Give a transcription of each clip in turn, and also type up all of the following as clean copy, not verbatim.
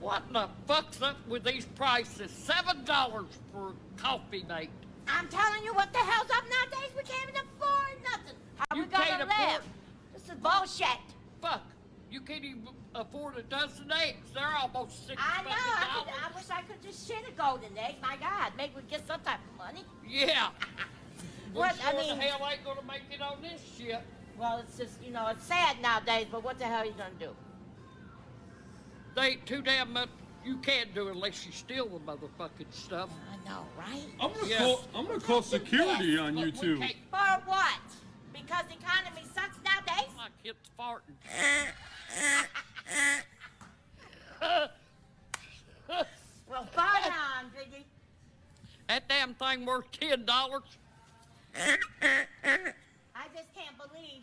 What the fuck's up with these prices? $7 for coffee, mate. I'm telling you, what the hell's up nowadays? We can't even afford nothing. How You we gonna can't live? afford- This is bullshit. Fuck. You can't even afford a dozen eggs. They're almost $6 I know. fucking I wish I could just shit a golden egg. My God, maybe we get some type of money. Yeah. What, We I sure mean- the hell ain't gonna make it on this shit. Well, it's just, it's sad nowadays, but what the hell are you gonna do? They ain't too damn much you can do unless you steal the motherfucking stuff. I know, right? I'm gonna call security on you But we two. can't- For what? Because the economy sucks nowadays? My kid's farting. Well, fine on, Biggie. That damn thing worth $10. I just can't believe.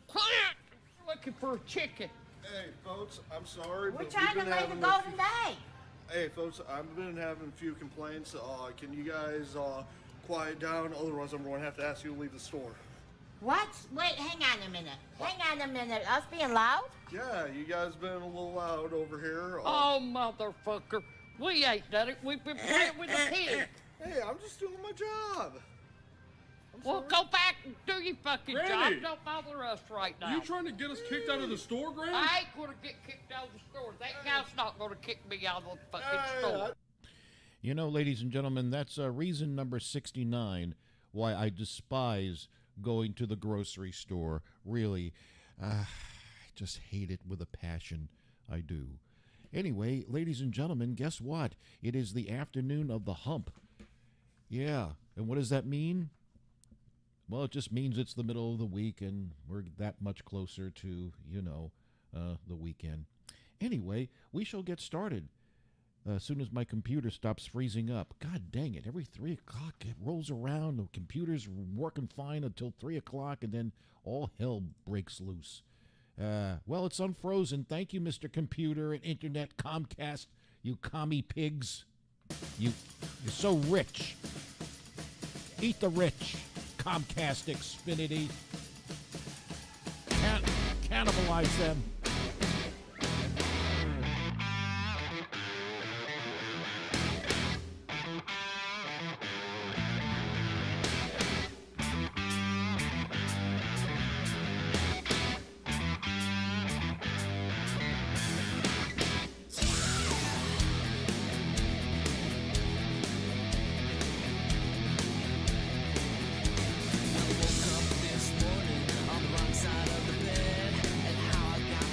Looking for a chicken. Hey, folks, I'm sorry, We're but trying to we've been make a having golden egg. Hey, folks, I've been having a few complaints. Can you guys quiet down? Otherwise, I'm going to have to ask you to leave the store. What? Wait, hang on a minute. Hang on a minute. Us being loud? Yeah, you guys been a little loud over here. Oh, motherfucker. We ain't done it. We've been playing with the pig. Hey, I'm just doing my job. Well, go back and do your fucking Granny! job. Don't bother us right now. You trying to get us kicked out of the store, Graham? I ain't gonna get kicked out of the store. That guy's not gonna kick me out of the fucking store. You know, ladies and gentlemen, that's reason number 69 why I despise going to the grocery store. Really, I just hate it with a passion. I do. Anyway, ladies and gentlemen, guess what? It is the afternoon of the hump. Yeah, and what does that mean? Well, it just means it's the middle of the week and we're that much closer to, the weekend. Anyway, we shall get started as soon as my computer stops freezing up. God dang it, every 3 o'clock it rolls around, the computer's working fine until 3 o'clock, and then all hell breaks loose. Well, it's unfrozen. Thank you, Mr. Computer and Internet Comcast, you commie pigs. You're so rich. Eat the rich. Comcast, Xfinity. Cannibalize them. This morning on the wrong side of the bed, and how I got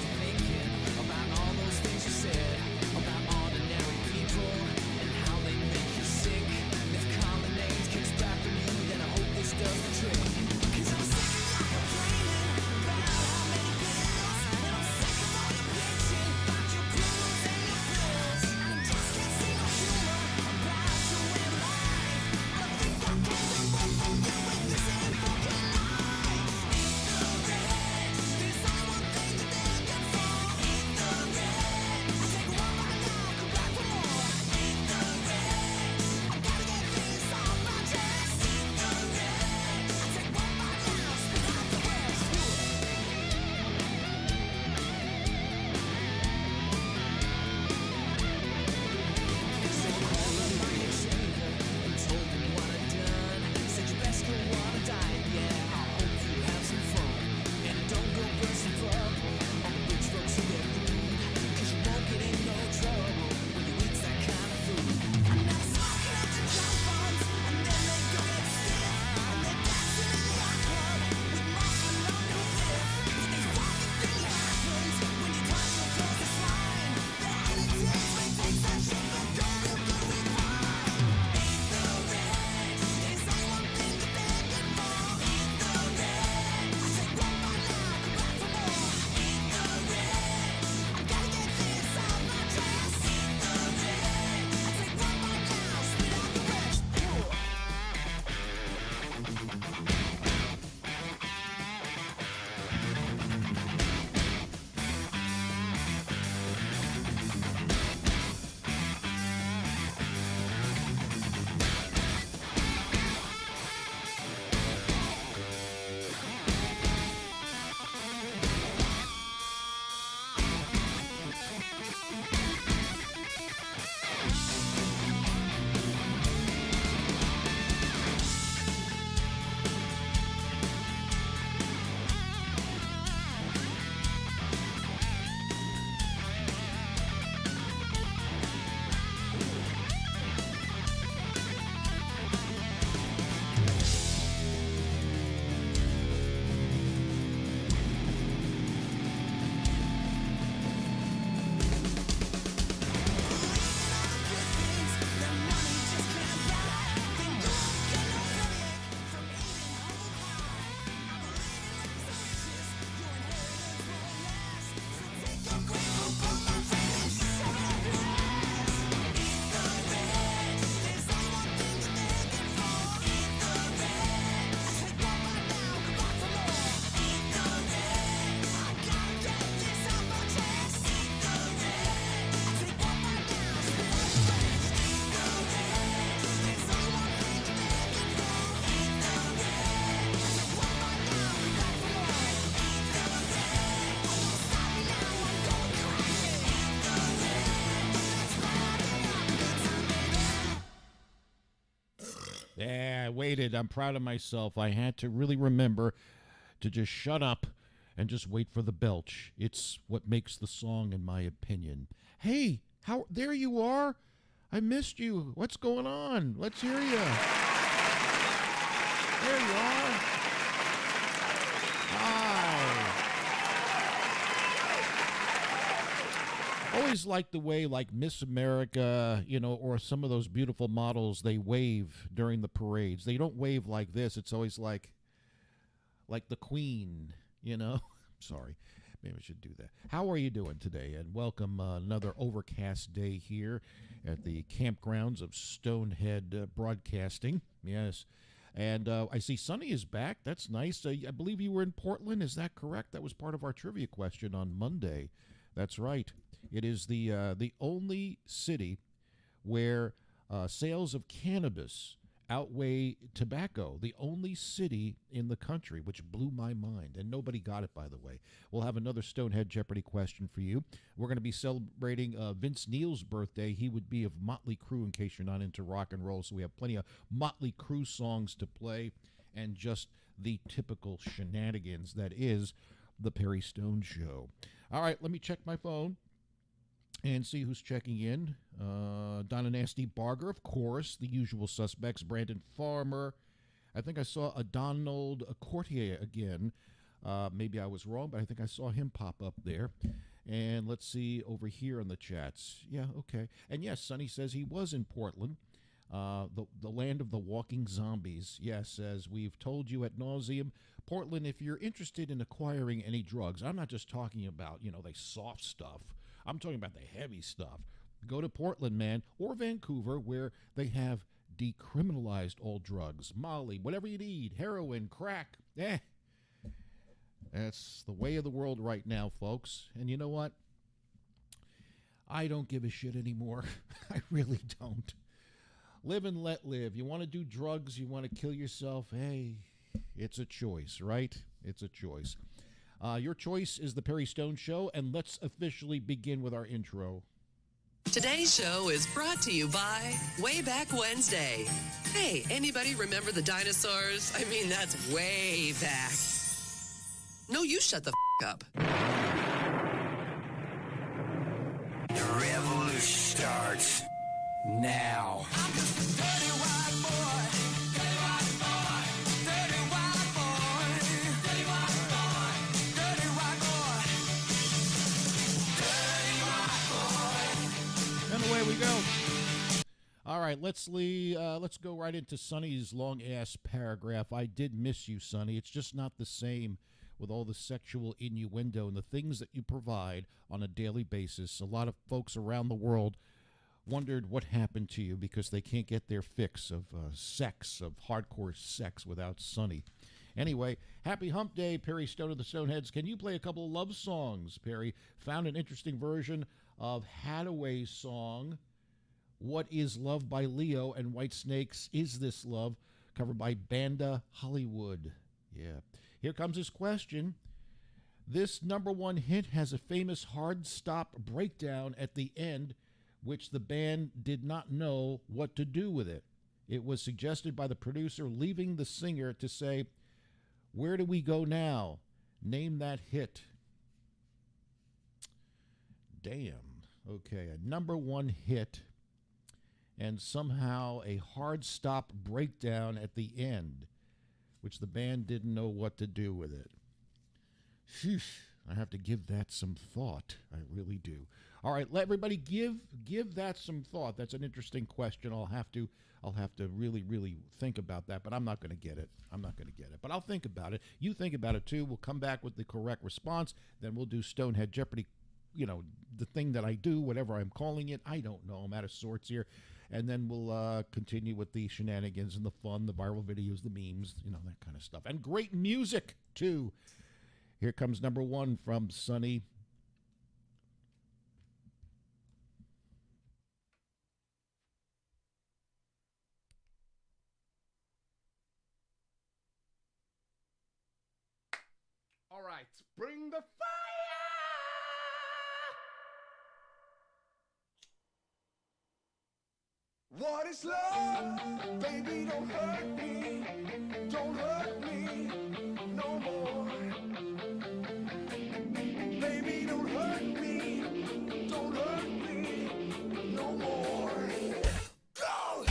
I waited. I'm proud of myself. I had to really remember to just shut up and just wait for the belch. It's what makes the song, in my opinion. Hey, there you are. I missed you. What's going on? Let's hear you. There you are. Hi. Always like the way, like Miss America, or some of those beautiful models, they wave during the parades. They don't wave like this. It's always like the Queen, Sorry. Maybe I should do that. How are you doing today? And welcome another overcast day here at the campgrounds of StoneHead Broadcasting. Yes. And I see Sunny is back. That's nice. I believe you were in Portland. Is that correct? That was part of our trivia question on Monday. That's right. It is the only city where sales of cannabis outweigh tobacco. The only city in the country, which blew my mind. And nobody got it, by the way. We'll have another StoneHead Jeopardy question for you. We're going to be celebrating Vince Neil's birthday. He would be of Motley Crue, in case you're not into rock and roll. So we have plenty of Motley Crue songs to play and just the typical shenanigans that is the Perry Stone Show. All right, let me check my phone and see who's checking in. Donna Nasty Barger, of course, the usual suspects. Brandon Farmer. I think I saw a Donald Courtier again. Maybe I was wrong, but I think I saw him pop up there. And let's see over here in the chats. Yeah, okay. And yes, Sonny says he was in Portland, the land of the walking zombies. Yes, as we've told you at nauseum, Portland, if you're interested in acquiring any drugs, I'm not just talking about, the soft stuff. I'm talking about the heavy stuff. Go to Portland, man, or Vancouver, where they have decriminalized all drugs. Molly, whatever you need, heroin, crack. That's the way of the world right now, folks. And you know what? I don't give a shit anymore. I really don't. Live and let live. You want to do drugs, you want to kill yourself, hey, it's a choice, right? It's a choice. Your choice is the Perry Stone Show, and let's officially begin with our intro. Today's show is brought to you by Way Back Wednesday. Hey, anybody remember the dinosaurs? I mean, that's way back. No, you shut the up. The revolution starts now. I'm just a dirty white boy. Dirty white boy. Dirty white boy. Dirty white boy. Dirty white boy. Dirty white boy. And away we go. All right, let's go right into Sonny's long-ass paragraph. I did miss you, Sonny. It's just not the same with all the sexual innuendo and the things that you provide on a daily basis. A lot of folks around the world wondered what happened to you because they can't get their fix of sex, of hardcore sex without Sonny. Anyway, happy Hump Day, Perry Stone of the Stoneheads. Can you play a couple of love songs, Perry? Found an interesting version of Hadaway's song, What Is Love by Leo, and Whitesnake's Is This Love, covered by Banda Hollywood. Yeah. Here comes his question. This number one hit has a famous hard stop breakdown at the end, which the band did not know what to do with it. It was suggested by the producer, leaving the singer to say, "Where do we go now? Name that hit." Damn. Okay, a number one hit and somehow a hard stop breakdown at the end, which the band didn't know what to do with it. Phew, I have to give that some thought. I really do. All right, let everybody give that some thought. That's an interesting question. I'll have to really think about that, but I'm not going to get it. But I'll think about it. You think about it too. We'll come back with the correct response. Then we'll do StoneHead Jeopardy, the thing that I do, whatever I'm calling it. I don't know. I'm out of sorts here. And then we'll continue with the shenanigans and the fun, the viral videos, the memes, that kind of stuff. And great music, too. Here comes number one from Sonny. All right, bring the fire! What is love? Baby, don't hurt me. Don't hurt me no more. Baby, don't hurt me. Don't hurt me no more. Go!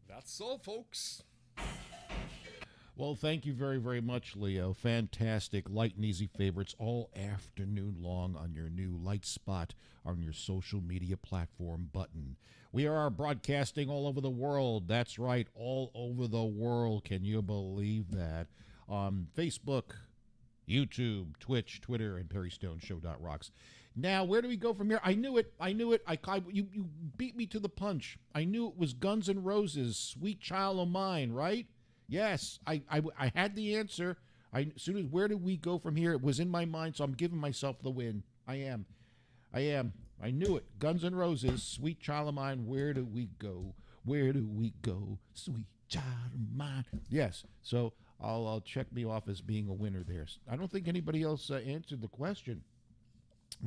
That's all, folks. Well, thank you very, very much, Leo. Fantastic, light and easy favorites all afternoon long on your new light spot on your social media platform button. We are broadcasting all over the world. That's right, all over the world. Can you believe that? On Facebook, YouTube, Twitch, Twitter, and PerryStoneShow.rocks. Now, where do we go from here? I knew it. You beat me to the punch. I knew it was Guns N' Roses, Sweet Child of Mine, right? Yes, I had the answer. As soon as where do we go from here? It was in my mind, so I'm giving myself the win. I am. I knew it. Guns N' Roses, Sweet Child of Mine. Where do we go? Where do we go? Sweet Child of Mine. Yes. So I'll check me off as being a winner there. I don't think anybody else answered the question.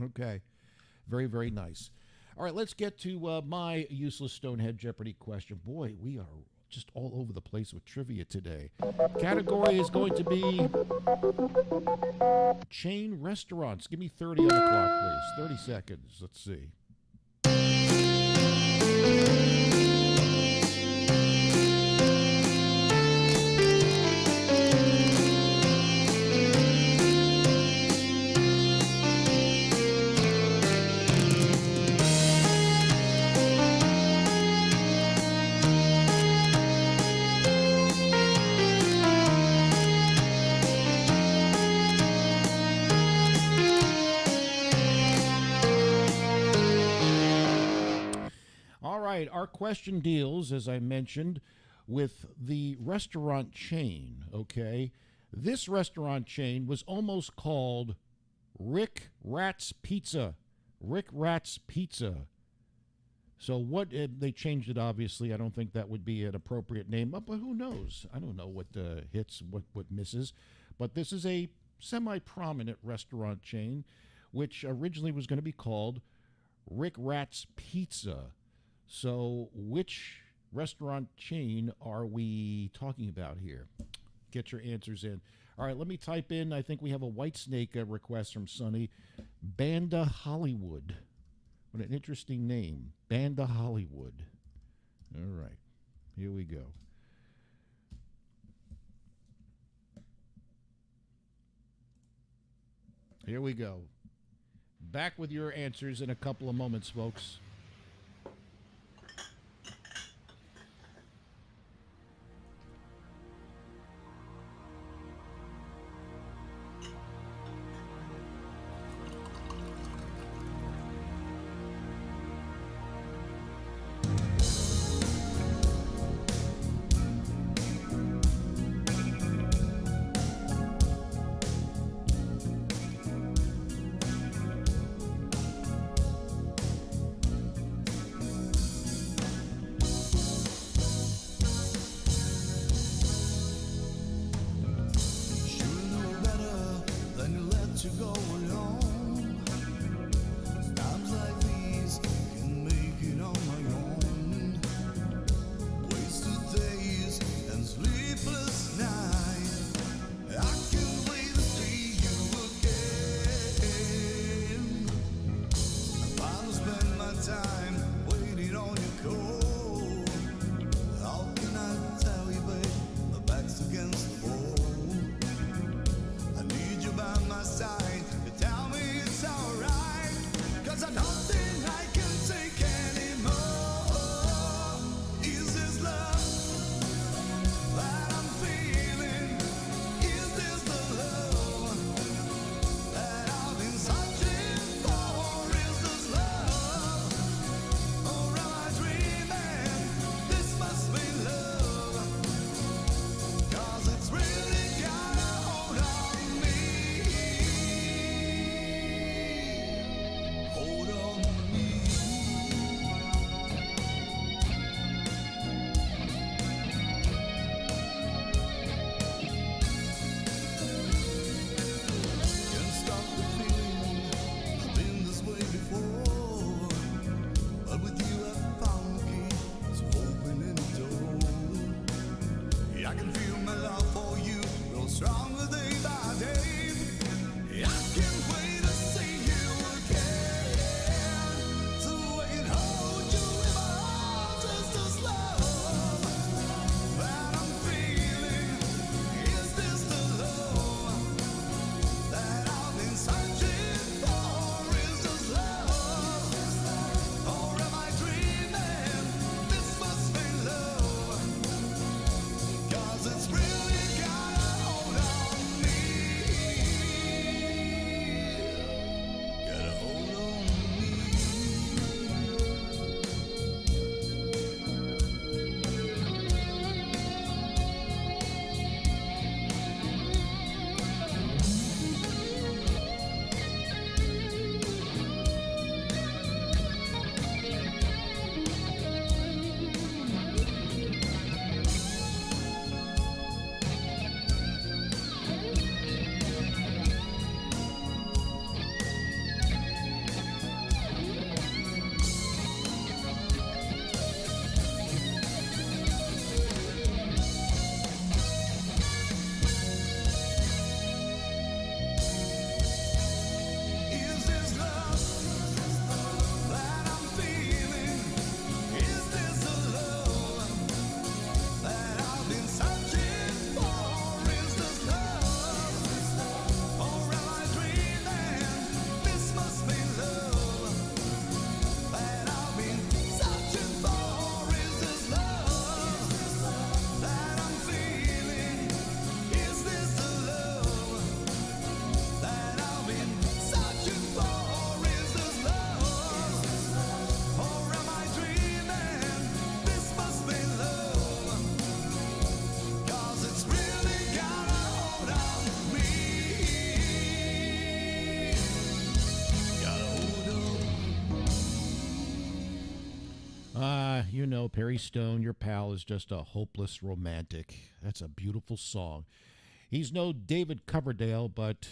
Okay. Very, very nice. All right, let's get to my useless Stonehead Jeopardy question. Boy, we are just all over the place with trivia today. Category is going to be chain restaurants. Give me 30 on the clock, please. 30 seconds. Let's see. All right, our question deals, as I mentioned, with the restaurant chain, okay? This restaurant chain was almost called Rick Rat's Pizza. Rick Rat's Pizza. So what, they changed it, obviously. I don't think that would be an appropriate name, but who knows? I don't know what hits, what misses. But this is a semi-prominent restaurant chain, which originally was going to be called Rick Rat's Pizza. So which restaurant chain are we talking about here? Get your answers in. All right, let me type in. I think we have a Whitesnake request from Sonny. Banda Hollywood. What an interesting name. Banda Hollywood. All right, here we go. Here we go. Back with your answers in a couple of moments, folks. Side You know, Perry Stone, your pal, is just a hopeless romantic. That's a beautiful song. He's no David Coverdale, but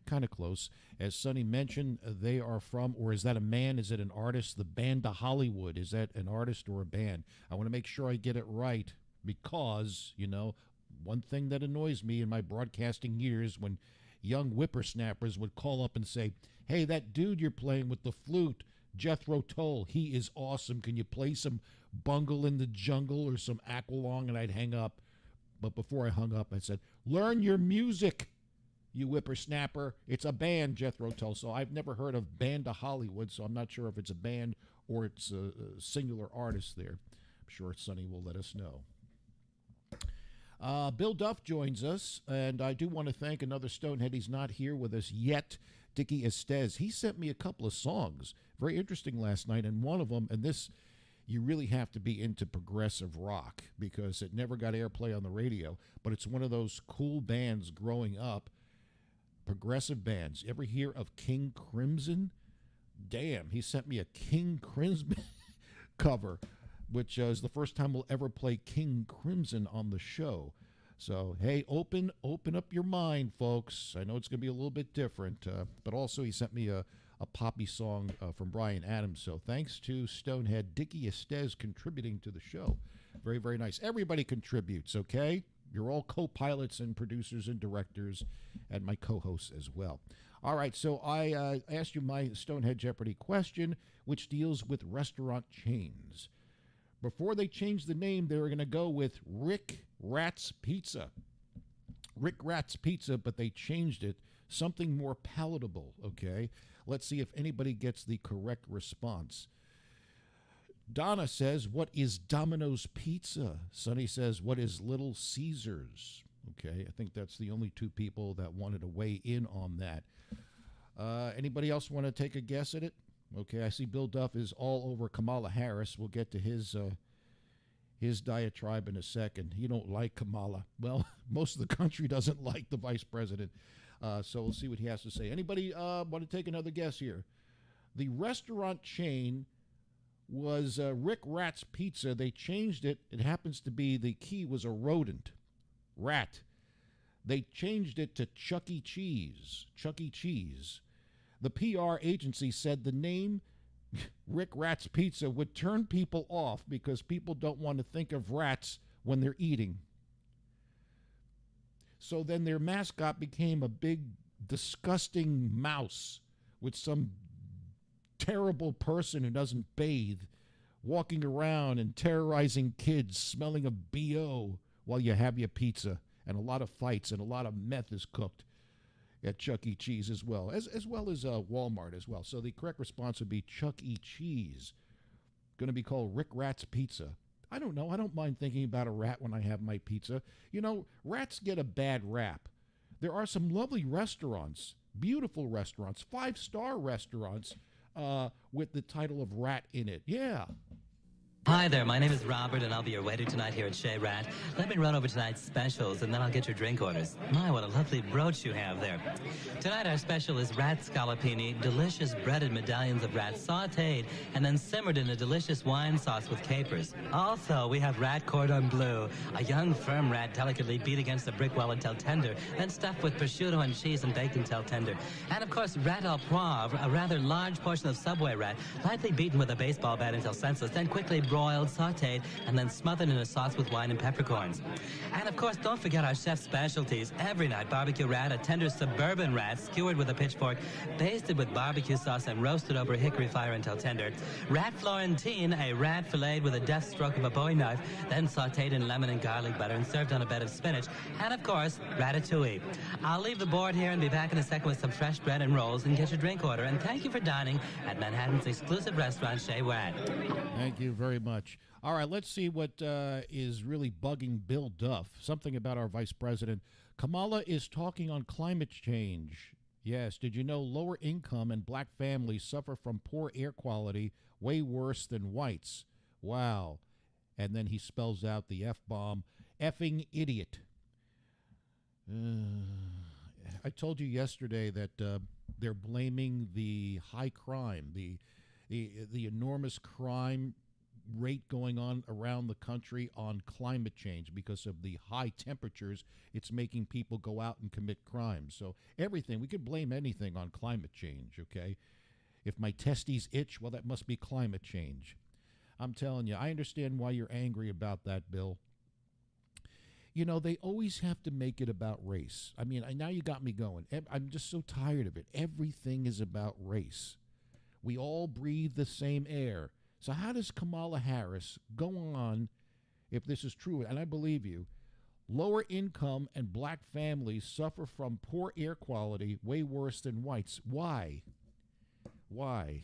kind of close. As Sonny mentioned, they are from, or is that a man? Is it an artist? The Band of Hollywood. Is that an artist or a band? I want to make sure I get it right because, you know, one thing that annoys me in my broadcasting years when young whippersnappers would call up and say, hey, that dude you're playing with the flute, Jethro Tull, he is awesome. Can you play some Bungle in the Jungle or some Aqualong? And I'd hang up. But before I hung up, I said, learn your music, you whippersnapper. It's a band, Jethro Tull. So I've never heard of Band of Hollywood, so I'm not sure if it's a band or it's a singular artist there. I'm sure Sonny will let us know. Bill Duff joins us, and I do want to thank another Stonehead. He's not here with us yet, Dickie Estes. He sent me a couple of songs, very interesting last night, and one of them, and this, you really have to be into progressive rock because it never got airplay on the radio, but it's one of those cool bands growing up, progressive bands. Ever hear of King Crimson? Damn, he sent me a King Crimson cover, which is the first time we'll ever play King Crimson on the show. So, hey, open up your mind, folks. I know it's going to be a little bit different, but also he sent me a poppy song from Bryan Adams. So thanks to Stonehead, Dickie Estes contributing to the show. Very, very nice. Everybody contributes, okay? You're all co-pilots and producers and directors and my co-hosts as well. All right, so I asked you my Stonehead Jeopardy question, which deals with restaurant chains. Before they changed the name, they were going to go with Rick Rat's Pizza. Rick Rat's Pizza, but they changed it. Something more palatable, okay? Let's see if anybody gets the correct response. Donna says, what is Domino's Pizza? Sonny says, what is Little Caesars? Okay, I think that's the only two people that wanted to weigh in on that. Anybody else want to take a guess at it? Okay, I see Bill Duff is all over Kamala Harris. We'll get to his diatribe in a second. You don't like Kamala. Well, most of the country doesn't like the vice president. So we'll see what he has to say. Anybody want to take another guess here? The restaurant chain was Rick Rat's Pizza. They changed it. It happens to be the key was a rodent. Rat. They changed it to Chuck E. Cheese. Chuck E. Cheese. The PR agency said the name Rick Rat's Pizza would turn people off because people don't want to think of rats when they're eating. So then their mascot became a big, disgusting mouse with some terrible person who doesn't bathe, walking around and terrorizing kids, smelling of BO while you have your pizza, and a lot of fights and a lot of meth is cooked at Chuck E. Cheese as well as Walmart as well. So the correct response would be Chuck E. Cheese. Going to be called Rick Rat's Pizza. I don't know. I don't mind thinking about a rat when I have my pizza. You know, rats get a bad rap. There are some lovely restaurants, beautiful restaurants, 5-star restaurants with the title of rat in it. Yeah. Hi there, my name is Robert, and I'll be your waiter tonight here at Chez Rat. Let me run over tonight's specials, and then I'll get your drink orders. My, what a lovely brooch you have there. Tonight our special is rat scallopini, delicious breaded medallions of rat sautéed, and then simmered in a delicious wine sauce with capers. Also, we have rat cordon bleu, a young, firm rat delicately beat against the brick wall until tender, then stuffed with prosciutto and cheese and baked until tender. And of course, rat au poivre, a rather large portion of Subway rat, lightly beaten with a baseball bat until senseless, then quickly broiled, sautéed, and then smothered in a sauce with wine and peppercorns. And of course, don't forget our chef's specialties. Every night, barbecue rat, a tender suburban rat, skewered with a pitchfork, basted with barbecue sauce and roasted over a hickory fire until tender. Rat Florentine, a rat filleted with a deft stroke of a bowie knife, then sautéed in lemon and garlic butter and served on a bed of spinach. And of course, ratatouille. I'll leave the board here and be back in a second with some fresh bread and rolls and get your drink order. And thank you for dining at Manhattan's exclusive restaurant, Chez Rat. Thank you very much. All right, let's see what is really bugging Bill Duff. Something about our vice president. Kamala is talking on climate change. Yes, did you know lower income and black families suffer from poor air quality way worse than whites? Wow. And then he spells out the F-bomb, effing idiot. I told you yesterday that they're blaming the high crime, the enormous crime rate going on around the country on climate change because of the high temperatures. It's making people go out and commit crimes. So everything, we could blame anything on climate change, okay? If my testes itch, well, that must be climate change. I'm telling you, I understand why you're angry about that, Bill. You know, they always have to make it about race. I mean, now you got me going. I'm just so tired of it. Everything is about race. We all breathe the same air. So how does Kamala Harris go on, if this is true, and I believe you, lower income and black families suffer from poor air quality way worse than whites? Why? Why?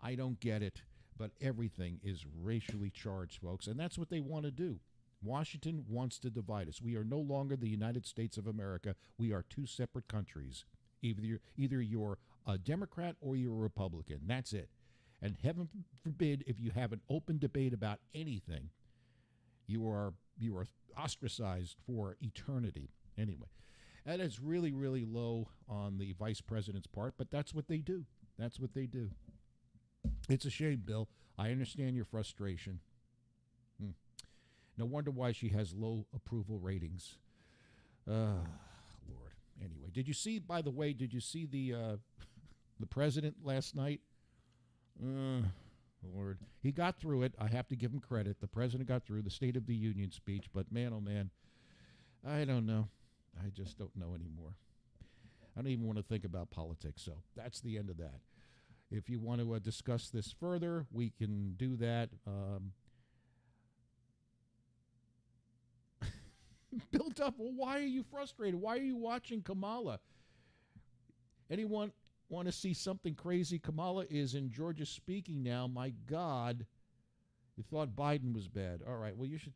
I don't get it, but everything is racially charged, folks, and that's what they want to do. Washington wants to divide us. We are no longer the United States of America. We are two separate countries. Either you're a Democrat or you're a Republican. That's it. And heaven forbid, if you have an open debate about anything, you are ostracized for eternity. Anyway, that is really, really low on the vice president's part, but that's what they do. That's what they do. It's a shame, Bill. I understand your frustration. No wonder why she has low approval ratings. Lord. Anyway, by the way, did you see the president last night? Lord. He got through it. I have to give him credit. The president got through the State of the Union speech, but man, oh man, I don't know. I just don't know anymore. I don't even want to think about politics, so that's the end of that. If you want to discuss this further, we can do that. Built up. Well, why are you frustrated? Why are you watching Kamala? Anyone want to see something crazy? Kamala is in Georgia speaking now. My God, you thought Biden was bad. All right. Well, you should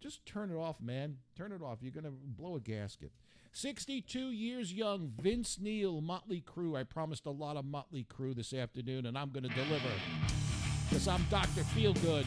just turn it off, man. Turn it off. You're gonna blow a gasket. 62 years young, Vince Neil, Motley Crue. I promised a lot of Motley Crue this afternoon, and I'm gonna deliver because I'm Dr. Feelgood.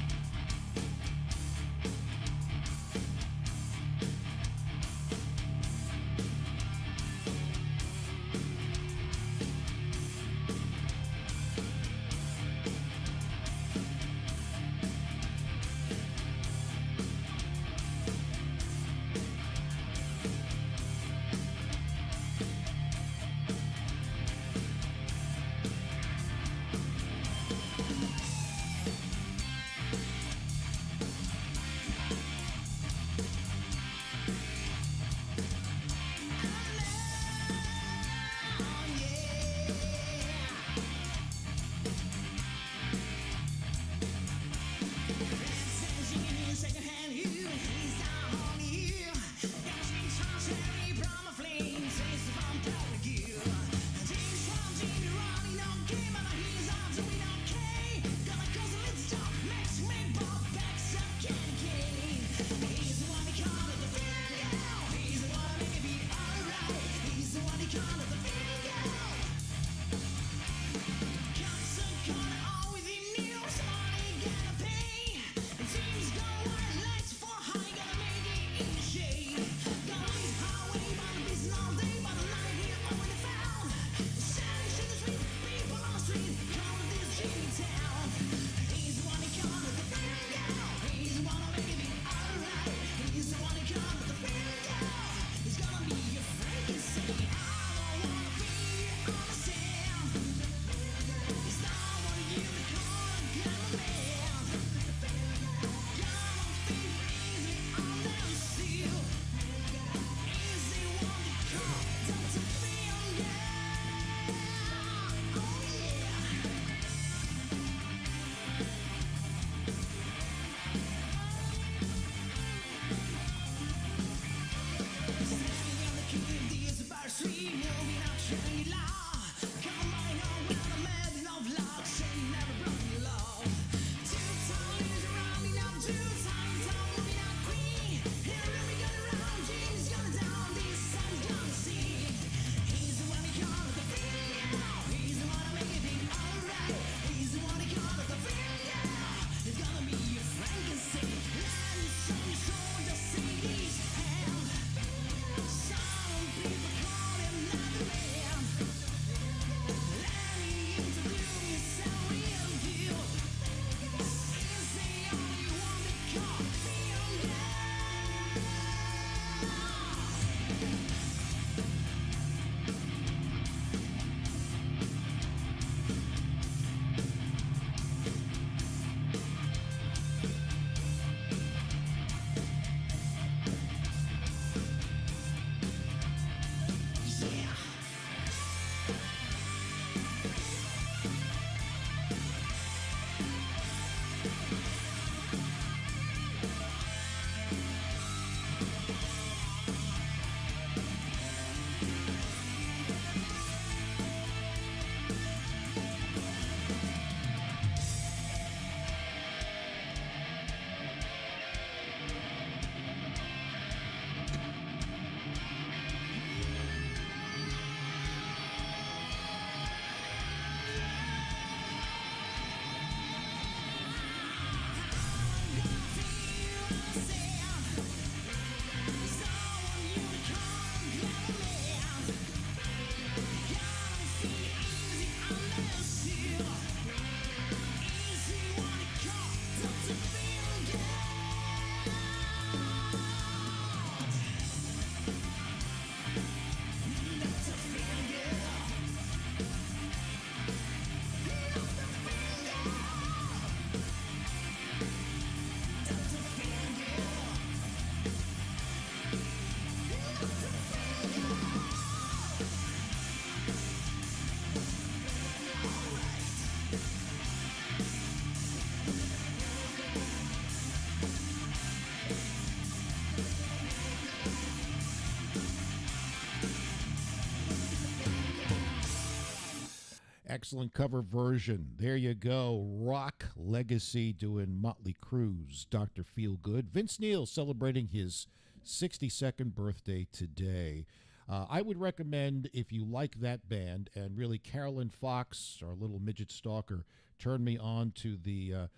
Excellent cover version. There you go. Rock Legacy doing Motley Crue's Dr. Feelgood. Vince Neil celebrating his 62nd birthday today. I would recommend, if you like that band, and really Carolyn Fox, our little midget stalker, turned me on to the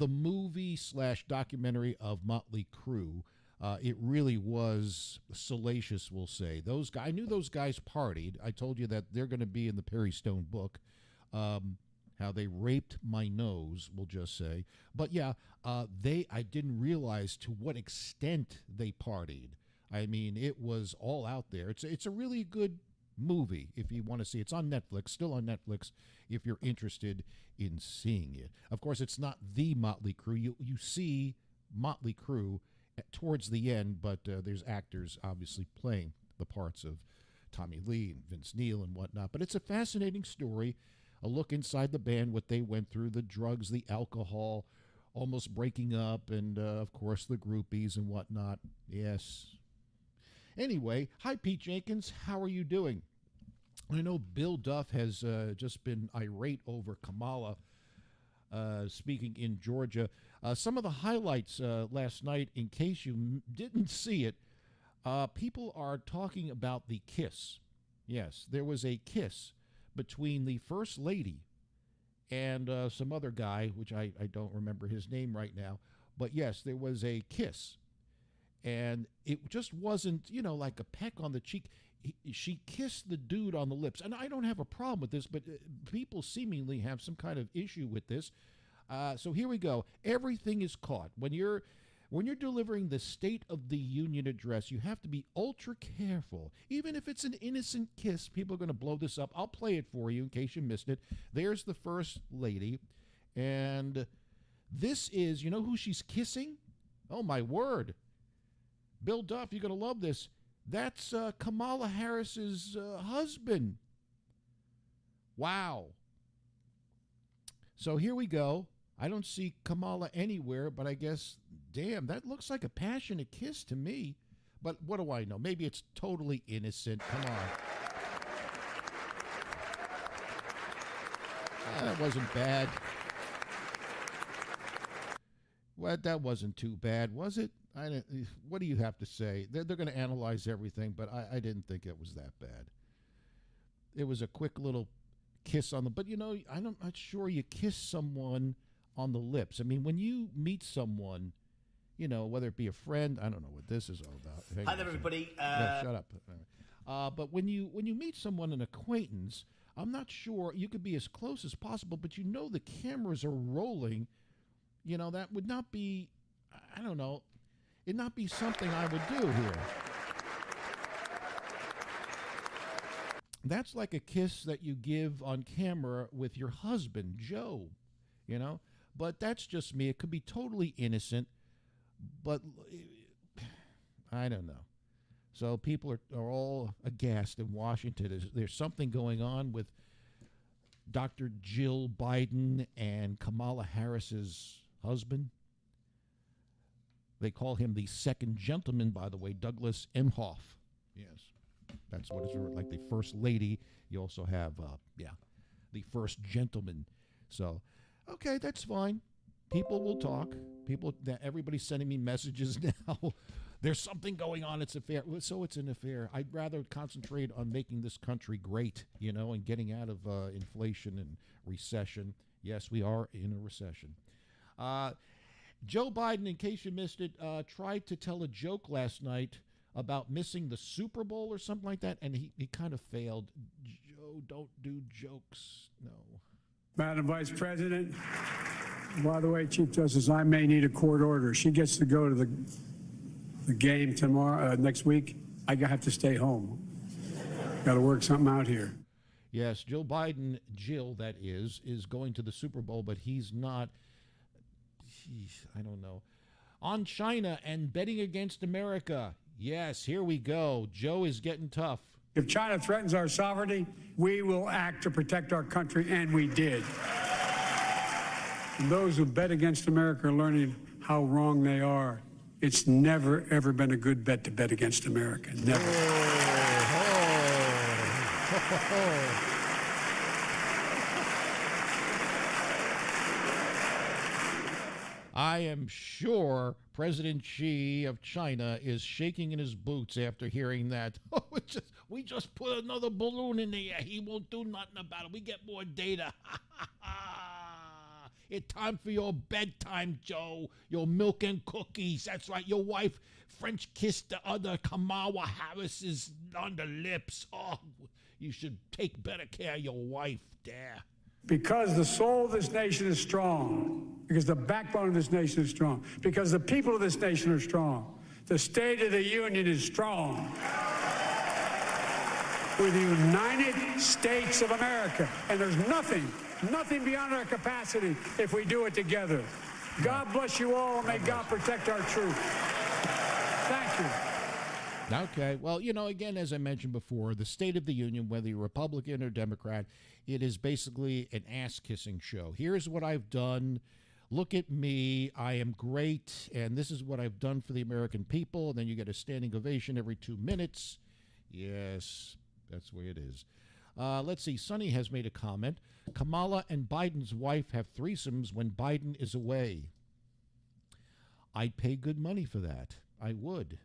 movie / documentary of Motley Crue. It really was salacious, we'll say. Those guys, I knew those guys partied. I told you that they're going to be in the Perry Stone book. How they raped my nose, we'll just say. But yeah, I didn't realize to what extent they partied. I mean, it was all out there. It's a really good movie if you want to see it. It's on Netflix, still on Netflix, if you're interested in seeing it. Of course, it's not the Motley Crue. You see Motley Crue towards the end, but there's actors obviously playing the parts of Tommy Lee and Vince Neil and whatnot. But it's a fascinating story, a look inside the band, what they went through, the drugs, the alcohol, almost breaking up, and of course the groupies and whatnot. Yes. Anyway, hi Pete Jenkins, how are you doing? I know Bill Duff has just been irate over Kamala speaking in Georgia. Some of the highlights last night, in case you didn't see it, people are talking about the kiss. Yes, there was a kiss between the First Lady and some other guy, which I don't remember his name right now. But yes, there was a kiss. And it just wasn't, like a peck on the cheek. She kissed the dude on the lips. And I don't have a problem with this, but people seemingly have some kind of issue with this. So here we go. Everything is caught. When you're delivering the State of the Union address, you have to be ultra careful. Even if it's an innocent kiss, people are going to blow this up. I'll play it for you in case you missed it. There's the First Lady. And this is, you know who she's kissing? Oh, my word. Bill Duff, you're going to love this. That's Kamala Harris's husband. Wow. So here we go. I don't see Kamala anywhere, but I guess, damn, that looks like a passionate kiss to me. But what do I know? Maybe it's totally innocent. Come on. That wasn't bad. Well, that wasn't too bad, was it? What do you have to say? They're going to analyze everything, but I didn't think it was that bad. It was a quick little kiss on the... But, I'm not sure you kiss someone on the lips. I mean, when you meet someone, whether it be a friend... I don't know what this is all about. Hi there, everybody. No, shut up. But when you meet someone, an acquaintance, I'm not sure... You could be as close as possible, but the cameras are rolling. That would not be... I don't know... It'd not be something I would do here. That's like a kiss that you give on camera with your husband, Joe, But that's just me. It could be totally innocent, but I don't know. So people are all aghast in Washington. There's something going on with Dr. Jill Biden and Kamala Harris's husband. They call him the second gentleman, by the way, Douglas Emhoff. Yes, that's what it's like, the First Lady. You also have, the first gentleman. So, okay, that's fine. People will talk. Everybody's sending me messages now. There's something going on. It's an affair. So it's an affair. I'd rather concentrate on making this country great, and getting out of inflation and recession. Yes, we are in a recession. Joe Biden, in case you missed it, tried to tell a joke last night about missing the Super Bowl or something like that, and he kind of failed. Joe, don't do jokes. No. Madam Vice President, by the way, Chief Justice, I may need a court order. She gets to go to the game tomorrow, next week. I have to stay home. Got to work something out here. Yes, Joe Biden, Jill, that is going to the Super Bowl, but he's not. I don't know. On China and betting against America. Yes, here we go. Joe is getting tough. If China threatens our sovereignty, we will act to protect our country, and we did. And those who bet against America are learning how wrong they are. It's never, ever been a good bet to bet against America. Never. I am sure President Xi of China is shaking in his boots after hearing that. Oh, we just put another balloon in the air. He won't do nothing about it. We get more data. It's time for your bedtime, Joe. Your milk and cookies. That's right. Your wife French kissed the other Kamala Harris's on the lips. Oh, you should take better care of your wife there. Because the soul of this nation is strong, because the backbone of this nation is strong, because the people of this nation are strong, the State of the Union is strong. We're the United States of America, and there's nothing beyond our capacity if we do it together. God bless you all, and may God protect our troops. Thank you. Okay. Well, again, as I mentioned before, the State of the Union, whether you're Republican or Democrat, it is basically an ass-kissing show. Here's what I've done. Look at me. I am great, and this is what I've done for the American people. And then you get a standing ovation every 2 minutes. Yes, that's the way it is. Let's see. Sonny has made a comment. Kamala and Biden's wife have threesomes when Biden is away. I'd pay good money for that. I would.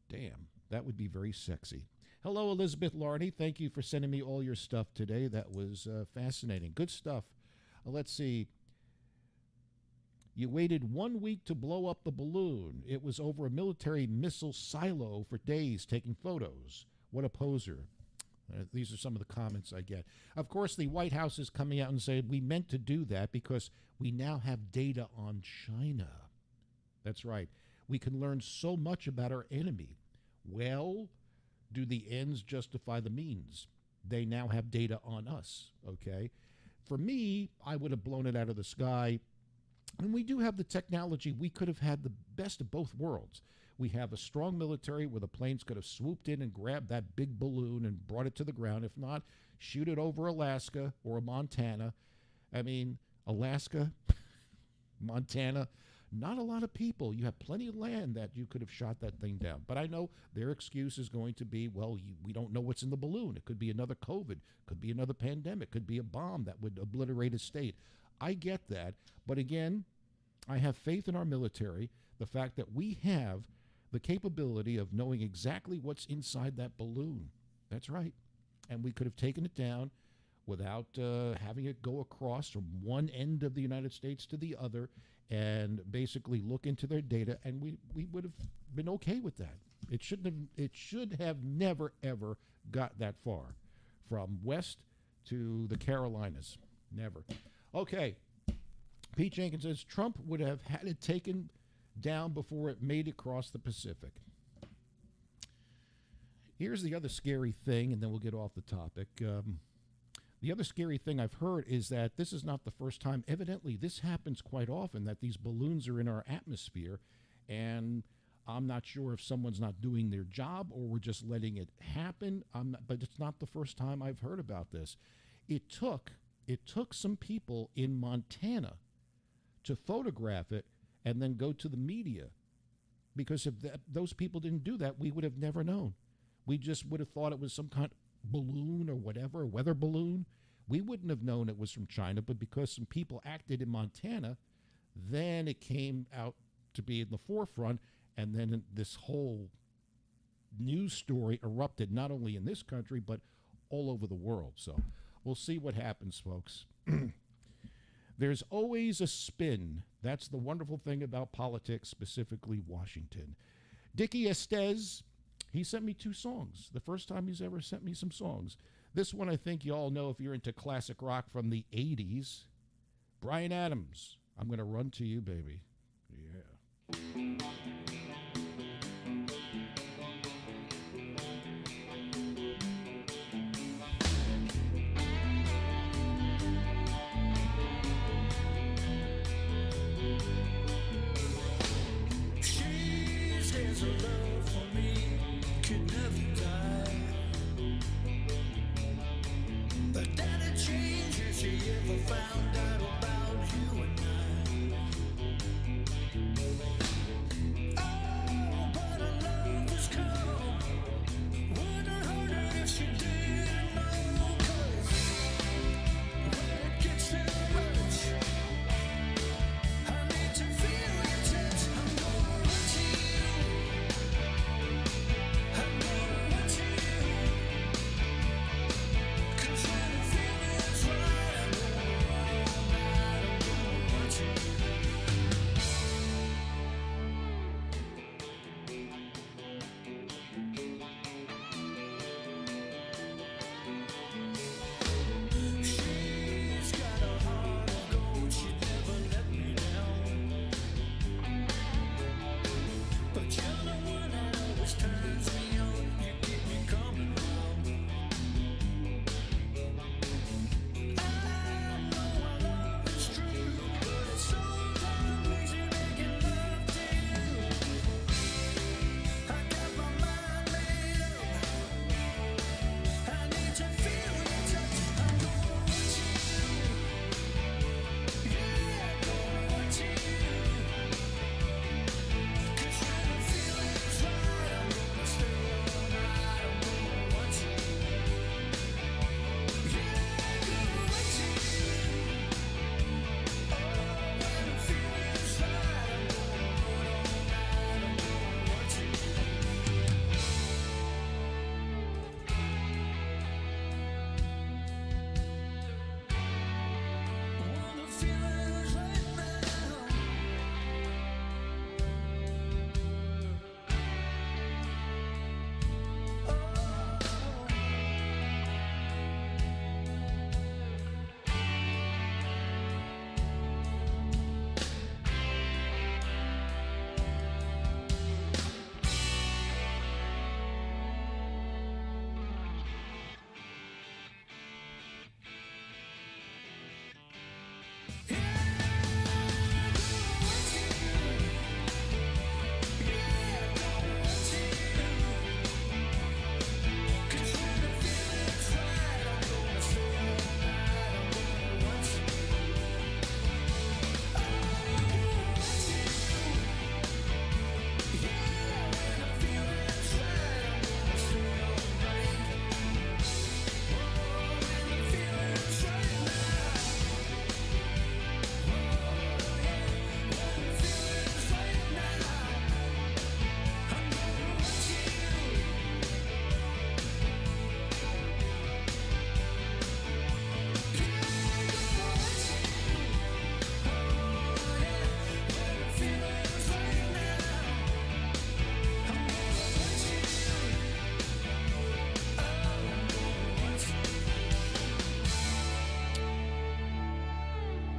Damn, that would be very sexy. Hello, Elizabeth Larney. Thank you for sending me all your stuff today. That was fascinating. Good stuff. Let's see. You waited 1 week to blow up the balloon. It was over a military missile silo for days taking photos. What a poser. These are some of the comments I get. Of course, the White House is coming out and saying we meant to do that because we now have data on China. That's right. We can learn so much about our enemy. Well, do the ends justify the means? They now have data on us, okay? For me, I would have blown it out of the sky. And we do have the technology. We could have had the best of both worlds. We have a strong military where the planes could have swooped in and grabbed that big balloon and brought it to the ground. If not, shoot it over Alaska or Montana. I mean, Alaska, Montana, not a lot of people. You have plenty of land that you could have shot that thing down. But I know their excuse is going to be, well, we don't know what's in the balloon. It could be another COVID, could be another pandemic, could be a bomb that would obliterate a state. I get that. But again, I have faith in our military, the fact that we have the capability of knowing exactly what's inside that balloon. That's right. And we could have taken it down without having it go across from one end of the United States to the other and basically look into their data, and we would have been okay with that. It should have never, ever got that far from west to the Carolinas. Never. Okay. Pete Jenkins says Trump would have had it taken down before it made it across the Pacific. Here's the other scary thing, and then we'll get off the topic. The other scary thing I've heard is that this is not the first time. Evidently, this happens quite often, that these balloons are in our atmosphere, and I'm not sure if someone's not doing their job or we're just letting it happen. But it's not the first time I've heard about this. It took some people in Montana to photograph it and then go to the media, because if those people didn't do that, we would have never known. We just would have thought it was some kind of balloon or whatever, a weather balloon. We wouldn't have known it was from China, but because some people acted in Montana, then it came out to be in the forefront, and then this whole news story erupted, not only in this country, but all over the world. So we'll see what happens, folks. There's always a spin. That's the wonderful thing about politics, specifically Washington. Dickie Estes, he sent me 2 songs. The first time he's ever sent me some songs. This one I think you all know if you're into classic rock from the 80s. Bryan Adams, I'm going to run to you, baby. Yeah. Found out about you and I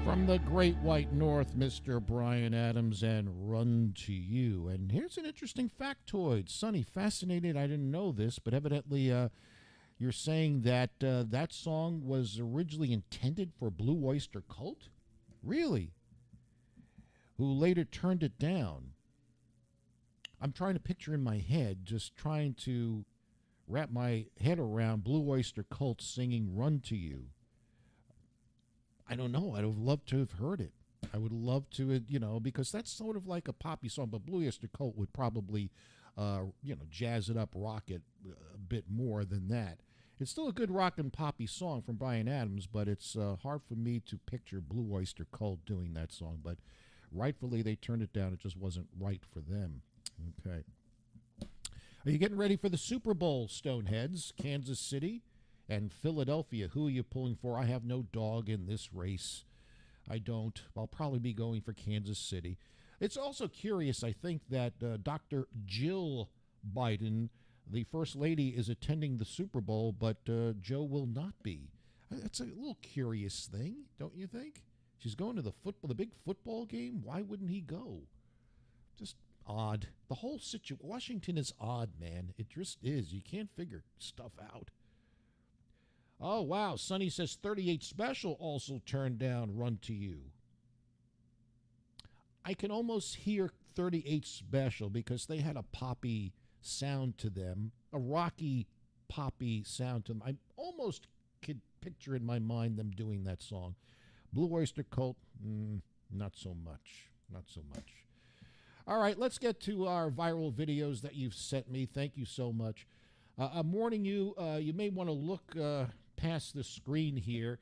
From the Great White North, Mr. Bryan Adams and Run to You. And here's an interesting factoid. Sonny, fascinated, I didn't know this, but evidently you're saying that that song was originally intended for Blue Oyster Cult? Really? Who later turned it down. I'm trying to picture in my head, just trying to wrap my head around Blue Oyster Cult singing Run to You. I don't know. I'd have loved to have heard it. I would love to, because that's sort of like a poppy song, but Blue Oyster Cult would probably, jazz it up, rock it a bit more than that. It's still a good rock and poppy song from Bryan Adams, but it's hard for me to picture Blue Oyster Cult doing that song. But rightfully, they turned it down. It just wasn't right for them. Okay. Are you getting ready for the Super Bowl, Stoneheads? Kansas City and Philadelphia. Who are you pulling for? I have no dog in this race. I don't. I'll probably be going for Kansas City. It's also curious, I think, that Dr. Jill Biden, the First Lady, is attending the Super Bowl, but Joe will not be. That's a little curious thing, don't you think? She's going to the big football game. Why wouldn't he go? Just odd. The whole situation. Washington is odd, man. It just is. You can't figure stuff out. Oh, wow. Sonny says 38 Special also turned down Run to You. I can almost hear 38 Special because they had a poppy sound to them, a rocky poppy sound to them. I almost could picture in my mind them doing that song. Blue Oyster Cult, not so much. Not so much. All right, let's get to our viral videos that you've sent me. Thank you so much. I'm warning you, you may want to look past the screen here.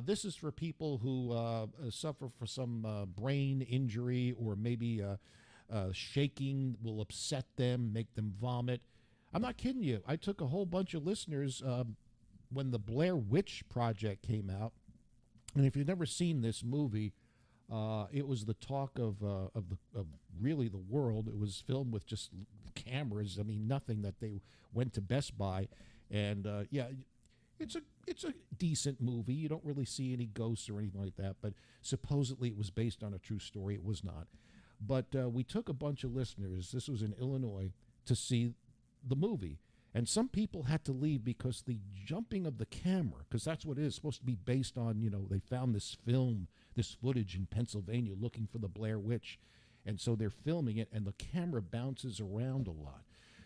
This is for people who suffer from some brain injury, or maybe shaking will upset them, make them vomit. I'm not kidding you. I took a whole bunch of listeners when the Blair Witch Project came out. And if you've never seen this movie, it was the talk of really the world. It was filmed with just cameras. I mean, nothing that they went to Best Buy. And it's a decent movie. You don't really see any ghosts or anything like that. But supposedly it was based on a true story. It was not. But we took a bunch of listeners, this was in Illinois, to see the movie. And some people had to leave because the jumping of the camera, because that's what it is supposed to be based on, they found this footage in Pennsylvania looking for the Blair Witch. And so they're filming it, and the camera bounces around a lot.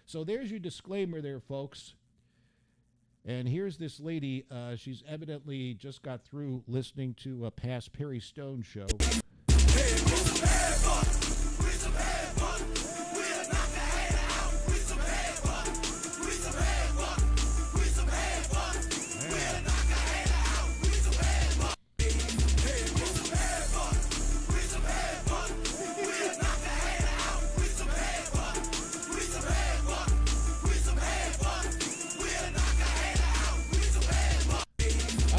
So there's your disclaimer there, folks. And here's this lady. She's evidently just got through listening to a past Perry Stone show.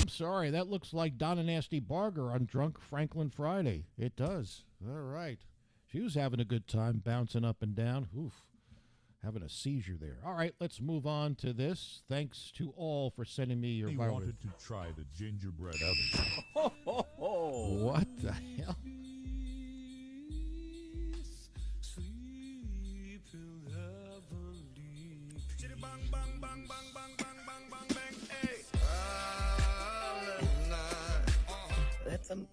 Sorry, that looks like Donna Nasty Barger on Drunk Franklin Friday. It does. All right. She was having a good time bouncing up and down. Oof. Having a seizure there. All right, let's move on to this. Thanks to all for sending me your viral. Wanted to try the gingerbread oven. Ho, ho, ho. What the hell?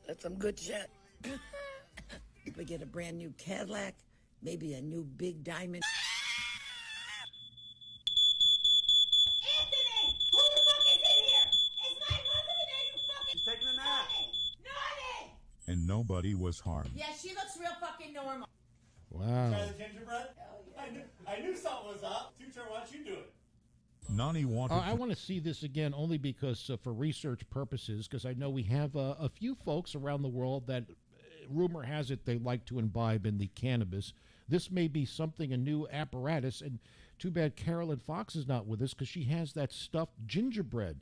That's some good shit. If we get a brand new Cadillac, maybe a new big diamond. Anthony! Who the fuck is in here? It's my mother today, you fucking... She's taking a nap. Naughty! And nobody was harmed. Yeah, she looks real fucking normal. Wow. Try the gingerbread? Hell yeah. I knew something was up. Tutor, why don't you do it? Nani wanted I want to see this again only because for research purposes, because I know we have a few folks around the world that rumor has it they like to imbibe in the cannabis. This may be something, a new apparatus, and too bad Carolyn Fox is not with us because she has that stuffed gingerbread.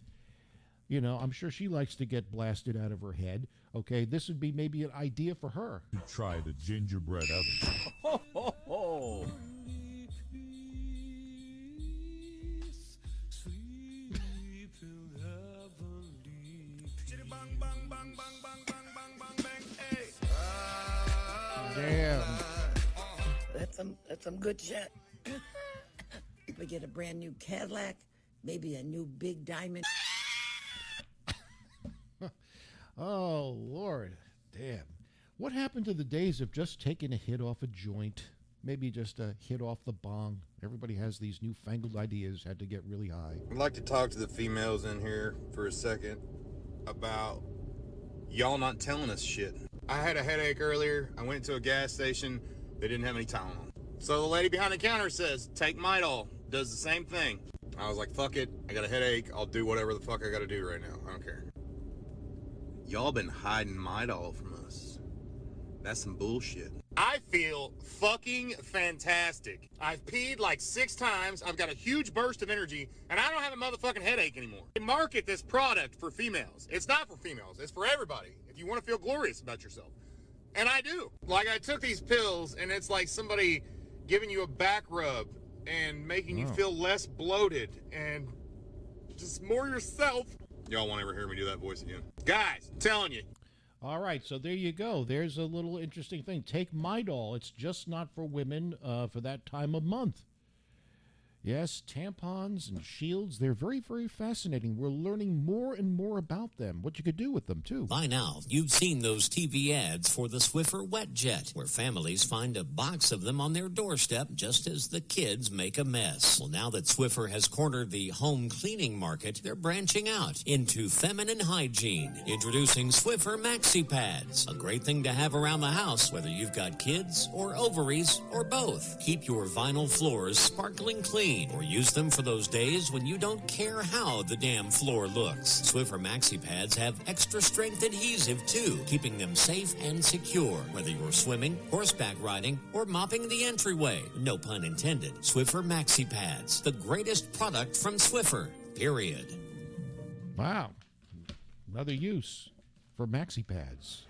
I'm sure she likes to get blasted out of her head. Okay, this would be maybe an idea for her. To try the gingerbread oven. Ho, ho, ho. Damn. That's some good shit. If we get a brand new Cadillac, maybe a new big diamond. Oh, Lord. Damn. What happened to the days of just taking a hit off a joint? Maybe just a hit off the bong. Everybody has these newfangled ideas, had to get really high. I'd like to talk to the females in here for a second about y'all not telling us shit. I had a headache earlier. I went to a gas station. They didn't have any Tylenol. So the lady behind the counter says, take Midol. Does the same thing. I was like, fuck it. I got a headache. I'll do whatever the fuck I got to do right now. I don't care. Y'all been hiding Midol from us. That's some bullshit. I feel fucking fantastic. I've peed like 6 times. I've got a huge burst of energy, and I don't have a motherfucking headache anymore. They market this product for females. It's not for females. It's for everybody. If you want to feel glorious about yourself. And I do. Like, I took these pills, and it's like somebody giving you a back rub and making you feel less bloated and just more yourself. Y'all won't ever hear me do that voice again. Guys, I'm telling you. All right, so there you go. There's a little interesting thing. Take Midol. It's just not for women for that time of month. Yes, tampons and shields, they're very, very fascinating. We're learning more and more about them, what you could do with them, too. By now, you've seen those TV ads for the Swiffer Wet Jet, where families find a box of them on their doorstep just as the kids make a mess. Well, now that Swiffer has cornered the home cleaning market, they're branching out into feminine hygiene, introducing Swiffer Maxi Pads, a great thing to have around the house, whether you've got kids or ovaries or both. Keep your vinyl floors sparkling clean, or use them for those days when you don't care how the damn floor looks. Swiffer Maxi Pads have extra strength adhesive too, keeping them safe and secure, whether you're swimming, horseback riding, or mopping the entryway. No pun intended. Swiffer Maxi Pads, the greatest product from Swiffer, period. Wow. Another use for Maxi Pads.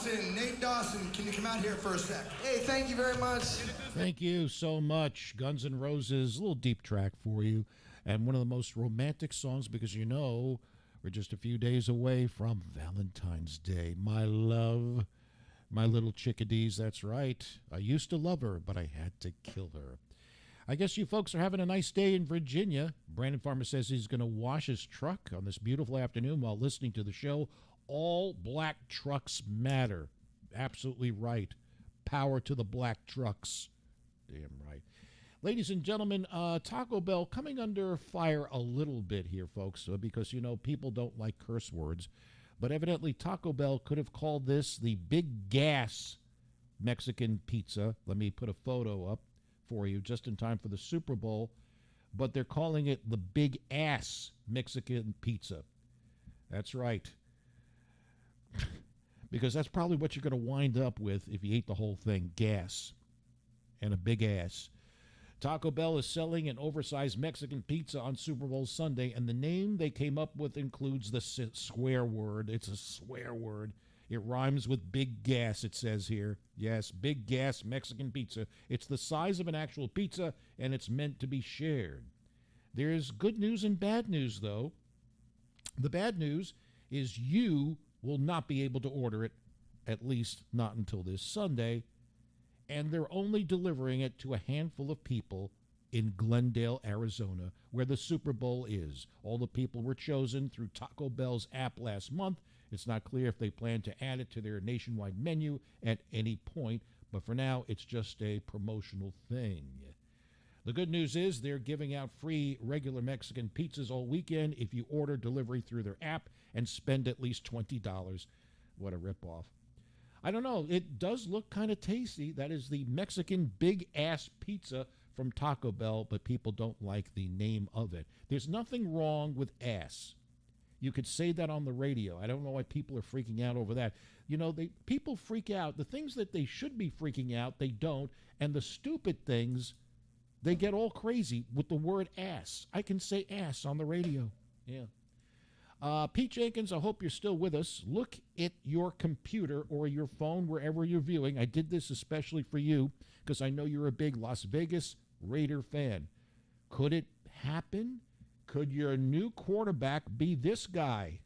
Nate Dawson, can you come out here for a sec? Hey, thank you very much. Thank you so much. Guns N' Roses, a little deep track for you. And one of the most romantic songs because you know we're just a few days away from Valentine's Day. My love, my little chickadees, that's right. I used to love her, but I had to kill her. I guess you folks are having a nice day in Virginia. Brandon Farmer says he's going to wash his truck on this beautiful afternoon while listening to the show. All black trucks matter. Absolutely right. Power to the black trucks. Damn right. Ladies and gentlemen, Taco Bell coming under fire a little bit here, folks, because, you know, people don't like curse words. But evidently Taco Bell could have called this the Big Gas Mexican Pizza. Let me put a photo up for you just in time for the Super Bowl. But they're calling it the Big Ass Mexican Pizza. That's right. Because that's probably what you're going to wind up with if you ate the whole thing, gas and a big ass. Taco Bell is selling an oversized Mexican pizza on Super Bowl Sunday, and the name they came up with includes the swear word. It's a swear word. It rhymes with big gas, it says here. Yes, Big Gas Mexican Pizza. It's the size of an actual pizza, and it's meant to be shared. There's good news and bad news, though. The bad news is you will not be able to order it, at least not until this Sunday, and they're only delivering it to a handful of people in Glendale, Arizona, where the Super Bowl is. All the people were chosen through Taco Bell's app last month. It's not clear if they plan to add it to their nationwide menu at any point, but for now, it's just a promotional thing. The good news is they're giving out free regular Mexican pizzas all weekend if you order delivery through their app and spend at least $20. What a ripoff. I don't know. It does look kind of tasty. That is the Mexican Big Ass Pizza from Taco Bell, but people don't like the name of it. There's nothing wrong with ass. You could say that on the radio. I don't know why people are freaking out over that. You know, people freak out. The things that they should be freaking out, they don't. And the stupid things, they get all crazy with the word ass. I can say ass on the radio. Yeah. Pete Jenkins, I hope you're still with us. Look at your computer or your phone wherever you're viewing. I did this especially for you because I know you're a big Las Vegas Raider fan. Could it happen? Could your new quarterback be this guy?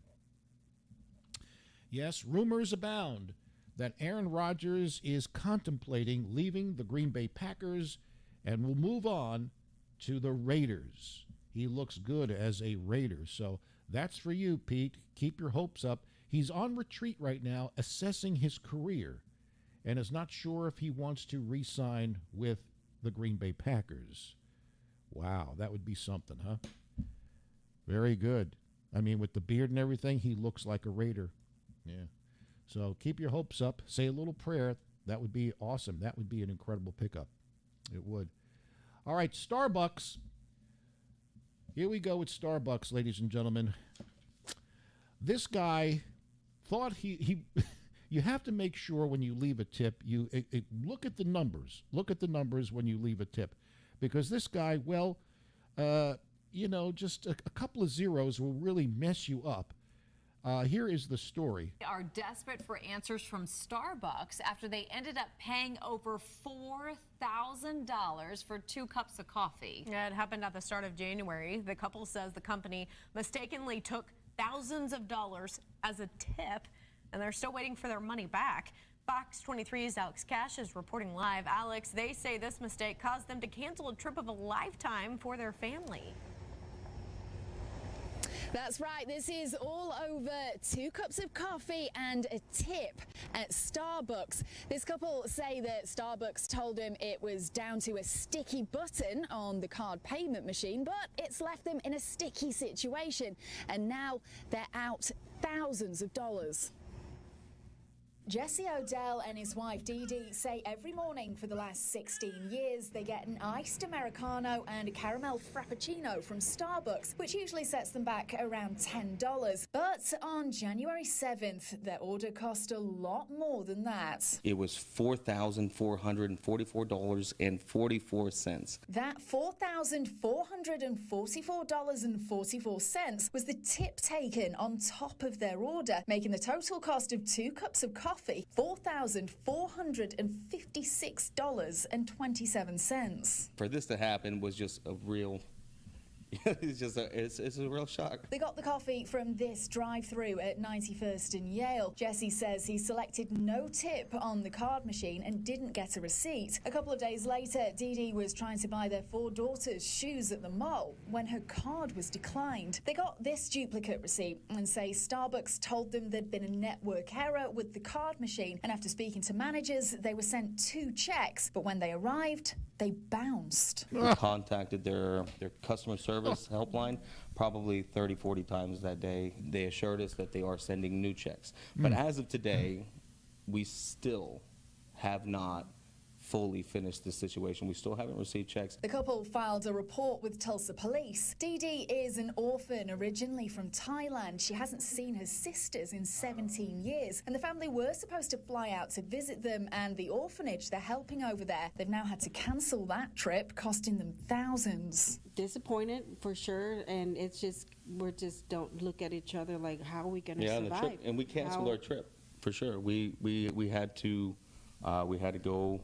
Yes, rumors abound that Aaron Rodgers is contemplating leaving the Green Bay Packers and will move on to the Raiders. He looks good as a Raider, so that's for you, Pete. Keep your hopes up. He's on retreat right now, assessing his career, and is not sure if he wants to re-sign with the Green Bay Packers. Wow, that would be something, huh? Very good. I mean, with the beard and everything, he looks like a Raider. Yeah. So keep your hopes up. Say a little prayer. That would be awesome. That would be an incredible pickup. It would. All right, Starbucks. Here we go with Starbucks, ladies and gentlemen. This guy thought he you have to make sure when you leave a tip, you look at the numbers. Look at the numbers when you leave a tip. Because this guy, well, you know, just a couple of zeros will really mess you up. Here is the story. They are desperate for answers from Starbucks after they ended up paying over $4,000 for 2 cups of coffee. Yeah, it happened at the start of January. The couple says the company mistakenly took thousands of dollars as a tip, and they're still waiting for their money back. Fox 23's Alex Cash is reporting live. Alex, they say this mistake caused them to cancel a trip of a lifetime for their family. That's right. This is all over 2 cups of coffee and a tip at Starbucks. This couple say that Starbucks told them it was down to a sticky button on the card payment machine, but it's left them in a sticky situation. And now they're out thousands of dollars. Jesse Odell and his wife Dee Dee say every morning for the last 16 years they get an iced Americano and a caramel Frappuccino from Starbucks, which usually sets them back around $10. But on January 7th, their order cost a lot more than that. It was $4,444.44. That $4,444.44 was the tip taken on top of their order, making the total cost of 2 cups of coffee coffee, $4,456.27. For this to happen was just a real, it's a real shock. They got the coffee from this drive-through at 91st and Yale. Jesse says he selected no tip on the card machine and didn't get a receipt. A couple of days later, Dee Dee was trying to buy their 4 daughters shoes at the mall when her card was declined. They got this duplicate receipt and say Starbucks told them there'd been a network error with the card machine, and after speaking to managers, they were sent 2 checks, but when they arrived, they bounced. We contacted their customer service helpline probably 30, 40 times that day. They assured us that they are sending new checks. But as of today, we still have not fully finished this situation. We still haven't received checks. The couple filed a report with Tulsa police. Dee Dee is an orphan originally from Thailand. She hasn't seen her sisters in 17 years, and the family were supposed to fly out to visit them and the orphanage they're helping over there. They've now had to cancel that trip, costing them thousands. Disappointed for sure, and it's just we just don't look at each other like, how are we going to survive? The trip, and we canceled our trip for sure. We had to go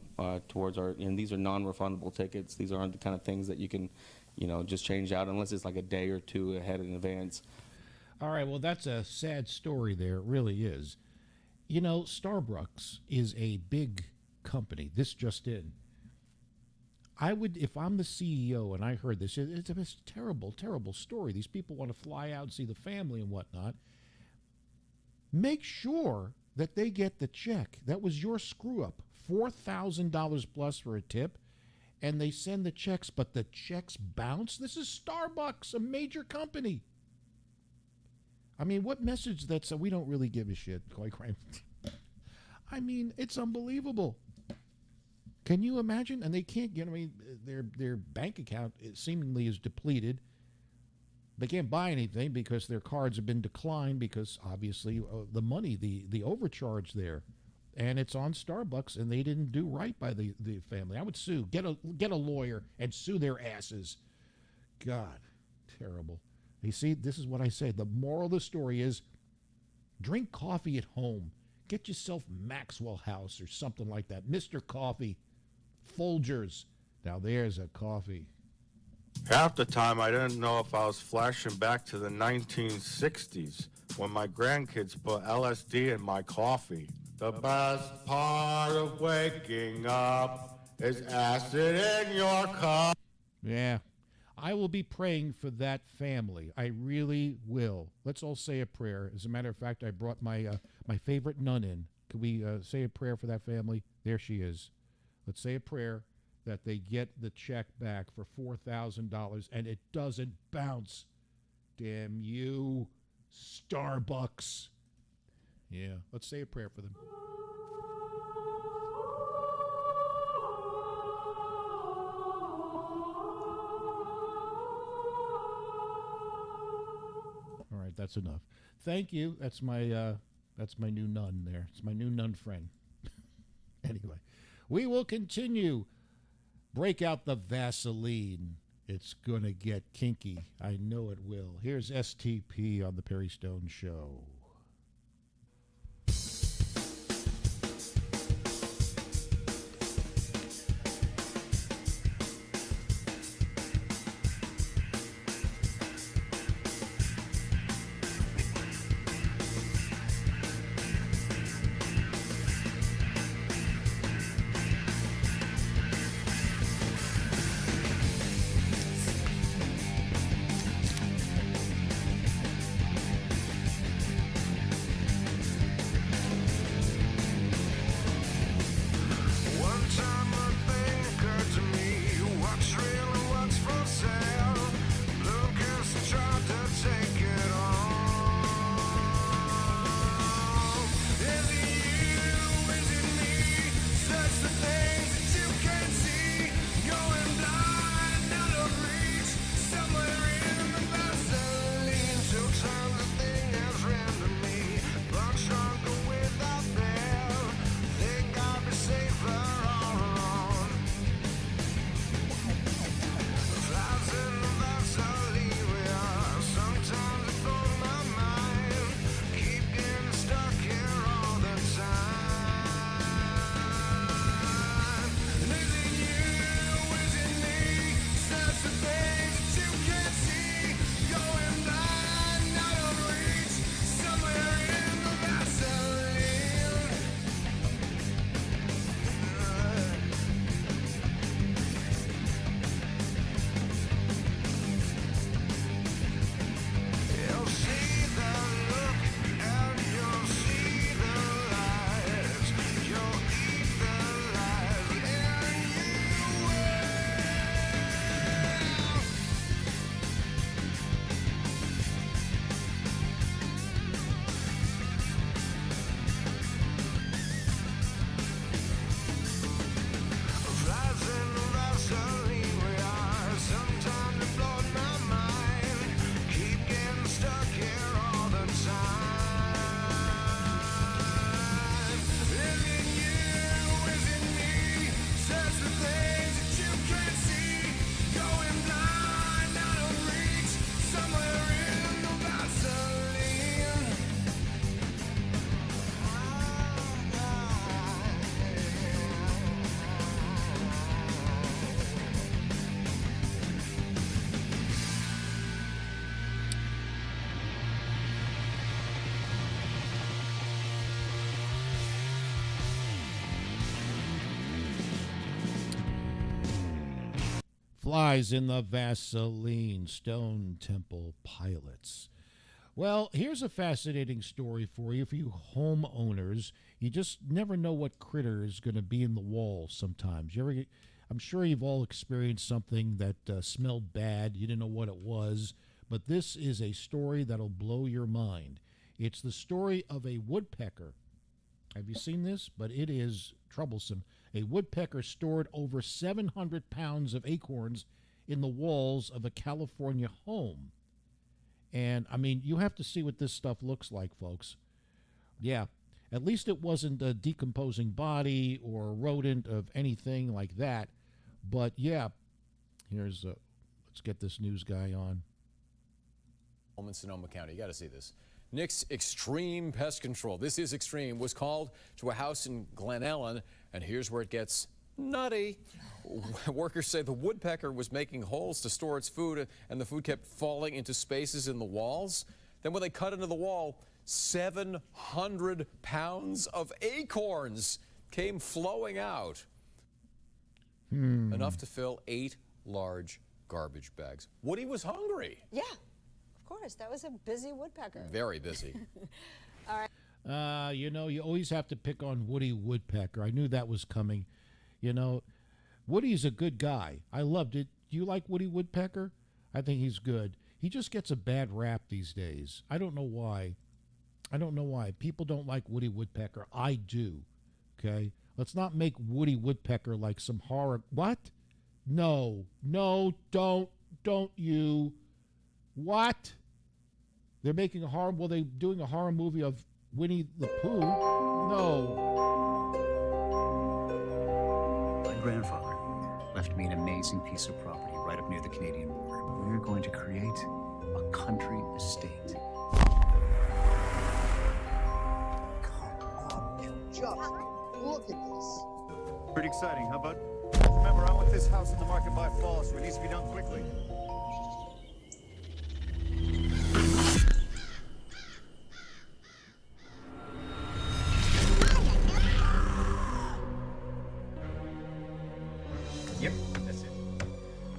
towards our, and these are non-refundable tickets. These aren't the kind of things that you can, just change out unless it's like a day or 2 ahead in advance. All right, well, that's a sad story there. It really is. Starbucks is a big company. This just in. I would, if I'm the CEO and I heard this, it's a terrible, terrible story. These people want to fly out and see the family and whatnot. Make sure that they get the check. That was your screw up. $4,000 plus for a tip, and they send the checks, but the checks bounce? This is Starbucks, a major company. I mean, what message that we don't really give a shit, quite frankly. I mean, it's unbelievable. Can you imagine? And they can't get, their bank account seemingly is depleted. They can't buy anything because their cards have been declined because obviously the money, the overcharge there. And it's on Starbucks, and they didn't do right by the family. I would sue. Get a lawyer and sue their asses. God, terrible. You see, this is what I say. The moral of the story is drink coffee at home. Get yourself Maxwell House or something like that. Mr. Coffee. Folgers. Now there's a coffee. Half the time I didn't know if I was flashing back to the 1960s when my grandkids put LSD in my coffee. The best part of waking up is acid in your cup. Yeah. I will be praying for that family. I really will. Let's all say a prayer. As a matter of fact, I brought my favorite nun in. Could we say a prayer for that family? There she is. Let's say a prayer that they get the check back for $4,000 and it doesn't bounce. Damn you, Starbucks. Yeah, let's say a prayer for them. All right, that's enough. Thank you. That's my new nun there. It's my new nun friend. Anyway, we will continue. Break out the Vaseline. It's going to get kinky. I know it will. Here's STP on the Perry Stone Show. Flies in the Vaseline, Stone Temple Pilots. Well, here's a fascinating story for you homeowners. You just never know what critter is going to be in the wall sometimes. I'm sure you've all experienced something that smelled bad. You didn't know what it was. But this is a story that'll blow your mind. It's the story of a woodpecker. Have you seen this? But it is troublesome. A woodpecker stored over 700 pounds of acorns in the walls of a California home. And, I mean, you have to see what this stuff looks like, folks. Yeah, at least it wasn't a decomposing body or a rodent of anything like that. But, yeah, let's get this news guy on. Home in Sonoma County. You got to see this. Nick's Extreme Pest Control. This is extreme. Was called to a house in Glen Ellen, and here's where it gets nutty. Workers say the woodpecker was making holes to store its food, and the food kept falling into spaces in the walls. Then when they cut into the wall, 700 pounds of acorns came flowing out. Enough to fill 8 large garbage bags. Woody was hungry. Yeah. Of course, that was a busy woodpecker. Very busy. All right. You always have to pick on Woody Woodpecker. I knew that was coming. Woody's a good guy. I loved it. Do you like Woody Woodpecker? I think he's good. He just gets a bad rap these days. I don't know why. People don't like Woody Woodpecker. I do. Okay? Let's not make Woody Woodpecker like some horror. What? No, don't you. What? They're making a horror. Well, they're doing a horror movie of Winnie the Pooh. No. My grandfather left me an amazing piece of property right up near the Canadian border. We're going to create a country estate. Just look at this. Pretty exciting, huh, bud? Remember, I want this house in the market by fall, so it needs to be done quickly. Yep, that's it.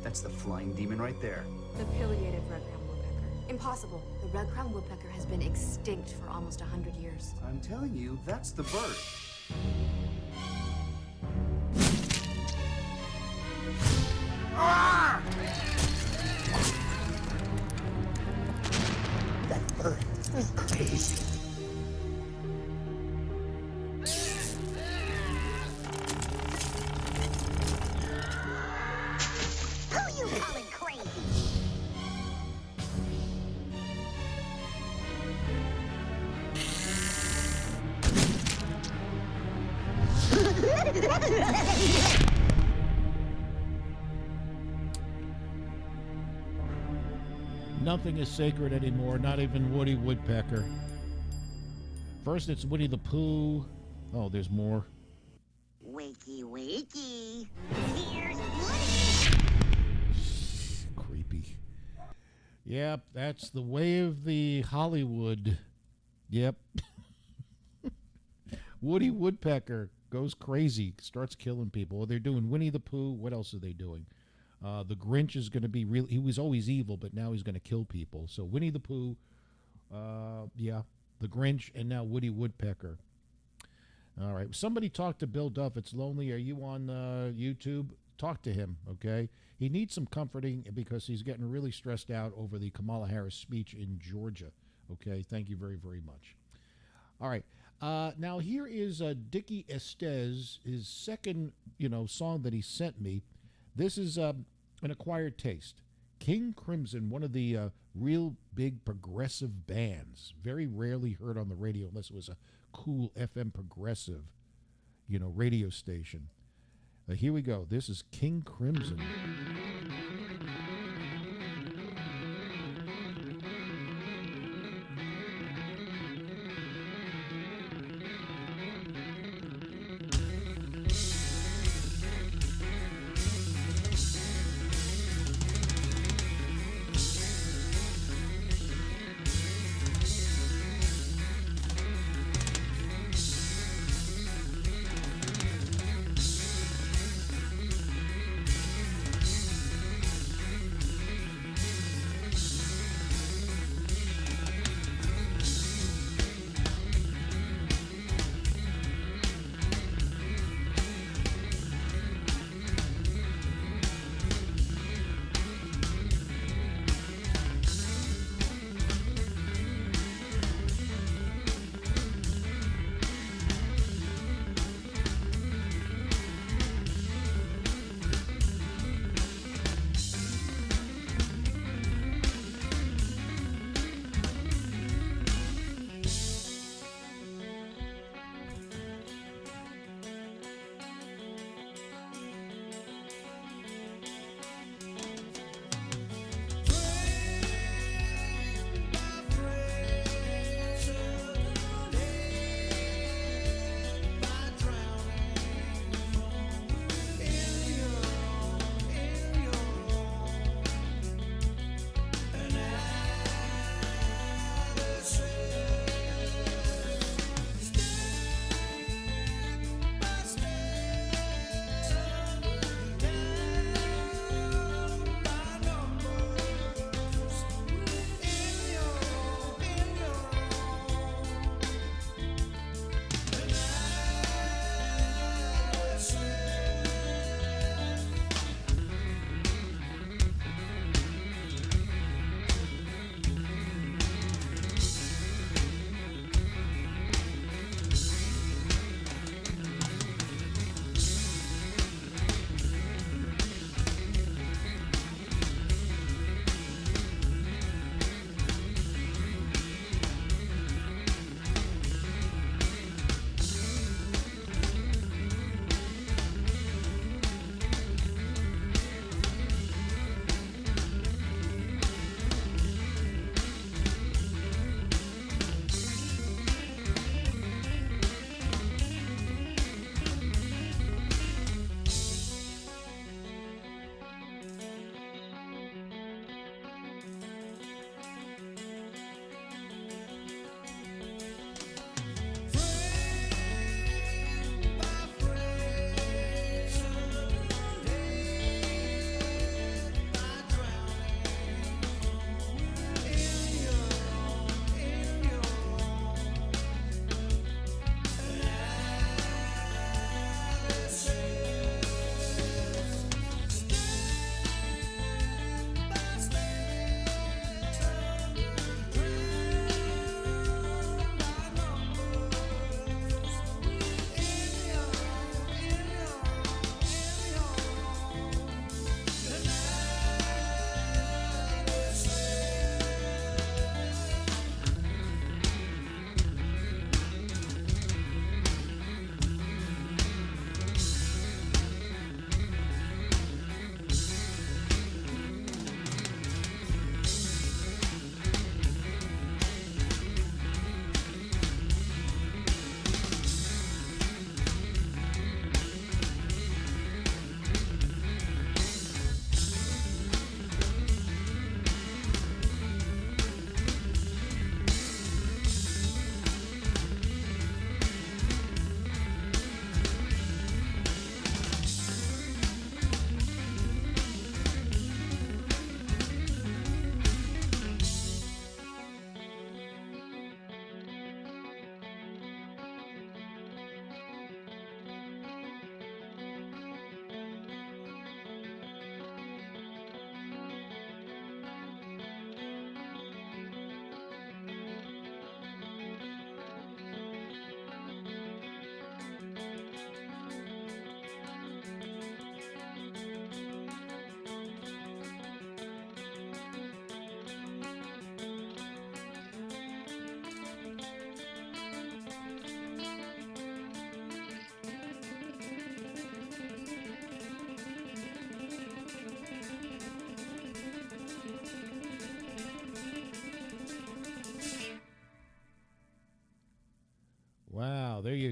That's the flying demon right there. The pileated red-crowned woodpecker. Impossible. The red-crowned woodpecker has been extinct for almost 100 years. I'm telling you, that's the bird. Ah! That bird is crazy. Who you calling crazy? Nothing is sacred anymore, not even Woody Woodpecker. First it's Winnie the Pooh. Oh, there's more. Wakey, wakey. Here's Woody. Creepy. Yep, that's the way of the Hollywood. Yep. Woody Woodpecker goes crazy, starts killing people. They're doing Winnie the Pooh. What else are they doing? The Grinch is going to be real. He was always evil, but now he's going to kill people. So Winnie the Pooh, the Grinch, and now Woody Woodpecker. All right. Somebody talk to Bill Duff. It's lonely. Are you on YouTube? Talk to him, okay? He needs some comforting because he's getting really stressed out over the Kamala Harris speech in Georgia. Okay? Thank you very, very much. All right. Now here is Dickie Estes, his second, song that he sent me. This is an acquired taste. King Crimson, one of the real big progressive bands. Very rarely heard on the radio unless it was a cool FM progressive, radio station. Here we go. This is King Crimson.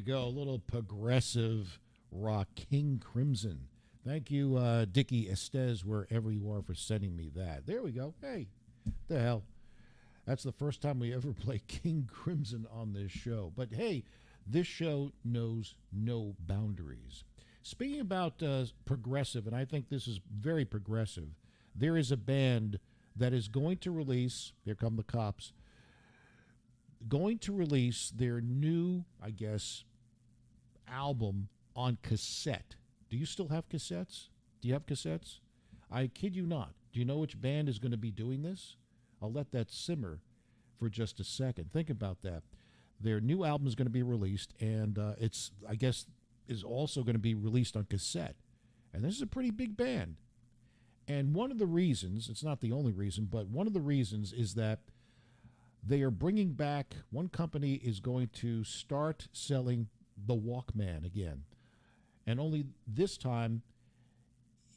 go. A little progressive rock, King Crimson. Thank you, Dickie Estes, wherever you are, for sending me that. There we go. Hey, the hell. That's the first time we ever play King Crimson on this show. But hey, this show knows no boundaries. Speaking about progressive, and I think this is very progressive, there is a band that is going to release, here come the cops, going to release their new, I guess, album on cassette. Do you still have cassettes? Do you have cassettes? I kid you not. Do you know which band is going to be doing this? I'll let that simmer for just a second. Think about that. Their new album is going to be released, and it's, I guess, is also going to be released on cassette. And this is a pretty big band. And one of the reasons, it's not the only reason, but one of the reasons is that they are bringing back, one company is going to start selling the Walkman again. And only this time,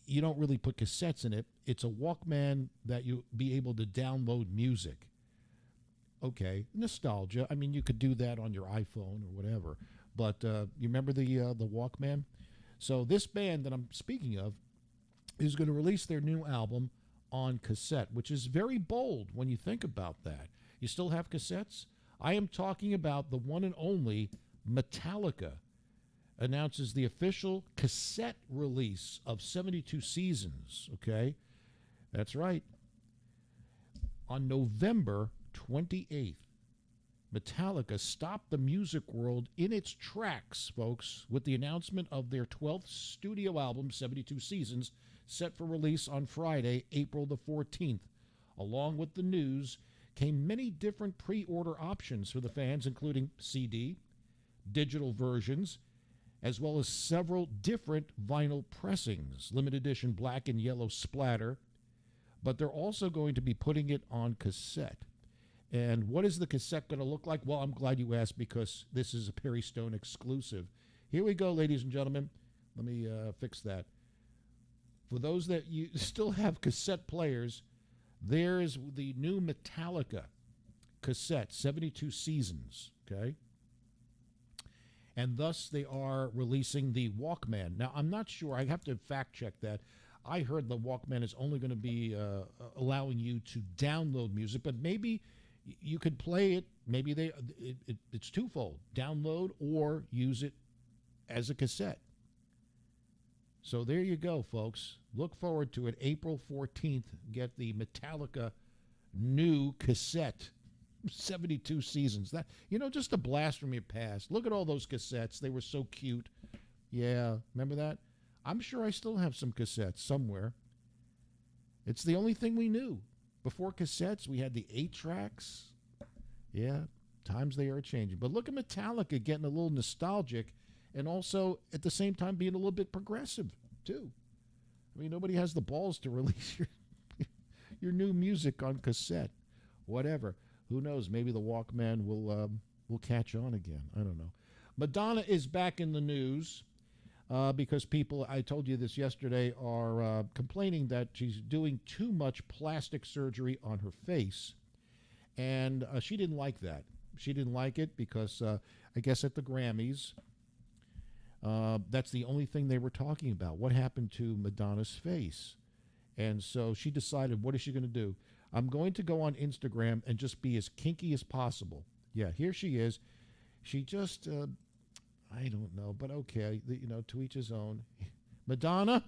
you don't really put cassettes in it. It's a Walkman that you'll be able to download music. Okay, nostalgia. I mean, you could do that on your iPhone or whatever. But you remember the Walkman? So this band that I'm speaking of is going to release their new album on cassette, which is very bold when you think about that. You still have cassettes? I am talking about the one and only Metallica announces the official cassette release of 72 Seasons, okay? That's right. On November 28th, Metallica stopped the music world in its tracks, folks, with the announcement of their 12th studio album, 72 Seasons, set for release on Friday, April the 14th. Along with the news came many different pre-order options for the fans, including CD, digital versions, as well as several different vinyl pressings, limited edition black and yellow splatter, but they're also going to be putting it on cassette. And what is the cassette going to look like? Well, I'm glad you asked, because this is a Perry Stone exclusive. Here we go, ladies and gentlemen. Let me fix that. For those that you still have cassette players, there's the new Metallica cassette, 72 Seasons, okay? And thus they are releasing the Walkman. Now, I'm not sure. I have to fact check that. I heard the Walkman is only going to be allowing you to download music, but maybe you could play it. Maybe it's twofold: download or use it as a cassette. So there you go, folks. Look forward to it. April 14th, get the Metallica new cassette, 72 Seasons. That, you know, just a blast from your past. Look at all those cassettes. They were so cute. Yeah, remember that? I'm sure I still have some cassettes somewhere. It's the only thing we knew. Before cassettes, we had the 8-tracks. Yeah, times they are changing. But look at Metallica getting a little nostalgic and also at the same time being a little bit progressive, too. I mean, nobody has the balls to release your new music on cassette. Whatever. Who knows? Maybe the Walkman will catch on again. I don't know. Madonna is back in the news because people, I told you this yesterday, are complaining that she's doing too much plastic surgery on her face. And she didn't like that. She didn't like it because I guess at the Grammys, that's the only thing they were talking about. What happened to Madonna's face? And so she decided, what is she going to do? I'm going to go on Instagram and just be as kinky as possible. Yeah, here she is. She just, I don't know, but okay, you know, to each his own. Madonna?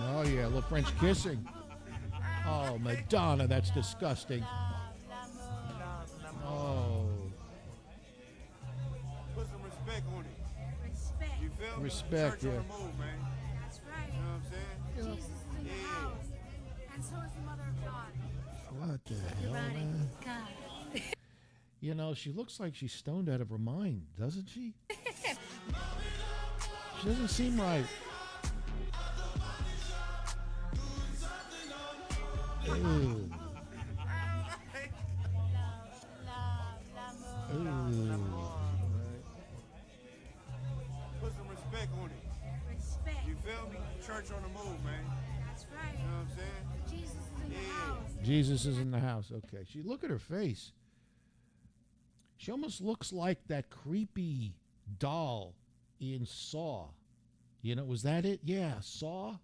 Oh, yeah, a little French kissing. Oh, Madonna, that's disgusting. Oh. Put some respect on it. Respect. You feel me? Respect, Church on yeah. the move, man. That's right. You know what I'm saying? Jesus is in the house. And so is the Mother of God. What the hell, Everybody, man? God. You know, she looks like she's stoned out of her mind, doesn't she? She doesn't seem right. Ooh. Ooh. Put some respect on it. Respect. You feel me? Church on the move, man. That's right. You know what I'm saying? Jesus is Jesus is in the house. Okay. Look at her face. She almost looks like that creepy doll in Saw. You know, was that it? Yeah, Saw.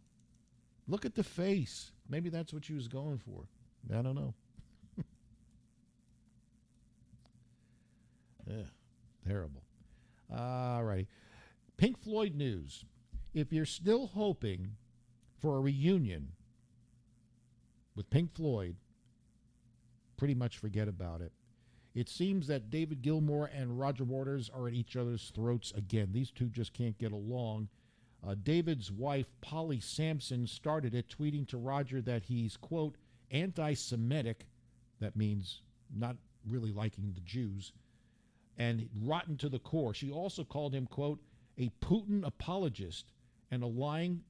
Look at the face. Maybe that's what she was going for. I don't know. Yeah, terrible. All righty. Pink Floyd news. If you're still hoping for a reunion with Pink Floyd, pretty much forget about it. It seems that David Gilmour and Roger Waters are at each other's throats again. These two just can't get along. David's wife, Polly Sampson, started it, tweeting to Roger that he's, quote, anti-Semitic. That means not really liking the Jews. And rotten to the core. She also called him, quote, a Putin apologist and a lying,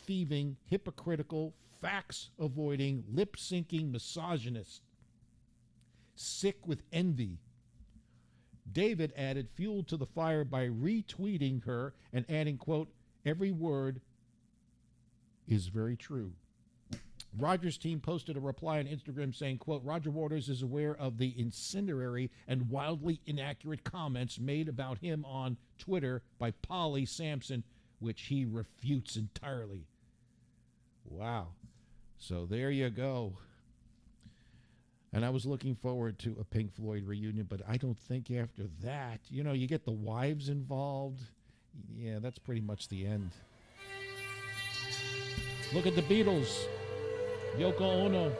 thieving, hypocritical, facts-avoiding, lip-syncing misogynist. Sick with envy. David added fuel to the fire by retweeting her and adding, quote, every word is very true. Roger's team posted a reply on Instagram saying, quote, Roger Waters is aware of the incendiary and wildly inaccurate comments made about him on Twitter by Polly Sampson, which he refutes entirely. Wow. So there you go. And I was looking forward to a Pink Floyd reunion, but I don't think after that, you know, you get the wives involved. Yeah, that's pretty much the end. Look at the Beatles. Yoko Ono.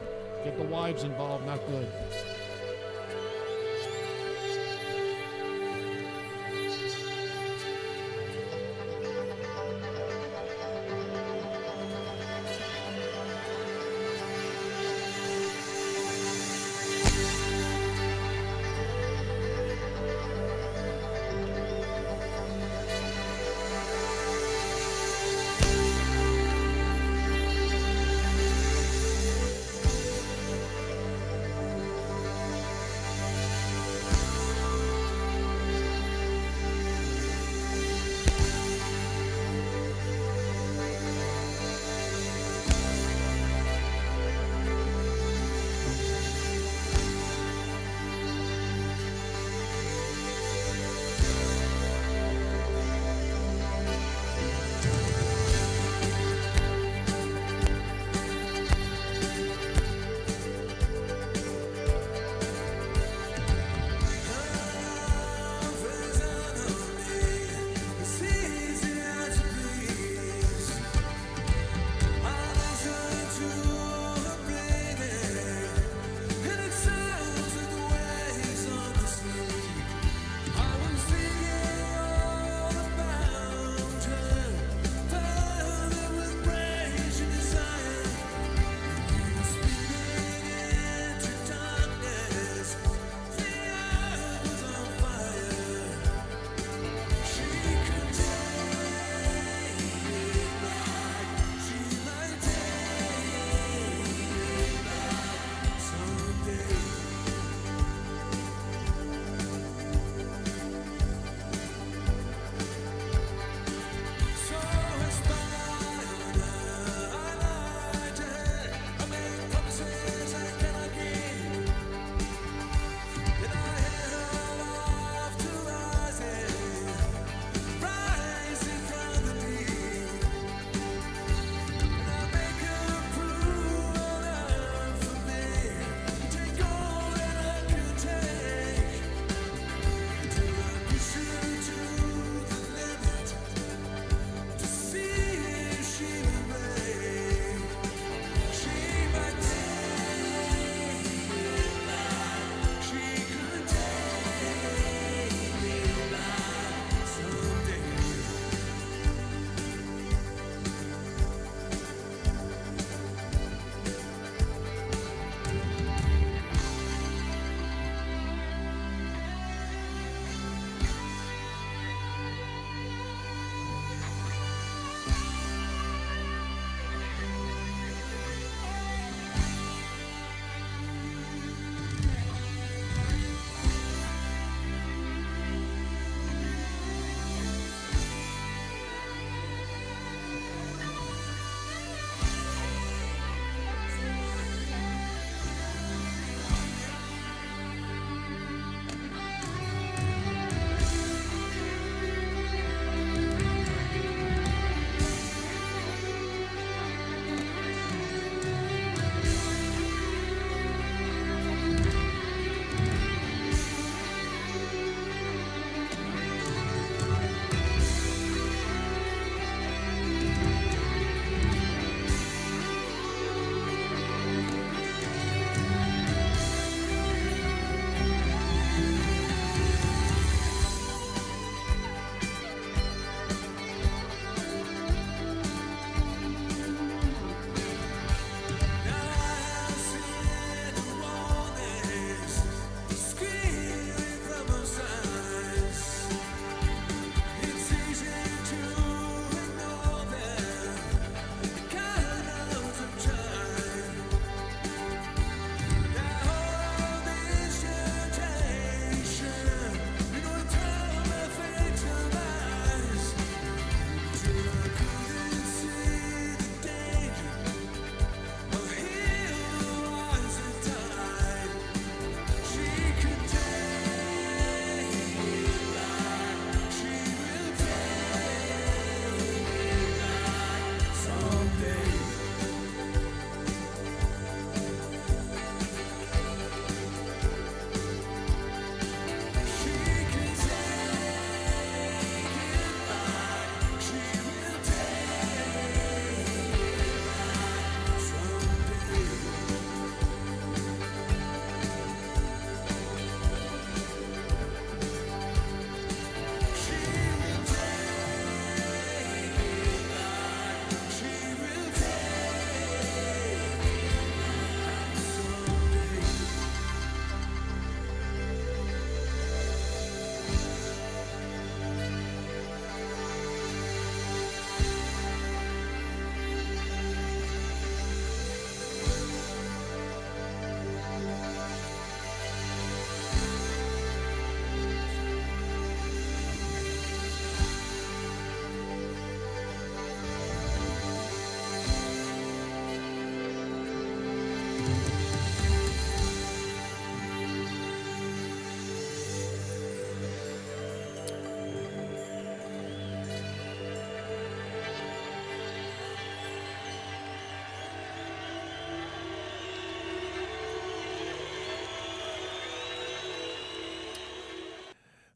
Get the wives involved, not good.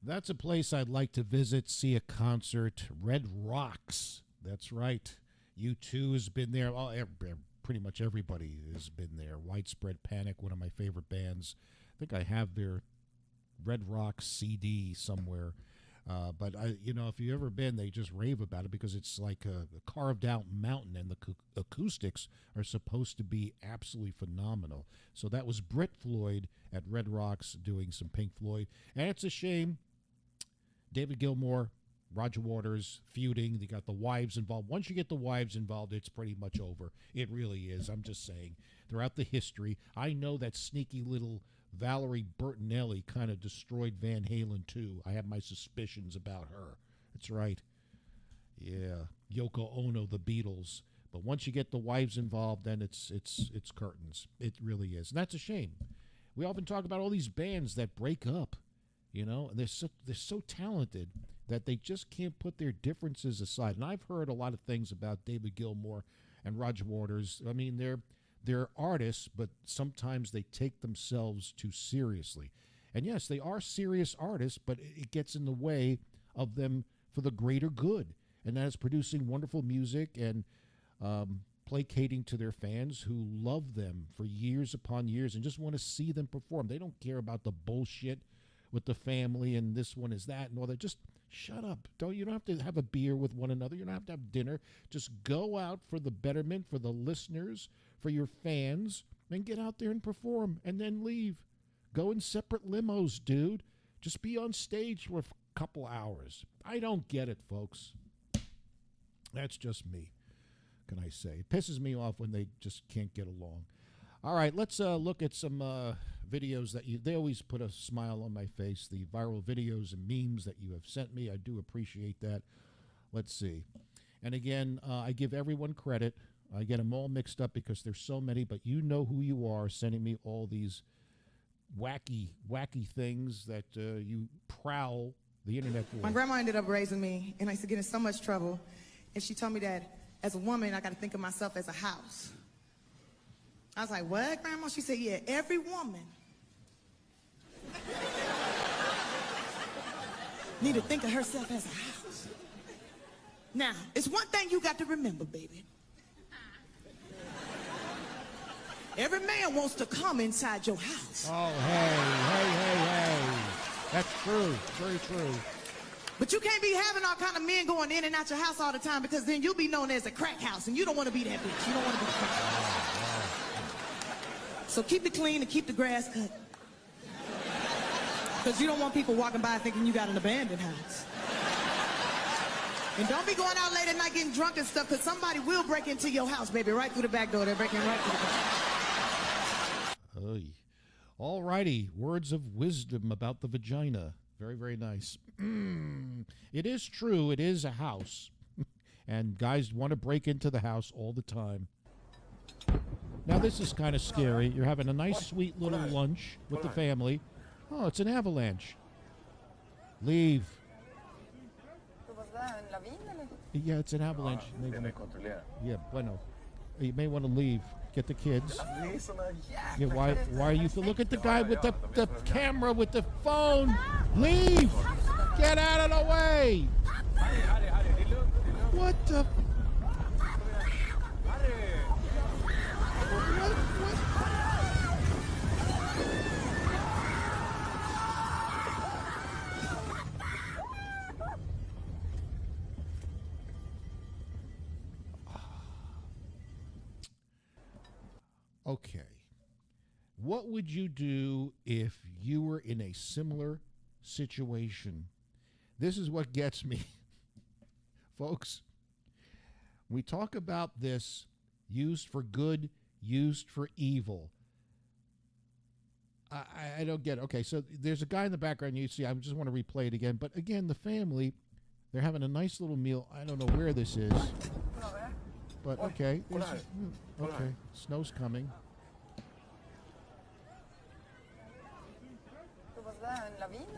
That's a place I'd like to visit, see a concert. Red Rocks. That's right. U2 has been there. Oh, pretty much everybody has been there. Widespread Panic, one of my favorite bands. I think I have their Red Rocks CD somewhere. But if you've ever been, they just rave about it because it's like a carved out mountain, and the acoustics are supposed to be absolutely phenomenal. So that was Brit Floyd at Red Rocks doing some Pink Floyd. And it's a shame. David Gilmour, Roger Waters feuding. They got the wives involved. Once you get the wives involved, it's pretty much over. It really is. I'm just saying. Throughout the history, I know that sneaky little Valerie Bertinelli kind of destroyed Van Halen too. I have my suspicions about her. That's right. Yeah, Yoko Ono, the Beatles. But once you get the wives involved, then it's curtains. It really is, and that's a shame. We often talk about all these bands that break up, and they're so talented that they just can't put their differences aside. And I've heard a lot of things about David Gilmour and Roger Waters. I mean, they're artists, but sometimes they take themselves too seriously. And yes, they are serious artists, but it gets in the way of them for the greater good. And that is producing wonderful music and placating to their fans who love them for years upon years and just want to see them perform. They don't care about the bullshit with the family and this one is that and all that. Just shut up. You don't have to have a beer with one another. You don't have to have dinner. Just go out for the betterment, for the listeners, for your fans, and get out there and perform and then leave. Go in separate limos, dude. Just be on stage for a couple hours. I don't get it, folks. That's just me. Can I say? It pisses me off when they just can't get along. All right, let's look at some videos that they always put a smile on my face. The viral videos and memes that you have sent me. I do appreciate that. Let's see. And again, I give everyone credit. I get them all mixed up because there's so many, but you know who you are sending me all these wacky things that you prowl the internet for. My grandma ended up raising me, and I used to get in so much trouble. And she told me that as a woman, I got to think of myself as a house. I was like, what, Grandma? She said, yeah, every woman need to think of herself as a house. Now, it's one thing you got to remember, baby. Every man wants to come inside your house. Oh, hey. That's true. Very true. But you can't be having all kind of men going in and out your house all the time because then you'll be known as a crack house, and you don't want to be that bitch. You don't want to be the crack house. So keep it clean and keep the grass cut. Because you don't want people walking by thinking you got an abandoned house. And don't be going out late at night getting drunk and stuff, because somebody will break into your house, baby, right through the back door. They're breaking right through the back. All righty. Words of wisdom about the vagina. Very, very nice. It is true. It is a house. And guys want to break into the house all the time. Now, this is kind of scary. You're having a nice, sweet little lunch with the family. Oh, it's an avalanche. Leave. Yeah, it's an avalanche. Yeah, bueno. You may want to leave. Get the kids. Yeah, why are you... Look at the guy with the camera with the phone. Leave. Get out of the way. What the... Okay. What would you do if you were in a similar situation? This is what gets me. Folks, we talk about this used for good, used for evil. I don't get it. Okay, so there's a guy in the background you see. I just want to replay it again. But again, the family, they're having a nice little meal. I don't know where this is. But okay. Okay. Snow's coming.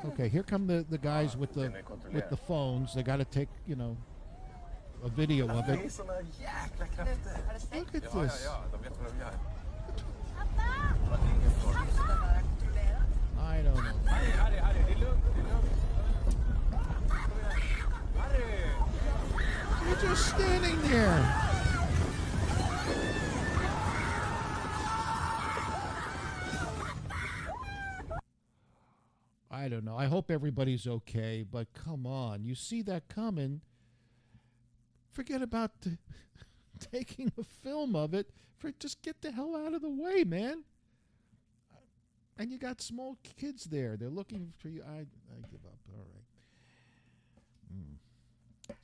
Okay, here come the guys with the phones. They got to take, a video of it. Look at this. I don't know. Just standing there. I don't know. I hope everybody's okay, but come on. You see that coming. Forget about taking a film of it. Just get the hell out of the way, man. And you got small kids there. They're looking for you. I give up. All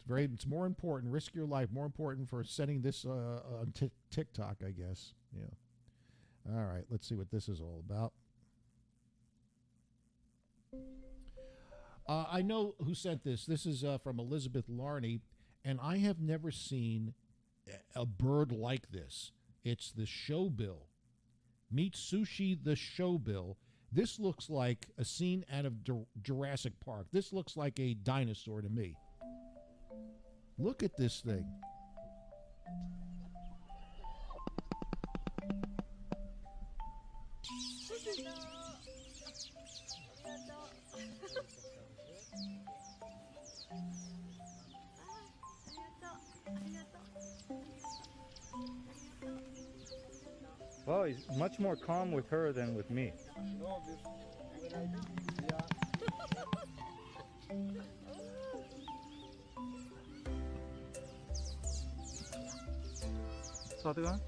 right. It's more important. Risk your life. More important for sending this on TikTok, I guess. Yeah. All right. Let's see what this is all about. I know who sent this. This is from Elizabeth Larney, and I have never seen a bird like this. It's the showbill. Meet Sushi the showbill. This looks like a scene out of Jurassic Park. This looks like a dinosaur to me. Look at this thing. Well, he's much more calm with her than with me. 사드가?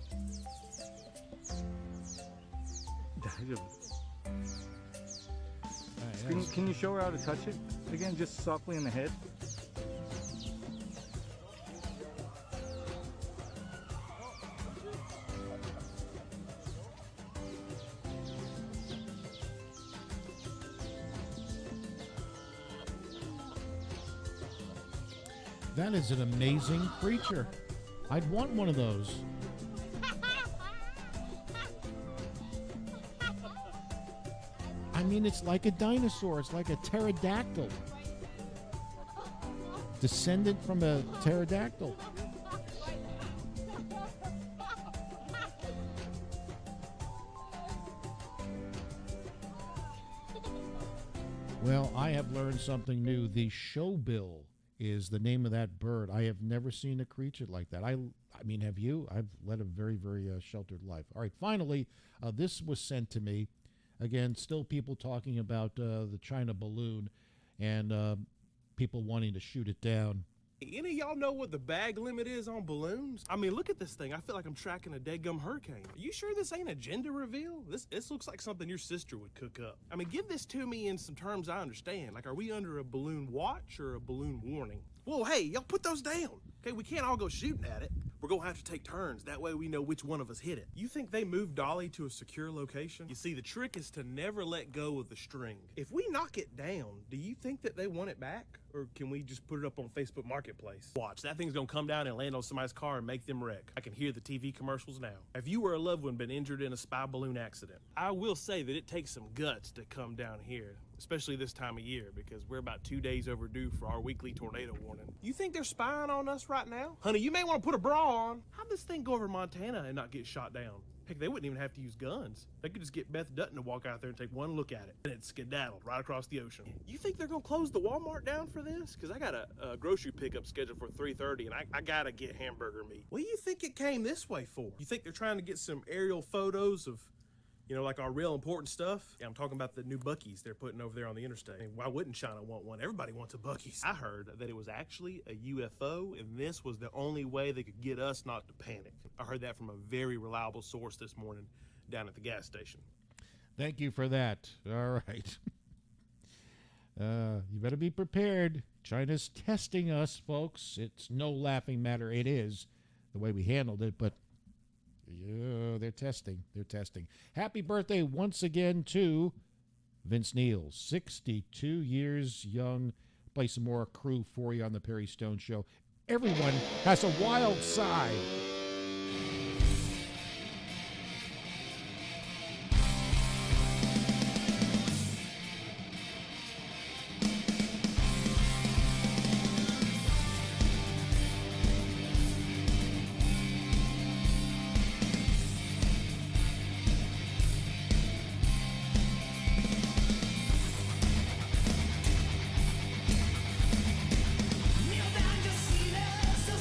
Can you show her how to touch it again, just softly in the head? That is an amazing creature. I'd want one of those. I mean, it's like a dinosaur. It's like a pterodactyl. Descendant from a pterodactyl. Well, I have learned something new. The showbill is the name of that bird. I have never seen a creature like that. I mean, have you? I've led a very, very sheltered life. All right, finally, this was sent to me. Again, still people talking about the China balloon and people wanting to shoot it down. Any of y'all know what the bag limit is on balloons? I mean, look at this thing. I feel like I'm tracking a deadgum hurricane. Are you sure this ain't a gender reveal? This looks like something your sister would cook up. I mean, give this to me in some terms I understand. Like, are we under a balloon watch or a balloon warning? Whoa, hey, y'all put those down. Okay, we can't all go shooting at it. We're gonna have to take turns. That way we know which one of us hit it. You think they moved Dolly to a secure location? You see, the trick is to never let go of the string. If we knock it down, do you think that they want it back? Or can we just put it up on Facebook Marketplace? Watch, that thing's gonna come down and land on somebody's car and make them wreck. I can hear the TV commercials now. Have you or a loved one been injured in a spy balloon accident? I will say that it takes some guts to come down here, especially this time of year, because we're about 2 days overdue for our weekly tornado warning. You think they're spying on us right now? Honey, you may want to put a bra on. How'd this thing go over Montana and not get shot down? Heck, they wouldn't even have to use guns. They could just get Beth Dutton to walk out there and take one look at it, and it's skedaddled right across the ocean. You think they're gonna close the Walmart down for this? Because I got a grocery pickup scheduled for 3:30, and I gotta get hamburger meat. What do you think it came this way for? You think they're trying to get some aerial photos of, you know, like our real important stuff? Yeah, I'm talking about the new Buc-ee's they're putting over there on the interstate. I mean, why wouldn't China want one? Everybody wants a Buc-ee's. I heard that it was actually a UFO, and this was the only way they could get us not to panic. I heard that from a very reliable source this morning down at the gas station. Thank you for that. All right. You better be prepared. China's testing us, folks. It's no laughing matter. It is, the way we handled it, but yeah, they're testing. They're testing. Happy birthday once again to Vince Neil, 62 years young. Play some more crew for you on the Perry Stone Show. Everyone has a wild side. Kneel down, just see us, so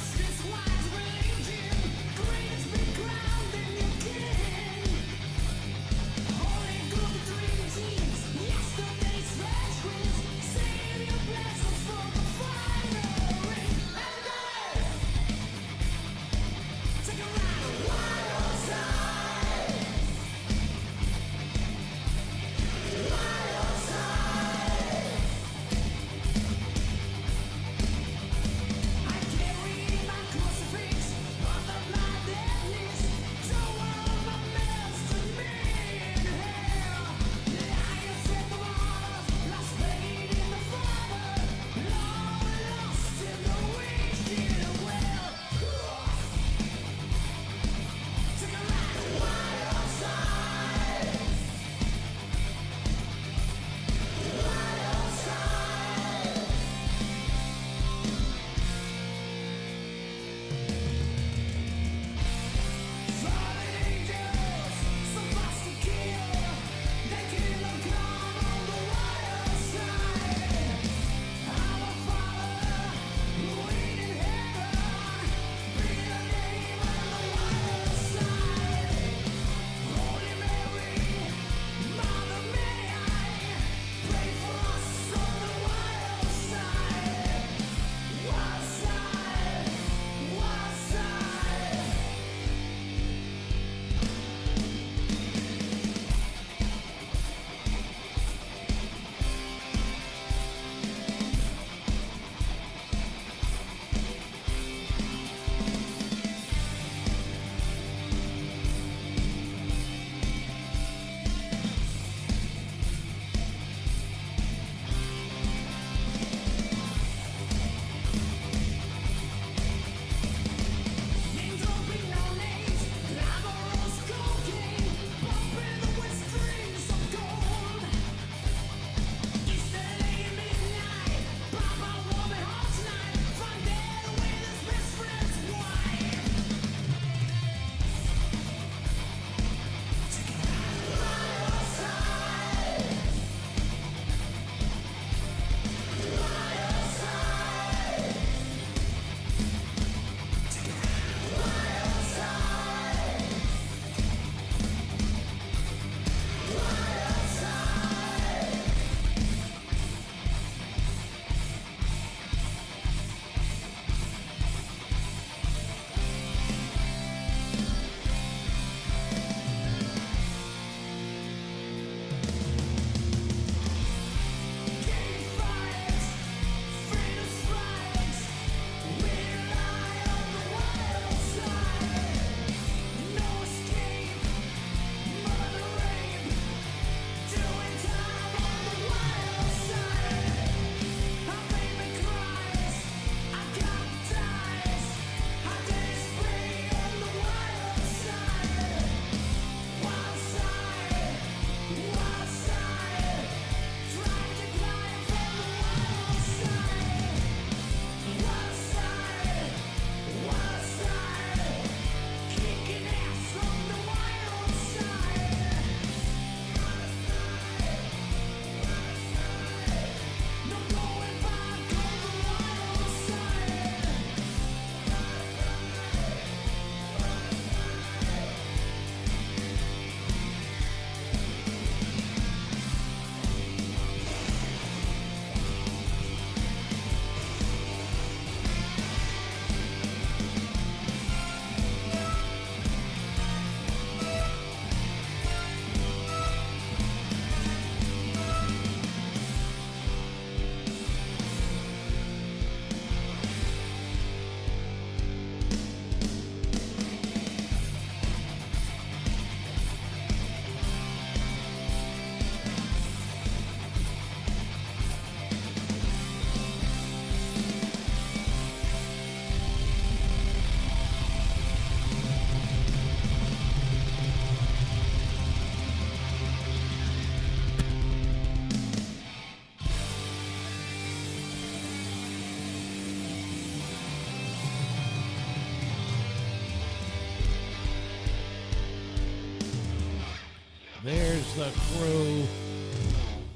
It's the crew.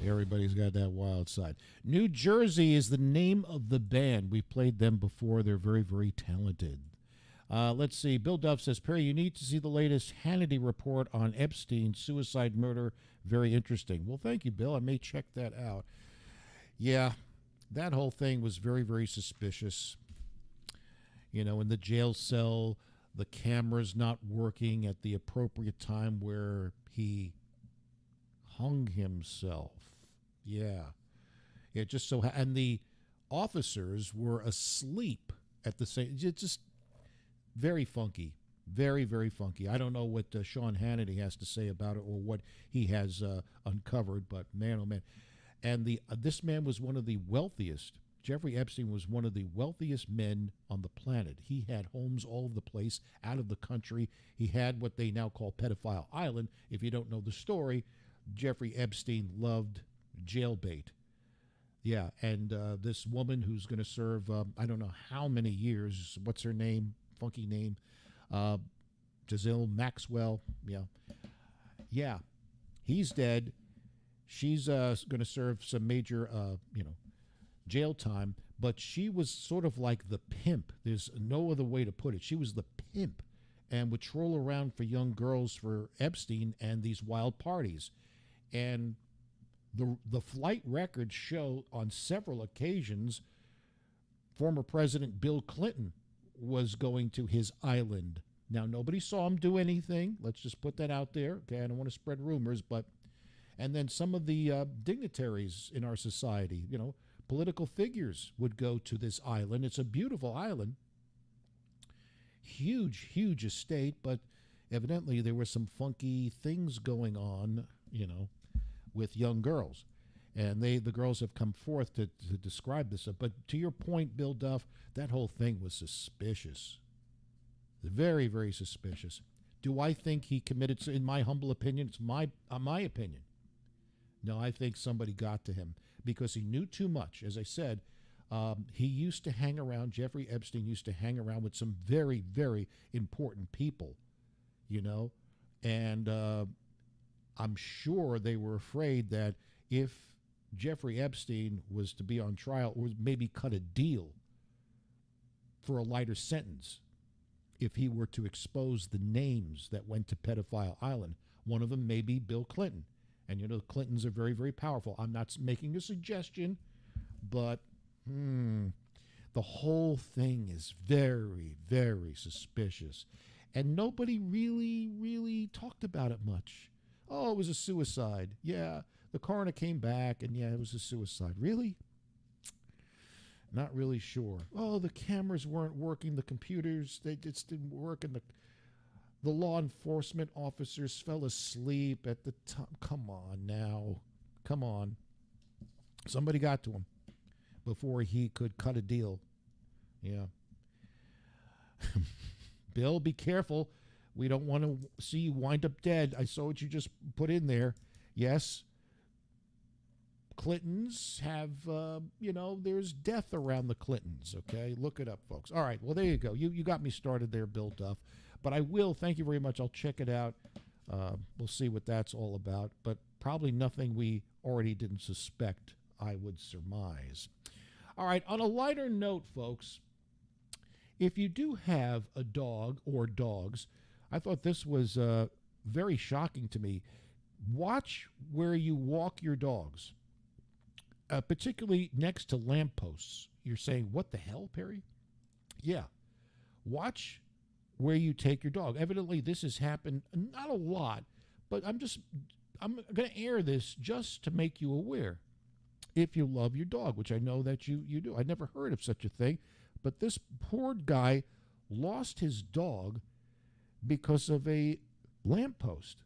Everybody's got that wild side. New Jersey is the name of the band. We played them before. They're very, very talented. Let's see. Bill Duff says, Perry, you need to see the latest Hannity report on Epstein's suicide murder. Very interesting. Well, thank you, Bill. I may check that out. Yeah, that whole thing was very, very suspicious. You know, in the jail cell, the camera's not working at the appropriate time where he hung himself. Yeah. It just so and the officers were asleep at the same. It's just very funky. Very, very funky. I don't know what Sean Hannity has to say about it or what he has uncovered, but man, oh man. And this man was one of the wealthiest. Jeffrey Epstein was one of the wealthiest men on the planet. He had homes all over the place, out of the country. He had what they now call Pedophile Island. If you don't know the story, Jeffrey Epstein loved jailbait. Yeah, and this woman who's going to serve, I don't know how many years, what's her name, funky name, Giselle Maxwell, yeah, he's dead. She's going to serve some major, jail time, but she was sort of like the pimp. There's no other way to put it. She was the pimp and would troll around for young girls for Epstein and these wild parties. And the flight records show on several occasions former President Bill Clinton was going to his island. Now, nobody saw him do anything. Let's just put that out there. Okay, I don't want to spread rumors, but and then some of the dignitaries in our society, political figures would go to this island. It's a beautiful island. Huge, huge estate, but evidently there were some funky things going on, with young girls. And the girls have come forth to describe this. But to your point, Bill Duff, that whole thing was suspicious. Very, very suspicious. Do I think he committed, in my humble opinion, it's my opinion. No, I think somebody got to him because he knew too much. As I said, Jeffrey Epstein used to hang around with some very, very important people, and I'm sure they were afraid that if Jeffrey Epstein was to be on trial or maybe cut a deal for a lighter sentence, if he were to expose the names that went to Pedophile Island, one of them may be Bill Clinton. And the Clintons are very, very powerful. I'm not making a suggestion, but the whole thing is very, very suspicious. And nobody really, really talked about it much. Oh, it was a suicide. Yeah, the coroner came back, and yeah, it was a suicide. Really? Not really sure. Oh, the cameras weren't working. The computers, they just didn't work, and the law enforcement officers fell asleep at the time. Come on now. Come on. Somebody got to him before he could cut a deal. Yeah. Bill, be careful. We don't want to see you wind up dead. I saw what you just put in there. Yes. Clintons have, there's death around the Clintons, okay? Look it up, folks. All right, well, there you go. You got me started there, Bill Duff. But I will, thank you very much. I'll check it out. We'll see what that's all about. But probably nothing we already didn't suspect, I would surmise. All right, on a lighter note, folks, if you do have a dog or dogs, I thought this was very shocking to me. Watch where you walk your dogs, particularly next to lampposts. You're saying, what the hell, Perry? Yeah. Watch where you take your dog. Evidently, this has happened, not a lot, but I'm going to air this just to make you aware. If you love your dog, which I know that you do. I never heard of such a thing, but this poor guy lost his dog because of a lamppost.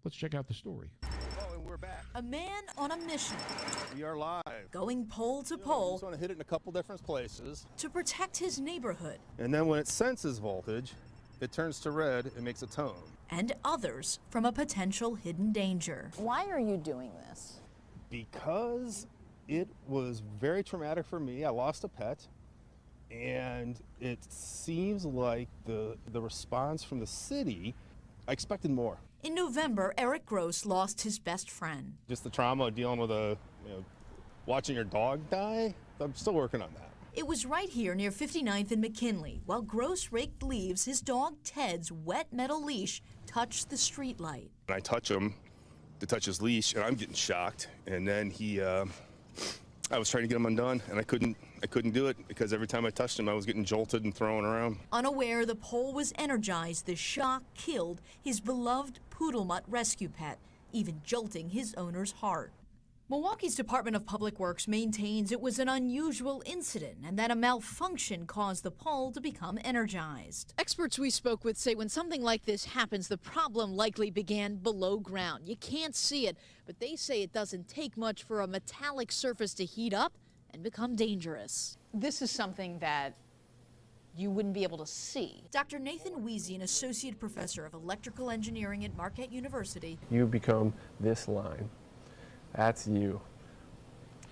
Let's check out the story. Oh, and we're back. A man on a mission. We are live. Going pole to pole. I just want to hit it in a couple different places. To protect his neighborhood. And then when it senses voltage, it turns to red and makes a tone. And others from a potential hidden danger. Why are you doing this? Because it was very traumatic for me. I lost a pet. And it seems like the response from the city, I expected more. In November, Eric Gross lost his best friend. Just the trauma of dealing with watching your dog die. I'm still working on that. It was right here near 59th and McKinley. While Gross raked leaves, his dog Ted's wet metal leash touched the streetlight. I touch him to touch his leash, and I'm getting shocked. And then I was trying to get him undone, and I couldn't do it because every time I touched him, I was getting jolted and thrown around. Unaware the pole was energized, the shock killed his beloved poodle mutt rescue pet, even jolting his owner's heart. Milwaukee's Department of Public Works maintains it was an unusual incident and that a malfunction caused the pole to become energized. Experts we spoke with say when something like this happens, the problem likely began below ground. You can't see it, but they say it doesn't take much for a metallic surface to heat up and become dangerous. This is something that you wouldn't be able to see. Dr. Nathan Weezy, an associate professor of electrical engineering at Marquette University. You become this line. That's you.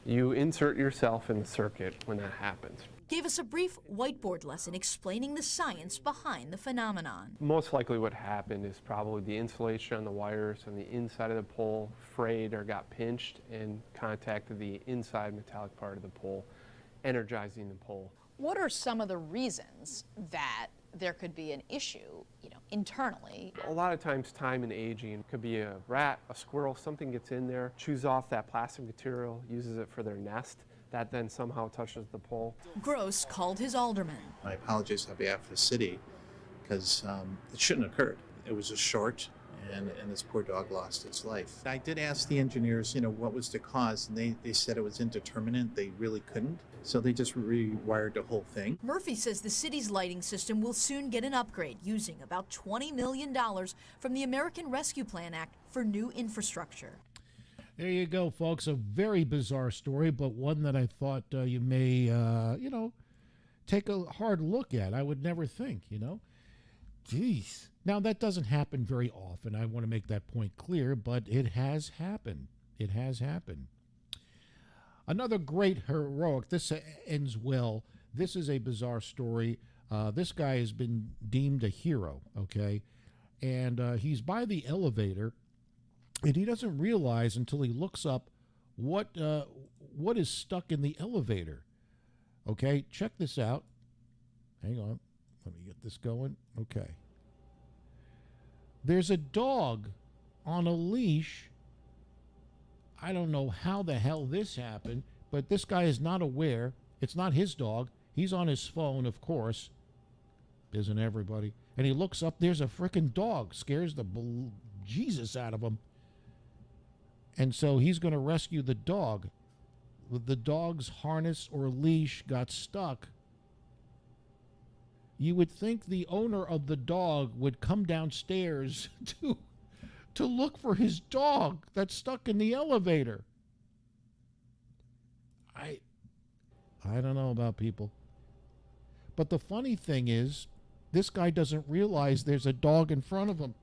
You insert yourself in the circuit when that happens. Gave us a brief whiteboard lesson explaining the science behind the phenomenon. Most likely what happened is probably the insulation on the wires on the inside of the pole frayed or got pinched and contacted the inside metallic part of the pole, energizing the pole. What are some of the reasons that there could be an issue, internally? A lot of times time and aging could be a rat, a squirrel, something gets in there, chews off that plastic material, uses it for their nest, that then somehow touches the pole. Gross called his alderman. I apologize on behalf of the city because it shouldn't have occurred. It was a short and this poor dog lost its life. I did ask the engineers, what was the cause, and they said it was indeterminate. They really couldn't. So they just rewired the whole thing. Murphy says the city's lighting system will soon get an upgrade using about $20 million from the American Rescue Plan Act for new infrastructure. There you go, folks. A very bizarre story, but one that I thought you may, take a hard look at. I would never think, Jeez. Now, that doesn't happen very often. I want to make that point clear, but it has happened. It has happened. Another great heroic. This ends well. This is a bizarre story. This guy has been deemed a hero, okay? And he's by the elevator, and he doesn't realize until he looks up what is stuck in the elevator. Okay, check this out. Hang on. Let me get this going. Okay. There's a dog on a leash. I don't know how the hell this happened, but this guy is not aware. It's not his dog. He's on his phone, of course. Isn't everybody? And he looks up. There's a frickin' dog. Scares the Jesus out of him. And so he's going to rescue the dog. The dog's harness or leash got stuck. You would think the owner of the dog would come downstairs to look for his dog that's stuck in the elevator. I don't know about people. But the funny thing is, this guy doesn't realize there's a dog in front of him.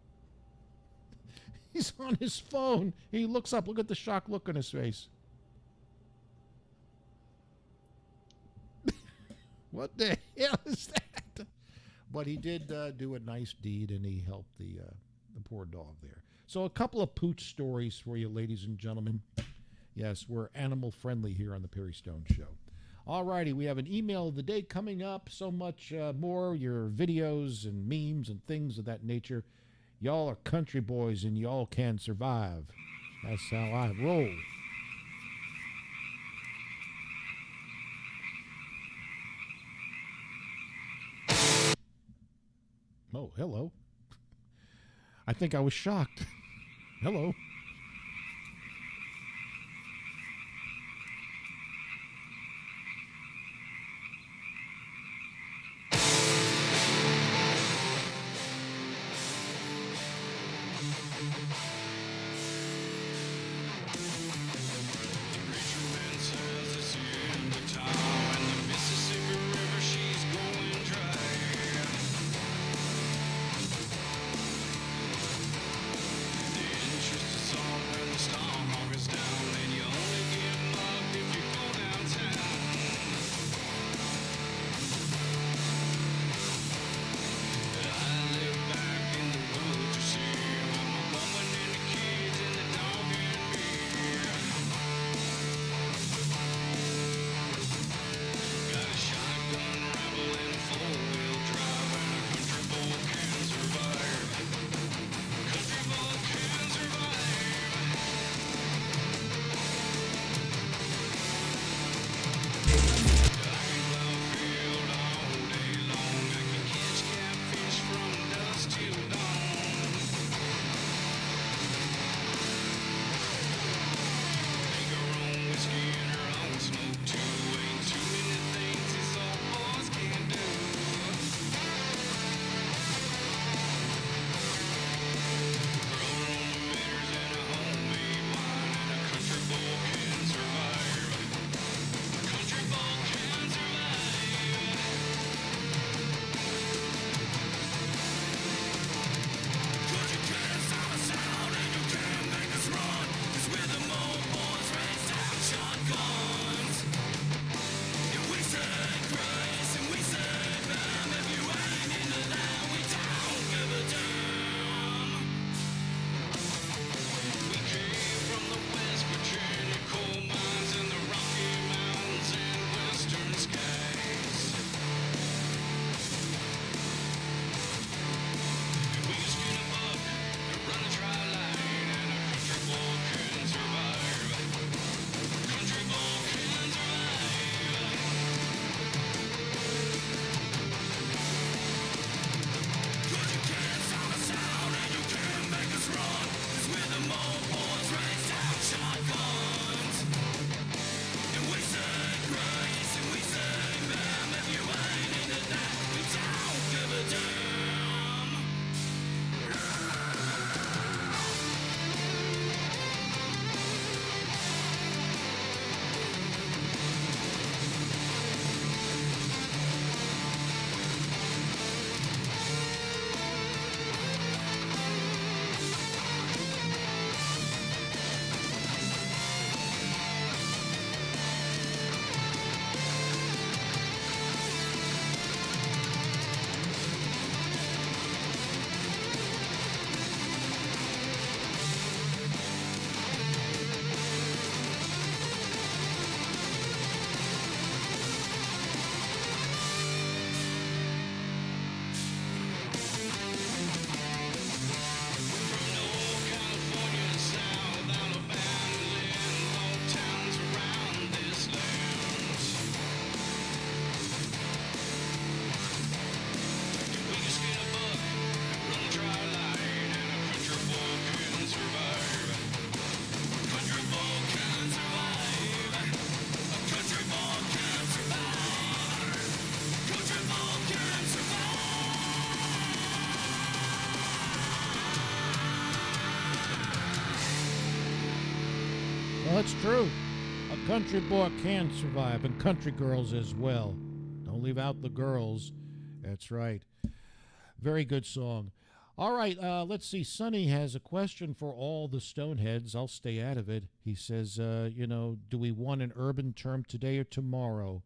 He's on his phone. He looks up. Look at the shocked look on his face. What the hell is that? But he did do a nice deed, and he helped the poor dog there. So a couple of pooch stories for you, ladies and gentlemen. Yes, we're animal friendly here on the Perry Stone Show. All righty, we have an email of the day coming up. So much more, your videos and memes and things of that nature. Y'all are country boys, and y'all can survive. That's how I roll. Oh, hello. I think I was shocked. Hello. Interest That's true. A country boy can survive, and country girls as well. Don't leave out the girls. That's right. Very good song. All right, let's see. Sonny has a question for all the Stoneheads. I'll stay out of it. He says, do we want an urban term today or tomorrow?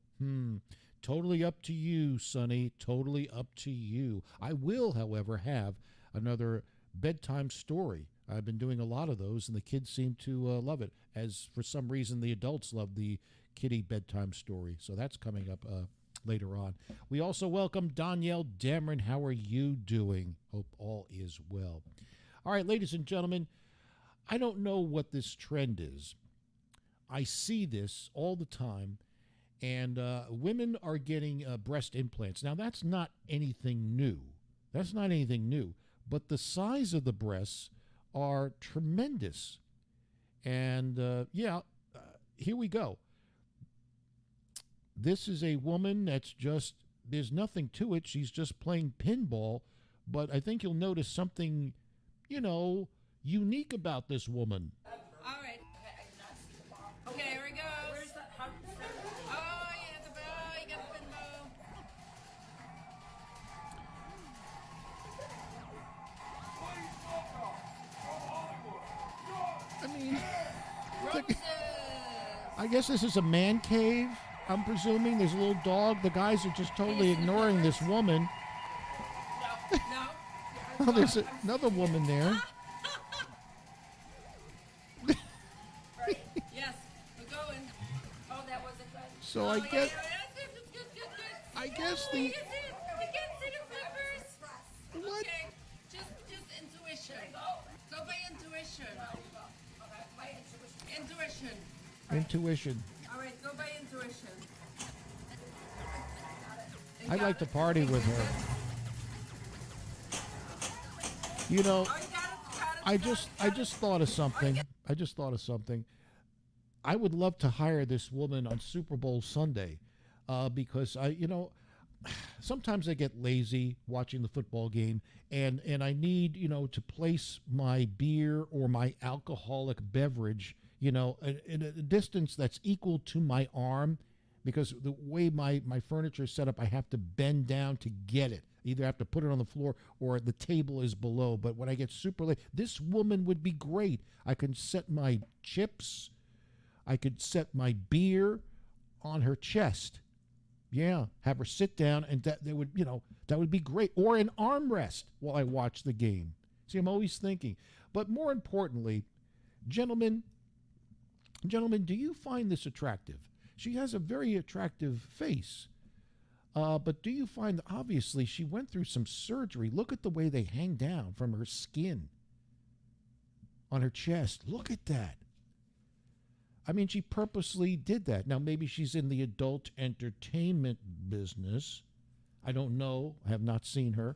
Totally up to you, Sonny. Totally up to you. I will, however, have another bedtime story. I've been doing a lot of those, and the kids seem to love it, as for some reason the adults love the kiddie bedtime story. So that's coming up later on. We also welcome Danielle Dameron. How are you doing? Hope all is well. All right, ladies and gentlemen, I don't know what this trend is. I see this all the time, and women are getting breast implants. Now, that's not anything new. That's not anything new. But the size of the breasts are tremendous. And, here we go. This is a woman that's just, there's nothing to it. She's just playing pinball. But I think you'll notice something, unique about this woman. All right. Okay, here we go. Where's the Hump? Oh, yeah, the bow. You got the pinball. I mean, I guess this is a man cave, I'm presuming. There's a little dog. The guys are just totally ignoring this woman. No. Oh, there's another woman there. Yes, we're going. Oh, that wasn't good. So I guess the You can't see the flippers. What? Okay, just intuition. Go by intuition. intuition. All right, go by intuition. I'd like to party with her. I just thought of something. I would love to hire this woman on Super Bowl Sunday, because sometimes I get lazy watching the football game, and I need, to place my beer or my alcoholic beverage, in a distance that's equal to my arm, because the way my furniture is set up, I have to bend down to get it. Either I have to put it on the floor or the table is below. But when I get super late, this woman would be great. I could set my chips, I could set my beer on her chest. Yeah, have her sit down, and that would be great. Or an armrest while I watch the game. See, I'm always thinking. But more importantly, gentlemen, do you find this attractive? She has a very attractive face. But do you find that obviously she went through some surgery? Look at the way they hang down from her skin on her chest. Look at that. I mean, she purposely did that. Now, maybe she's in the adult entertainment business. I don't know. I have not seen her.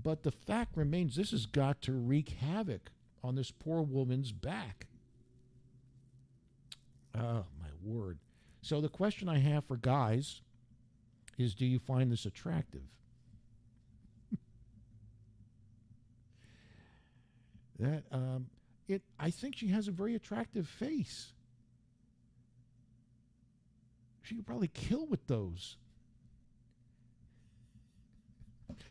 But the fact remains, this has got to wreak havoc on this poor woman's back. Oh, my word. So the question I have for guys is, do you find this attractive? I think she has a very attractive face. She could probably kill with those.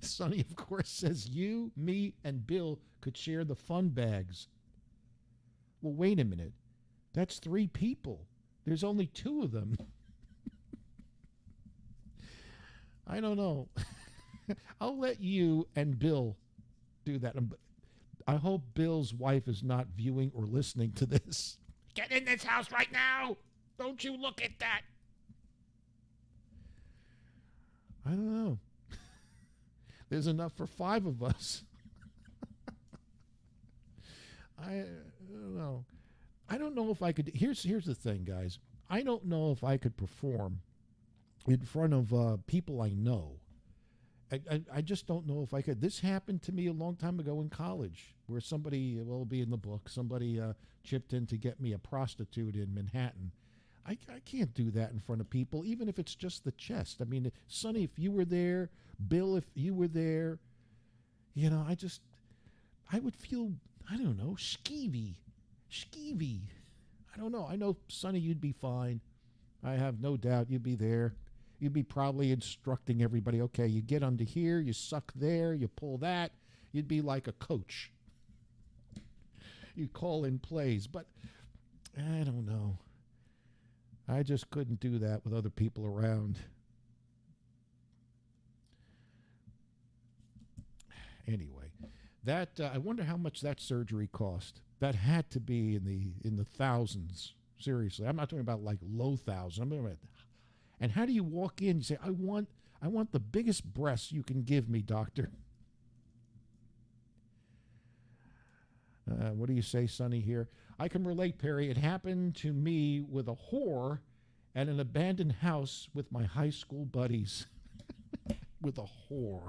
Sonny, of course, says you, me, and Bill could share the fun bags. Well, wait a minute. That's 3 people. There's only 2 of them. I don't know. I'll let you and Bill do that. I hope Bill's wife is not viewing or listening to this. Get in this house right now! Don't you look at that! I don't know. There's enough for 5 of us. I don't know. I don't know if I could. Here's the thing, guys. I don't know if I could perform in front of people I know. I just don't know if I could. This happened to me a long time ago in college, where somebody, well, it'll be in the book, somebody chipped in to get me a prostitute in Manhattan. I can't do that in front of people, even if it's just the chest. I mean, Sonny, if you were there, Bill, if you were there, I would feel, I don't know, skeevy. I don't know. I know, Sonny, you'd be fine. I have no doubt you'd be there. You'd be probably instructing everybody, okay, you get under here, you suck there, you pull that. You'd be like a coach. You call in plays, but I don't know. I just couldn't do that with other people around. Anyway, that I wonder how much that surgery cost. That had to be in the thousands. Seriously, I'm not talking about like low thousands. I'm talking about. And how do you walk in and say, I want the biggest breasts you can give me, doctor? What do you say, Sonny, here? I can relate, Perry. It happened to me with a whore at an abandoned house with my high school buddies. With a whore.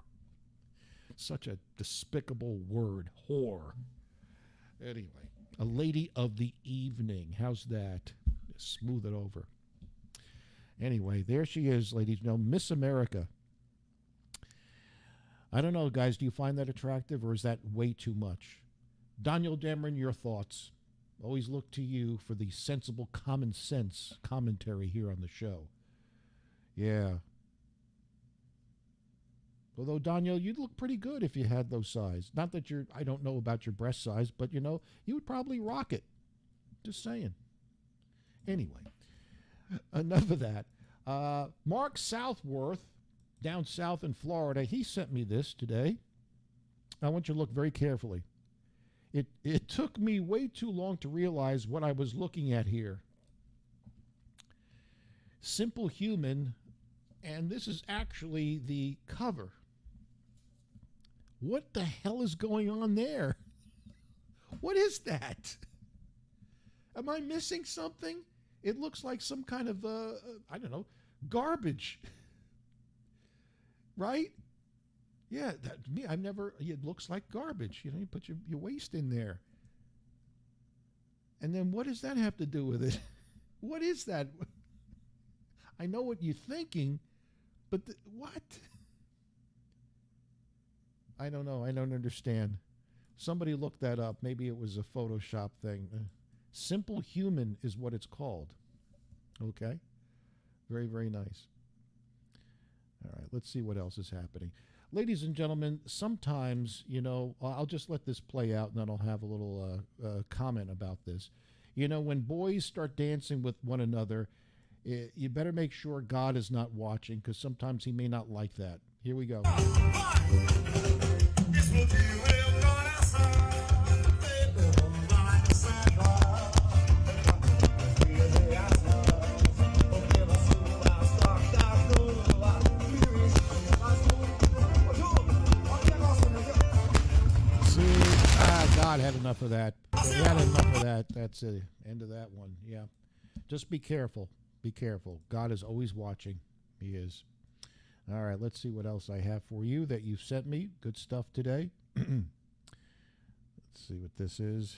Such a despicable word, whore. Anyway, a lady of the evening. How's that? Smooth it over. Anyway, there she is, ladies. No, Miss America. I don't know, guys. Do you find that attractive, or is that way too much? Daniel Dameron, your thoughts. Always look to you for the sensible common sense commentary here on the show. Yeah. Although, Daniel, you'd look pretty good if you had those size. Not that I don't know about your breast size, but, you know, you would probably rock it. Just saying. Anyway, enough of that. Mark Southworth, down south in Florida, he sent me this today. I want you to look very carefully. It took me way too long to realize what I was looking at here. Simple Human, and this is actually the cover. What the hell is going on there? What is that? Am I missing something? It looks like some kind of, I don't know, garbage. Right? Yeah, me. I've never, it looks like garbage. You know, you put your waste in there. And then what does that have to do with it? What is that? I know what you're thinking, but what? I don't know. I don't understand. Somebody look that up. Maybe it was a Photoshop thing. Simple Human is what it's called. Okay? Very, very nice. All right, let's see what else is happening. Ladies and gentlemen, sometimes, you know, I'll just let this play out and then I'll have a little comment about this. You know, when boys start dancing with one another, you better make sure God is not watching, because sometimes he may not like that. Here we go. God had enough of that. He had enough of that. That's the end of that one. Yeah. Just be careful. Be careful. God is always watching. He is. All right, let's see what else I have for you that you sent me. Good stuff today. Let's see what this is.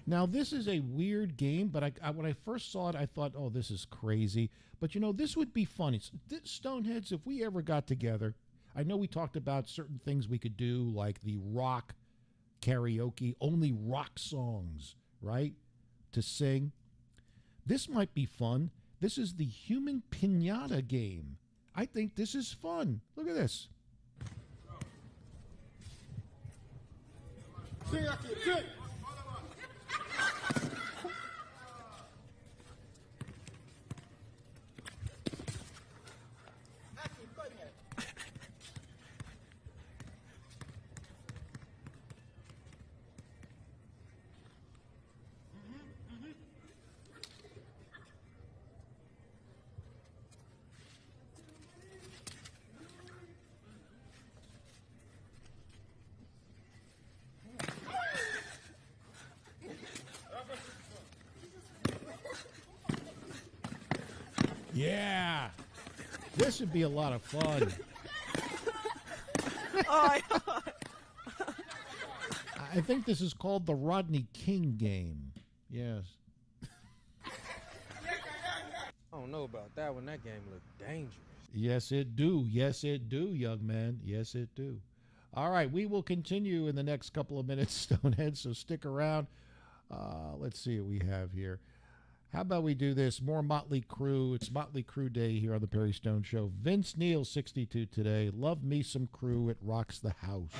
Now, this is a weird game, but when I first saw it, I thought, oh, this is crazy. But, you know, this would be funny. Stoneheads, if we ever got together, I know we talked about certain things we could do, like the rock karaoke, only rock songs, right, to sing. This might be fun. This is the Human Pinata game. I think this is fun. Look at this. Yeah, this would be a lot of fun. I think this is called the Rodney King game. Yes. I don't know about that one. That game looked dangerous. Yes, it do. Yes, it do, young man. Yes, it do. All right, we will continue in the next couple of minutes, Stonehead, so stick around. Let's see what we have here. How about we do this? More Motley Crue. It's Motley Crue Day here on the Perry Stone Show. Vince Neil, 62 today. Love me some Crue. It rocks the house.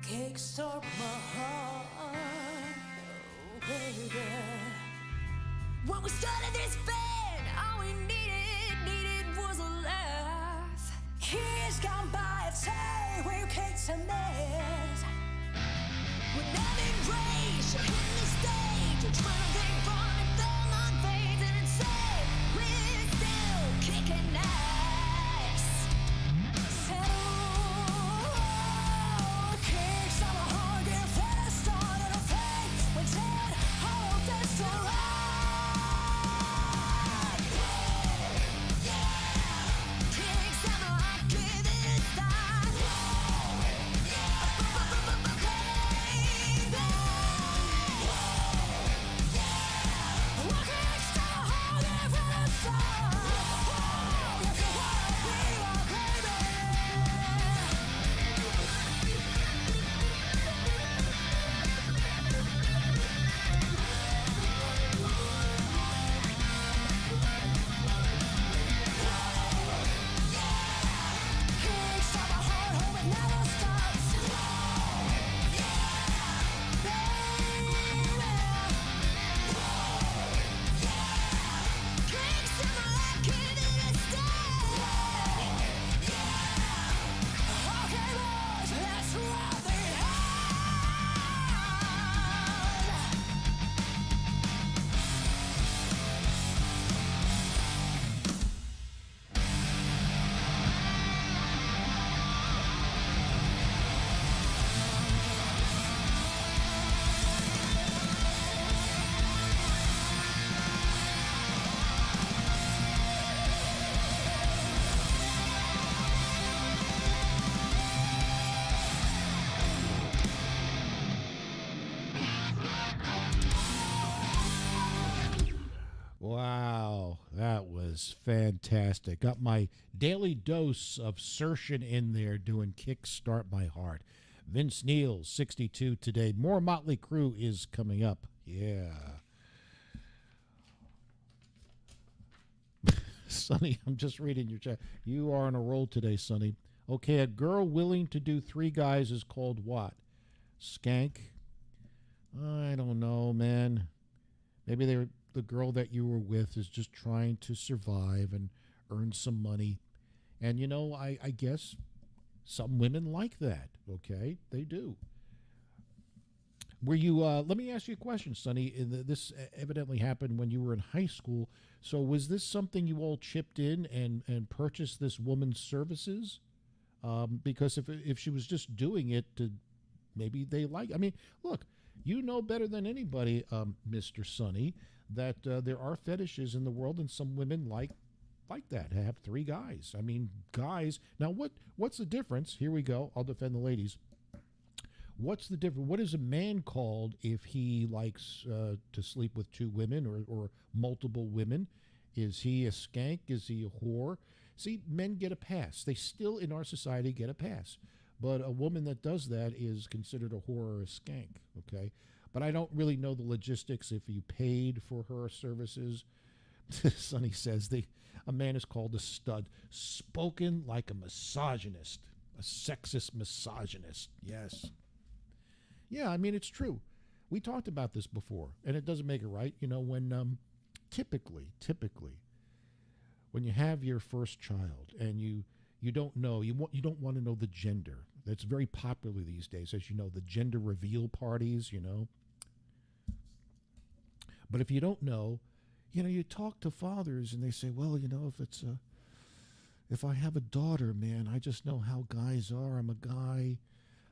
Kickstart my heart, oh baby. When we started this band, all we needed was a laugh. Years gone by, it's hey, we kicked some ass. When I'm in rage, you're hitting the stage, you're trying to think from it, thumb on veins, and it's say we're still kicking ass. Settle. Wow, that was fantastic. Got my daily dose of Sertion in there doing Kickstart My Heart. Vince Neil, 62 today. More Motley Crue is coming up. Yeah. Sonny, I'm just reading your chat. You are on a roll today, Sonny. Okay, a girl willing to do 3 guys is called what? Skank? I don't know, man. Maybe the girl that you were with is just trying to survive and earn some money. And, you know, I guess some women like that, okay? They do. Were you, let me ask you a question, Sonny. This evidently happened when you were in high school. So was this something you all chipped in and purchased this woman's services? Because if she was just doing it to, maybe they like, I mean, look, you know better than anybody, Mr. Sonny, that there are fetishes in the world, and some women like that, have 3 guys. I mean, guys. Now, what's the difference? Here we go. I'll defend the ladies. What's the difference? What is a man called if he likes to sleep with 2 women or multiple women? Is he a skank? Is he a whore? See, men get a pass. They still, in our society, get a pass. But a woman that does that is considered a whore or a skank, okay? But I don't really know the logistics if you paid for her services. Sonny says a man is called a stud. Spoken like a misogynist, a sexist misogynist, yes. Yeah, I mean, it's true. We talked about this before, and it doesn't make it right. You know, when typically, when you have your first child and you don't know, you don't want to know the gender. That's very popular these days, as you know, the gender reveal parties, you know. But if you don't know, you know, you talk to fathers and they say, well, you know, if I have a daughter, man, I just know how guys are. I'm a guy.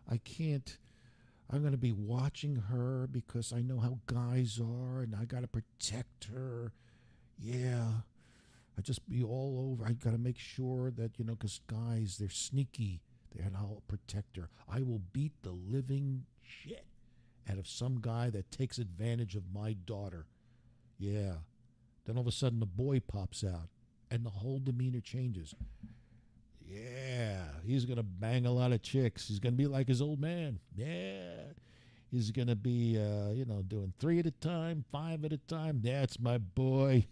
I'm going to be watching her because I know how guys are and I got to protect her. Yeah. I just be all over. I got to make sure that, you know, because guys, they're sneaky. And I'll protect her. I will beat the living shit out of some guy that takes advantage of my daughter. Yeah. Then all of a sudden the boy pops out and the whole demeanor changes. Yeah. He's going to bang a lot of chicks. He's going to be like his old man. Yeah. He's going to be, you know, doing 3 at a time, 5 at a time. That's my boy.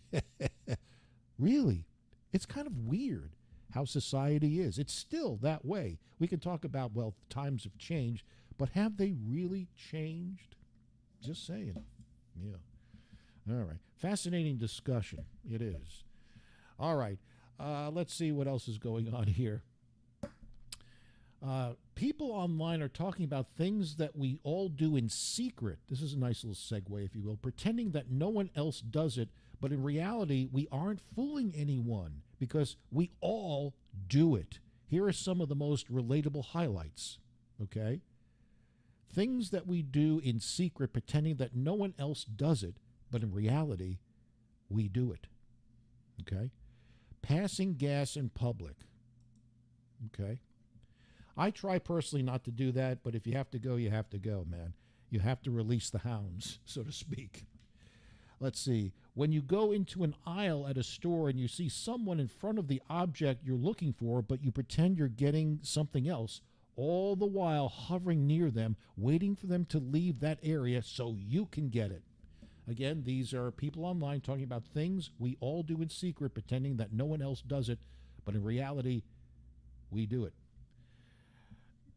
Really? It's kind of weird how society is. It's still that way. We can talk about, well, times have changed, but have they really changed? Just saying. Yeah. All right. Fascinating discussion. It is. All right. Let's see what else is going on here. People online are talking about things that we all do in secret. This is a nice little segue, if you will, pretending that no one else does it, but in reality, we aren't fooling anyone because we all do it. Here are some of the most relatable highlights, okay? Things that we do in secret, pretending that no one else does it, but in reality, we do it, okay? Passing gas in public, okay? I try personally not to do that, but if you have to go, you have to go, man. You have to release the hounds, so to speak. Let's see. When you go into an aisle at a store and you see someone in front of the object you're looking for, but you pretend you're getting something else, all the while hovering near them, waiting for them to leave that area so you can get it. Again, these are people online talking about things we all do in secret, pretending that no one else does it, but in reality, we do it.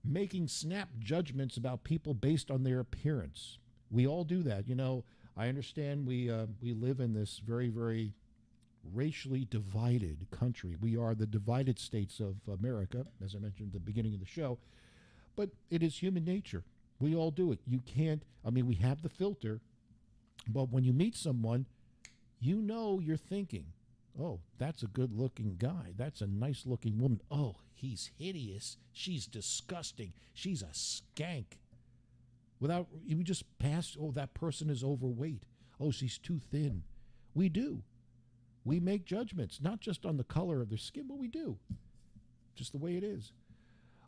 Making snap judgments about people based on their appearance. We all do that. You know, I understand we live in this very, very racially divided country. We are the divided states of America, as I mentioned at the beginning of the show. But it is human nature. We all do it. You can't, I mean, we have the filter, but when you meet someone, you know you're thinking, oh, that's a good-looking guy. That's a nice-looking woman. Oh, he's hideous. She's disgusting. She's a skank. Without, you just pass, oh, that person is overweight. Oh, she's too thin. We do. We make judgments, not just on the color of their skin, but we do. Just the way it is.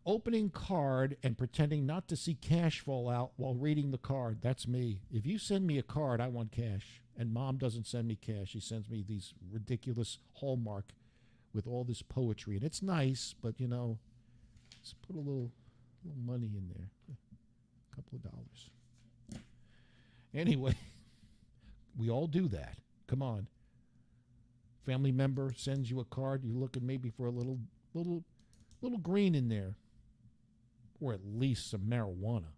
Opening card and pretending not to see cash fall out while reading the card. That's me. If you send me a card, I want cash. And Mom doesn't send me cash. She sends me these ridiculous Hallmark with all this poetry. And it's nice, but, you know, just put a little little money in there. A couple of dollars. Anyway, we all do that. Come on. Family member sends you a card, you're looking maybe for a little green in there. Or at least some marijuana.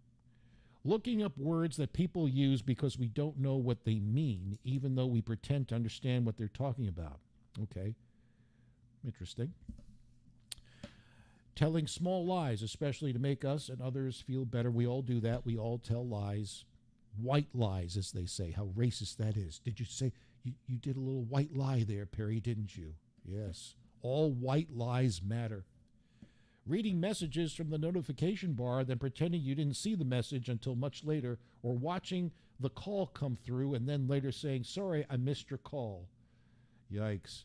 Looking up words that people use because we don't know what they mean, even though we pretend to understand what they're talking about. Okay. Interesting. Telling small lies, especially to make us and others feel better. We all do that. We all tell lies. White lies, as they say. How racist that is. Did you say you did a little white lie there, Perry, didn't you? Yes. All white lies matter. Reading messages from the notification bar, then pretending you didn't see the message until much later, or watching the call come through and then later saying, sorry, I missed your call. Yikes.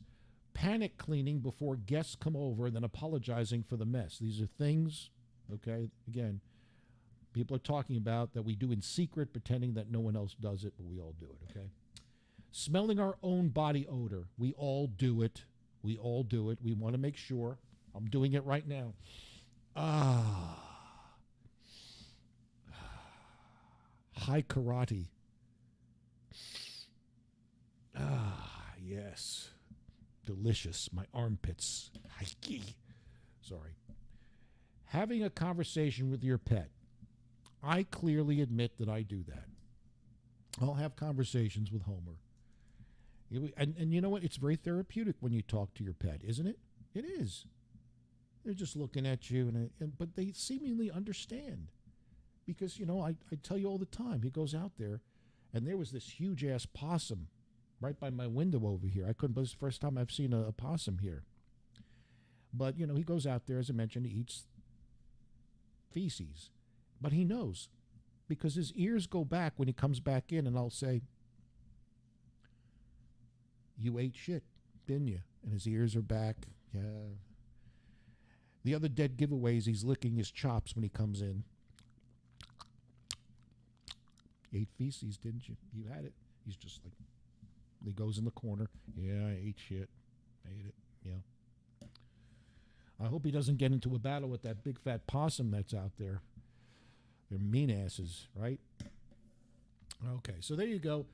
Panic cleaning before guests come over and then apologizing for the mess. These are things, okay, again, people are talking about that we do in secret, pretending that no one else does it, but we all do it, okay? Smelling our own body odor. We all do it. We all do it. We want to make sure. I'm doing it right now. High karate. Yes. Delicious. My armpits. Sorry. Having a conversation with your pet. I clearly admit that I do that. I'll have conversations with Homer. And you know what? It's very therapeutic when you talk to your pet, isn't it? It is. They're just looking at you, but they seemingly understand. Because, you know, I tell you all the time, he goes out there, and there was this huge-ass possum right by my window over here. I couldn't believe it's the first time I've seen a possum here. But, you know, he goes out there, as I mentioned, he eats feces. But he knows, because his ears go back when he comes back in, and I'll say, you ate shit, didn't you? And his ears are back. Yeah. The other dead giveaways, he's licking his chops when he comes in. You ate feces, didn't you? You had it. He's just like, he goes in the corner. Yeah, I ate shit. I ate it. Yeah. I hope he doesn't get into a battle with that big fat possum that's out there. They're mean asses, right? Okay, so there you go.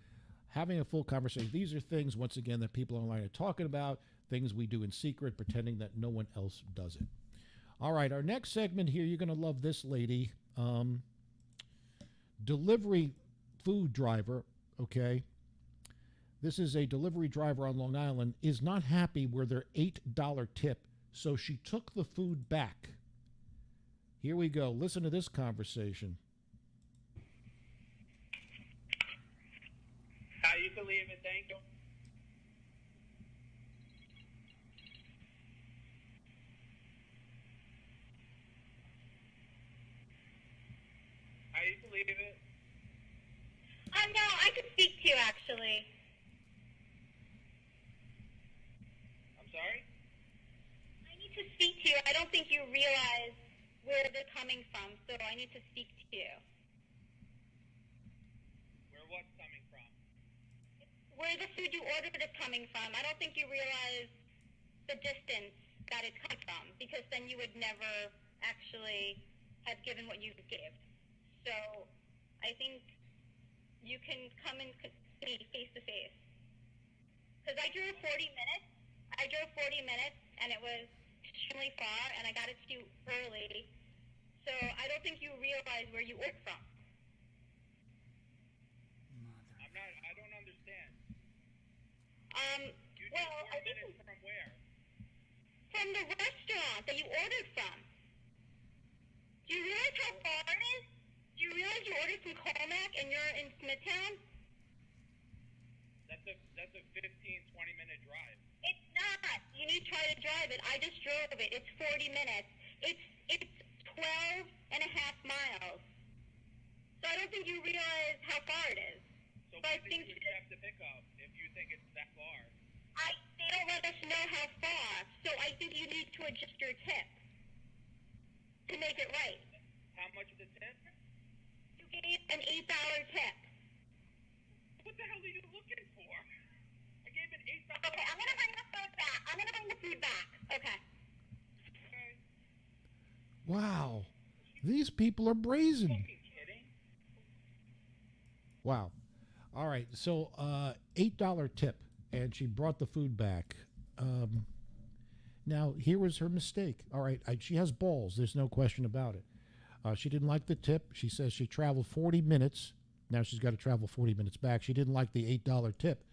Having a full conversation. These are things, once again, that people online are talking about, things we do in secret, pretending that no one else does it. All right, our next segment here, you're going to love this lady. Delivery food driver, okay? This is a delivery driver on Long Island, is not happy with their $8 tip, so she took the food back. Here we go. Listen to this conversation. You can leave it, thank you. You can leave it. No, I could speak to you, actually. I'm sorry? I need to speak to you. I don't think you realize where they're coming from, so I need to speak to you. Where what's coming from? Where the food you ordered is coming from. I don't think you realize the distance that it's come from, because then you would never actually have given what you gave. So I think you can come and see me face to face. Because I drove 40 minutes. And it was extremely far, and I got it to you early. So I don't think you realize where you ordered from. I don't understand. Well, I think from where? From the restaurant that you ordered from. Do you realize how far it is? Do you realize you ordered from Colmac and you're in Smithtown? That's a 15-20 minute drive. It's not. You need to try to drive it. I just drove it. It's 40 minutes. It's 12 and a half miles. So I don't think you realize how far it is. So I think you have to pick up if you think it's that far. They don't let us know how far. So I think you need to adjust your tip to make it right. How much is the tip? You gave an $8 tip. What the hell are you looking for? I gave an $8. Okay, I'm gonna bring the food back. Okay. Wow. These people are brazen. Wow. All right. So $8 tip, and she brought the food back. Now, here was her mistake. All right. She has balls. There's no question about it. She didn't like the tip. She says she traveled 40 minutes. Now she's got to travel 40 minutes back. She didn't like the $8 tip.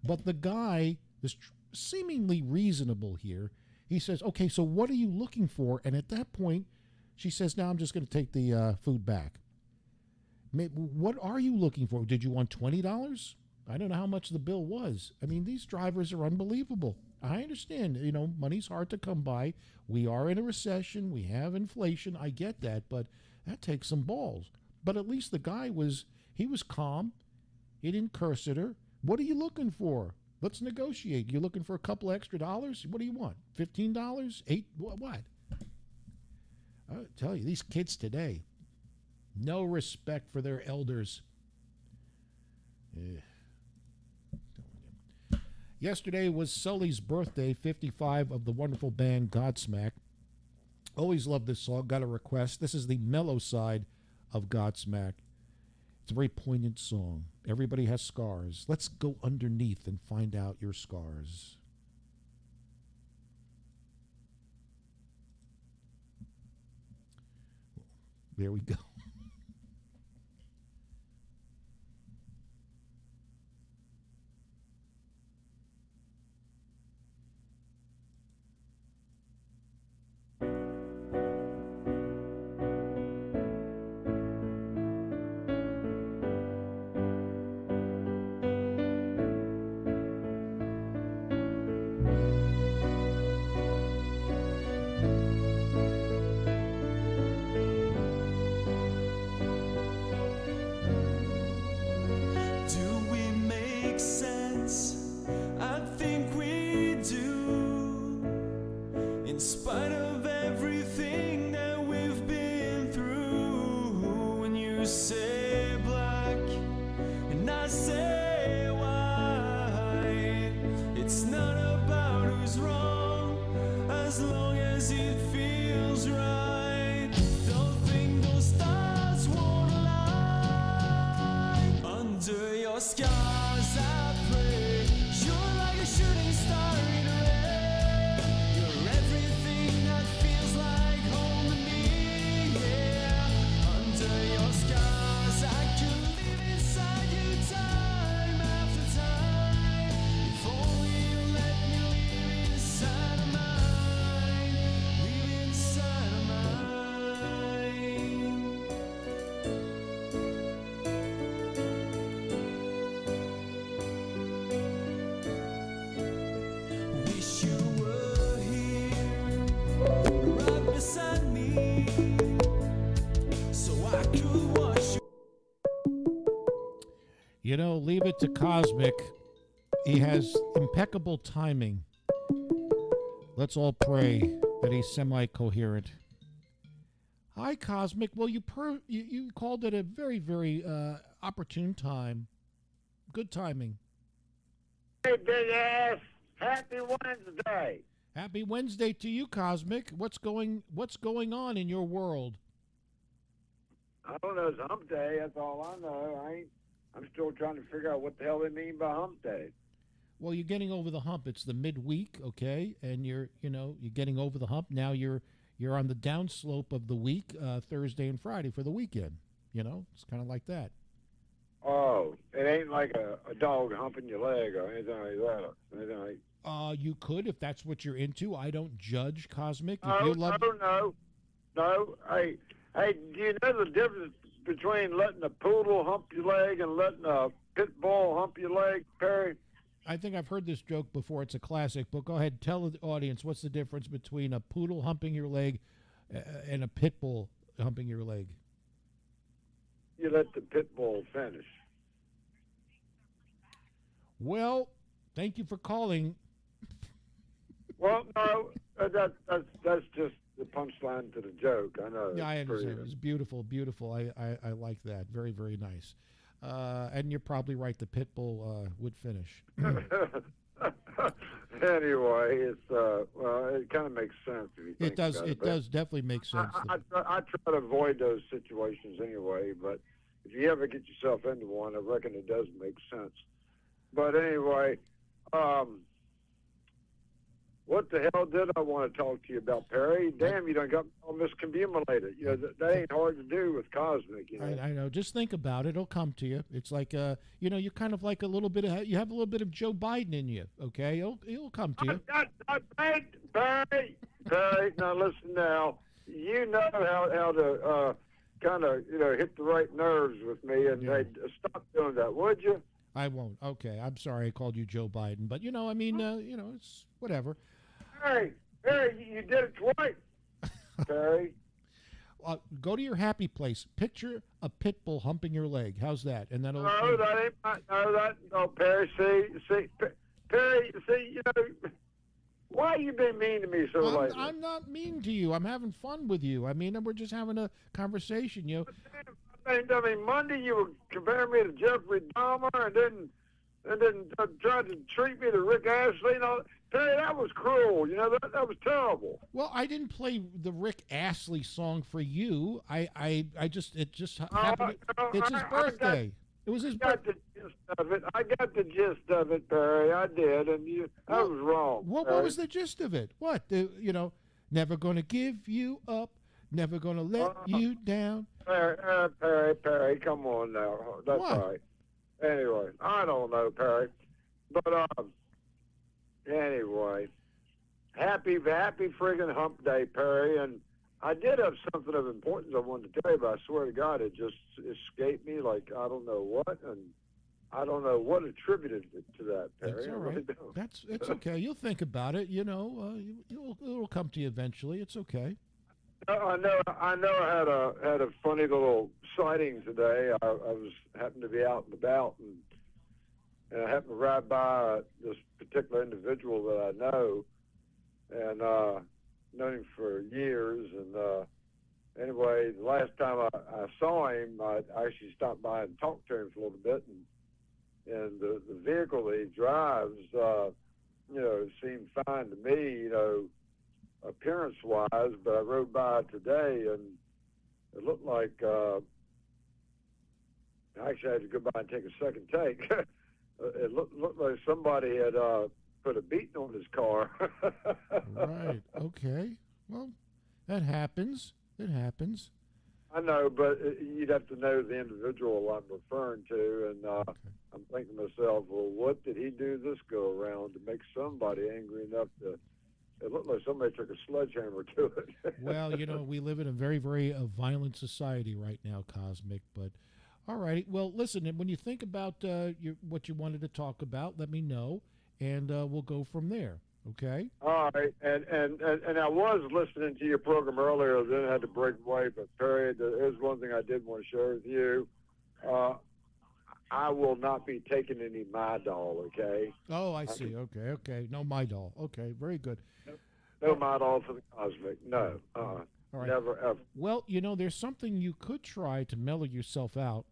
But the guy is seemingly reasonable here. He says, okay, so what are you looking for? And at that point, she says, now I'm just going to take the food back. What are you looking for? Did you want $20? I don't know how much the bill was. I mean, these drivers are unbelievable. I understand, money's hard to come by. We are in a recession. We have inflation. I get that, but that takes some balls. But at least the guy was calm. He didn't curse at her. What are you looking for? Let's negotiate. You looking for a couple extra dollars? What do you want? $15? $8? What? I'll tell you, these kids today, no respect for their elders. Yesterday was Sully's birthday, 55, of the wonderful band Godsmack. Always loved this song. Got a request. This is the mellow side of Godsmack. It's a very poignant song. Everybody has scars. Let's go underneath and find out your scars. There we go. Leave it to Cosmic. He has impeccable timing. Let's all pray that he's semi-coherent. Hi, Cosmic. Well, you called it a very, very opportune time. Good timing. Hey, big ass. Happy Wednesday. Happy Wednesday to you, Cosmic. What's going on in your world? I don't know. It's Hump Day. That's all I know. I'm still trying to figure out what the hell they mean by Hump Day. Well, you're getting over the hump. It's the midweek, okay, and you're getting over the hump. Now you're on the downslope of the week, Thursday and Friday for the weekend. It's kind of like that. Oh, it ain't like a dog humping your leg or anything like that. You could if that's what you're into. I don't judge, Cosmic. No. Hey, do you know the difference between letting a poodle hump your leg and letting a pit bull hump your leg, Perry? I think I've heard this joke before. It's a classic, but go ahead. Tell the audience what's the difference between a poodle humping your leg and a pit bull humping your leg. You let the pit bull finish. Well, thank you for calling. Well, no, that's just the punchline to the joke. I know. Yeah, I understand. It's beautiful, beautiful. I like that. Very, very nice. And you're probably right. The pit bull would finish. Anyway, it's well, it kind of makes sense if you think It does. about It does definitely make sense. I try to avoid those situations anyway, but if you ever get yourself into one, I reckon it does make sense. But anyway, what the hell did I want to talk to you about, Perry? Damn, you done got me all miscommunicated. You know, that ain't hard to do with Cosmic, you know. I know. Just think about it. It'll come to you. It's like, you know, you're kind of like a little bit of, you have a little bit of Joe Biden in you, okay? It'll come to you. Perry, now listen now. You know how to kind of, you know, hit the right nerves with me, and hey, stop doing that, would you? I won't. Okay. I'm sorry I called you Joe Biden, but, you know, I mean, you know, it's whatever. Perry, you did it twice, Perry. Go to your happy place. Picture a pit bull humping your leg. How's that? And that'll. No, Perry. See, Perry. See, you know, why you been mean to me so lately? I'm not mean to you. I'm having fun with you. I mean, we're just having a conversation, you know. I mean, Monday you were comparing me to Jeffrey Dahmer, and then tried to treat me to Rick Astley. You know, Perry, that was cruel. You know, that was terrible. Well, I didn't play the Rick Astley song for you. It just happened. It's his birthday. It was his birthday. I got the gist of it, Perry. I did, and I was wrong. What was the gist of it? What? You know, never gonna give you up, never gonna let you down. Perry, come on now. That's what? Right. Anyway, I don't know, Perry, but anyway, happy friggin' Hump Day, Perry, and I did have something of importance I wanted to tell you, but I swear to God, it just escaped me like I don't know what, and I don't know what attributed it to that, Perry. That's all I really right. don't. It's okay. You'll think about it. You know, it'll come to you eventually. It's okay. I know. I had a funny little sighting today. I was happened to be out and about, and I happened to ride by this particular individual that I know, and known him for years. And anyway, the last time I saw him, I actually stopped by and talked to him for a little bit, and the vehicle that he drives, you know, seemed fine to me, you know, appearance-wise, but I rode by today, and it looked like I actually had to go by and take a second take. It looked like somebody had put a beating on his car. Right. Okay. Well, that happens. It happens. I know, but you'd have to know the individual I'm referring to, and I'm thinking to myself, well, what did he do this go around to make somebody angry enough to? It looked like somebody took a sledgehammer to it. Well, you know, we live in a very, very violent society right now, Cosmic. But, all right. Well, listen, when you think about what you wanted to talk about, let me know, and we'll go from there. Okay? All right. And I was listening to your program earlier, then I had to break away. But, Perry, there's one thing I did want to share with you. I will not be taking any My Doll, okay? Oh, I see. Okay. No My Doll. Okay, very good. No My Doll for the Cosmic. No. All right. Never, ever. Well, you know, there's something you could try to mellow yourself out.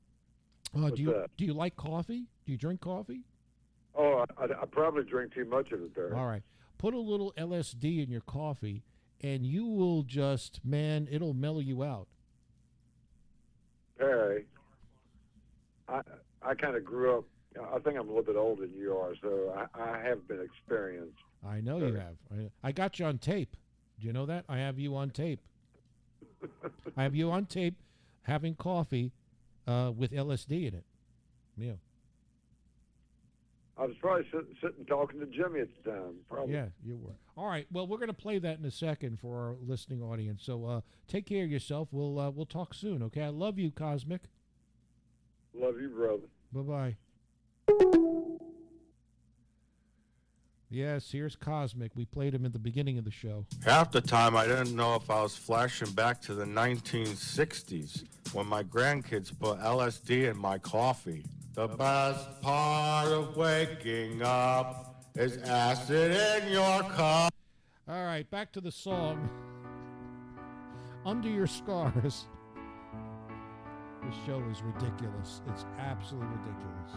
What's that? Do you like coffee? Do you drink coffee? Oh, I probably drink too much of it, Perry. All right. Put a little LSD in your coffee, and you will just, man, it'll mellow you out. Perry, I kind of grew up, I think I'm a little bit older than you are, so I have been experienced. I know you have. I got you on tape. Do you know that? I have you on tape. I have you on tape having coffee with LSD in it. Yeah. I was probably sitting talking to Jimmy at the time. Probably. Yeah, you were. All right. Well, we're going to play that in a second for our listening audience. So take care of yourself. We'll talk soon. Okay. I love you, Cosmic. Love you, brother. Bye-bye. Yes, here's Cosmic. We played him at the beginning of the show. Half the time, I didn't know if I was flashing back to the 1960s when my grandkids put LSD in my coffee. The best part of waking up is acid in your cup. All right, back to the song. Under Your Scars. This show is ridiculous. It's absolutely ridiculous.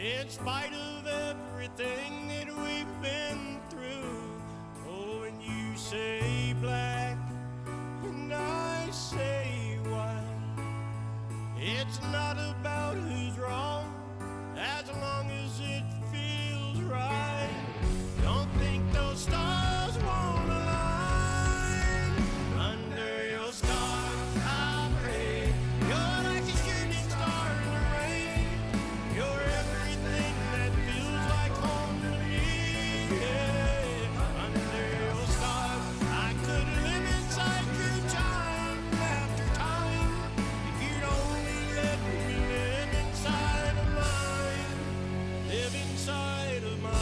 In spite of everything that we've been through. Oh, and you say black, and I say white. It's not about who's wrong, as long as it feels right. Don't think those stars won't align. Under your stars I pray. You're like a shooting star in the rain. You're everything that feels like home to me. Yeah. Under your stars I could live inside you time after time. If you'd only let me live inside of mine. Live inside of mine.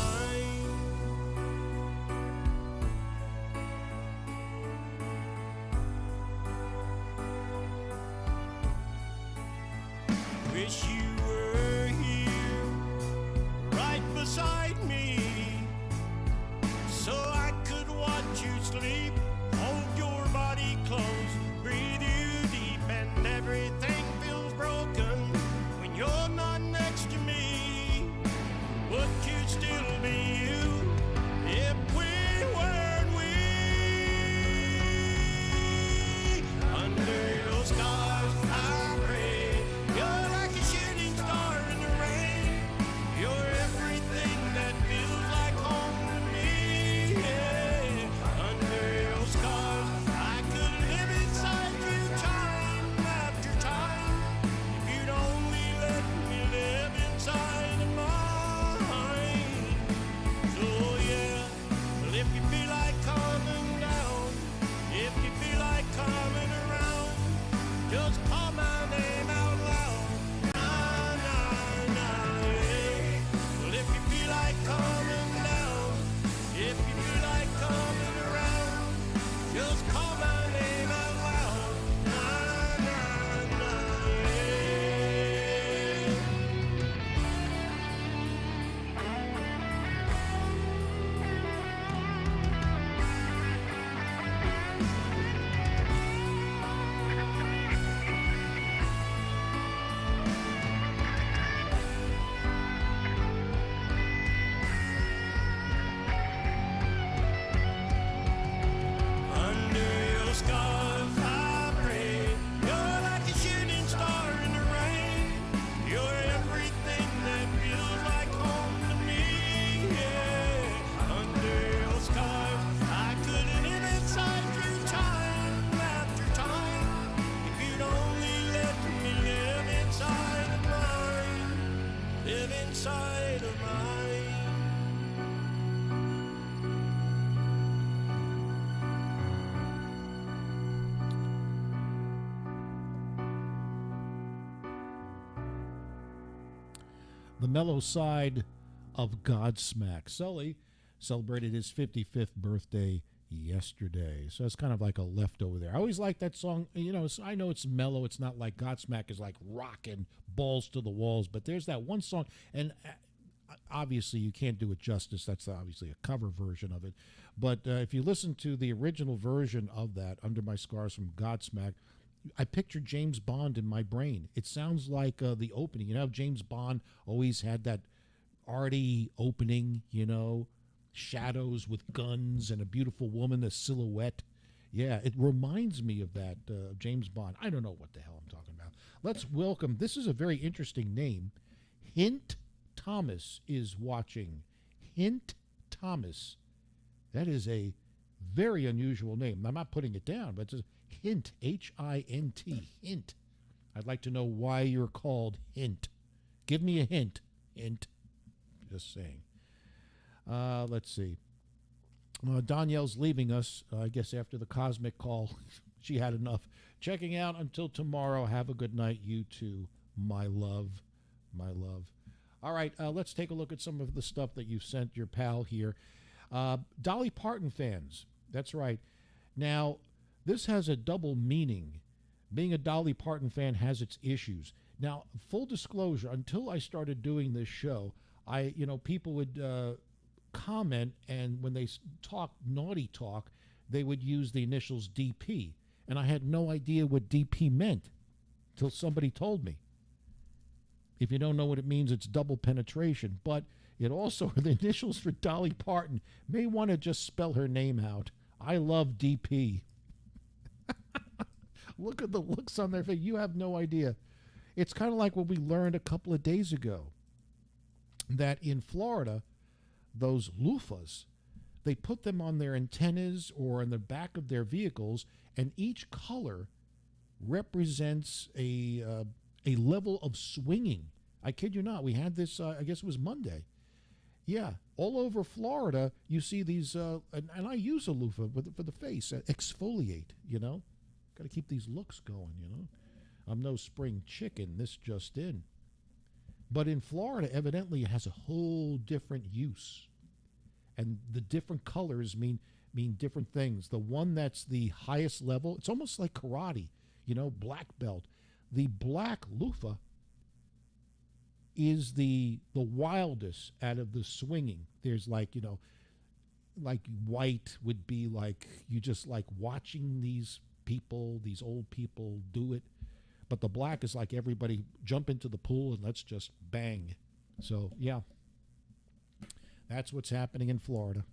Wish you were here, right beside me, so I could watch you sleep, hold your body close, breathe you deep, and everything feels broken when you're not next to me. Would you still be you if we weren't we? Under your stars I pray. You're like a shooting star in the rain. You're everything that feels like home to me. Yeah. Under your stars I could live inside you time after time. If you'd only let me live inside of mine. So yeah, well, if you feel like coming down, if you feel like coming around, just call my name out loud. Nah, nah, nah, yeah. Well, if you feel like coming down, if you feel like coming around, just call my name out loud. Nah, nah, nah, yeah. Under your scars I pray. You're like a shooting star in the rain. You're everything that feels like home to me. Yeah. Under your scars I could live inside you time after time. If you'd only let me live inside of mine. Live inside of mine. The mellow side of Godsmack. Sully celebrated his 55th birthday yesterday, so it's kind of like a leftover there. I always like that song. You know, I know it's mellow. It's not like Godsmack is like rocking balls to the walls, but there's that one song, and obviously you can't do it justice. That's obviously a cover version of it. But if you listen to the original version of that, Under My Scars from Godsmack, I picture James Bond in my brain. It sounds like the opening. You know how James Bond always had that arty opening, you know, shadows with guns and a beautiful woman, a silhouette. Yeah, it reminds me of that James Bond. I don't know what the hell I'm talking about. Let's welcome, this is a very interesting name. Hint Thomas is watching. Hint Thomas. That is a very unusual name. I'm not putting it down, but it's a Hint, H-I-N-T, Hint. I'd like to know why you're called Hint. Give me a hint. Hint. Just saying. Let's see. Danielle's leaving us, I guess, after the cosmic call. She had enough. Checking out until tomorrow. Have a good night, you too, my love. My love. All right, let's take a look at some of the stuff that you sent your pal here. Dolly Parton fans. That's right. Now, this has a double meaning. Being a Dolly Parton fan has its issues. Now, full disclosure, until I started doing this show, people would comment, and when they talk naughty talk, they would use the initials DP. And I had no idea what DP meant till somebody told me. If you don't know what it means, it's double penetration. But it also are the initials for Dolly Parton. May want to just spell her name out. I love DP. Look at the looks on their face. You have no idea. It's kind of like what we learned a couple of days ago, that in Florida, those loofahs, they put them on their antennas or in the back of their vehicles, and each color represents a level of swinging. I kid you not. We had this, I guess it was Monday. Yeah, all over Florida, you see these, and I use a loofah for the face, exfoliate, you know. Got to keep these looks going, you know. I'm no spring chicken, this just in. But in Florida, evidently, it has a whole different use. And the different colors mean different things. The one that's the highest level, it's almost like karate, you know, black belt. The black loofah is the wildest out of the swinging. There's like, you know, like white would be like, you just like watching these people, these old people do it. But the black is like everybody jump into the pool and let's just bang. So, yeah. That's what's happening in Florida.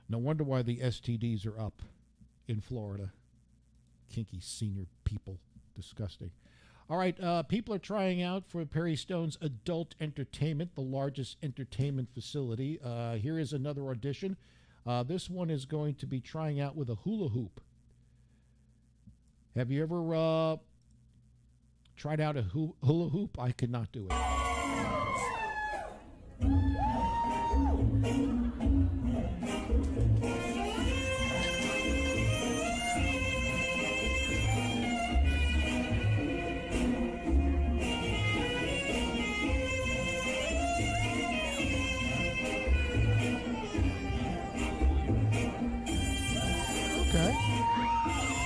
No wonder why the STDs are up in Florida. Kinky senior people. Disgusting. All right, people are trying out for Perry Stone's Adult Entertainment, the largest entertainment facility. Here is another audition. This one is going to be trying out with a hula hoop. Have you ever tried out a hula hoop? I could not do it.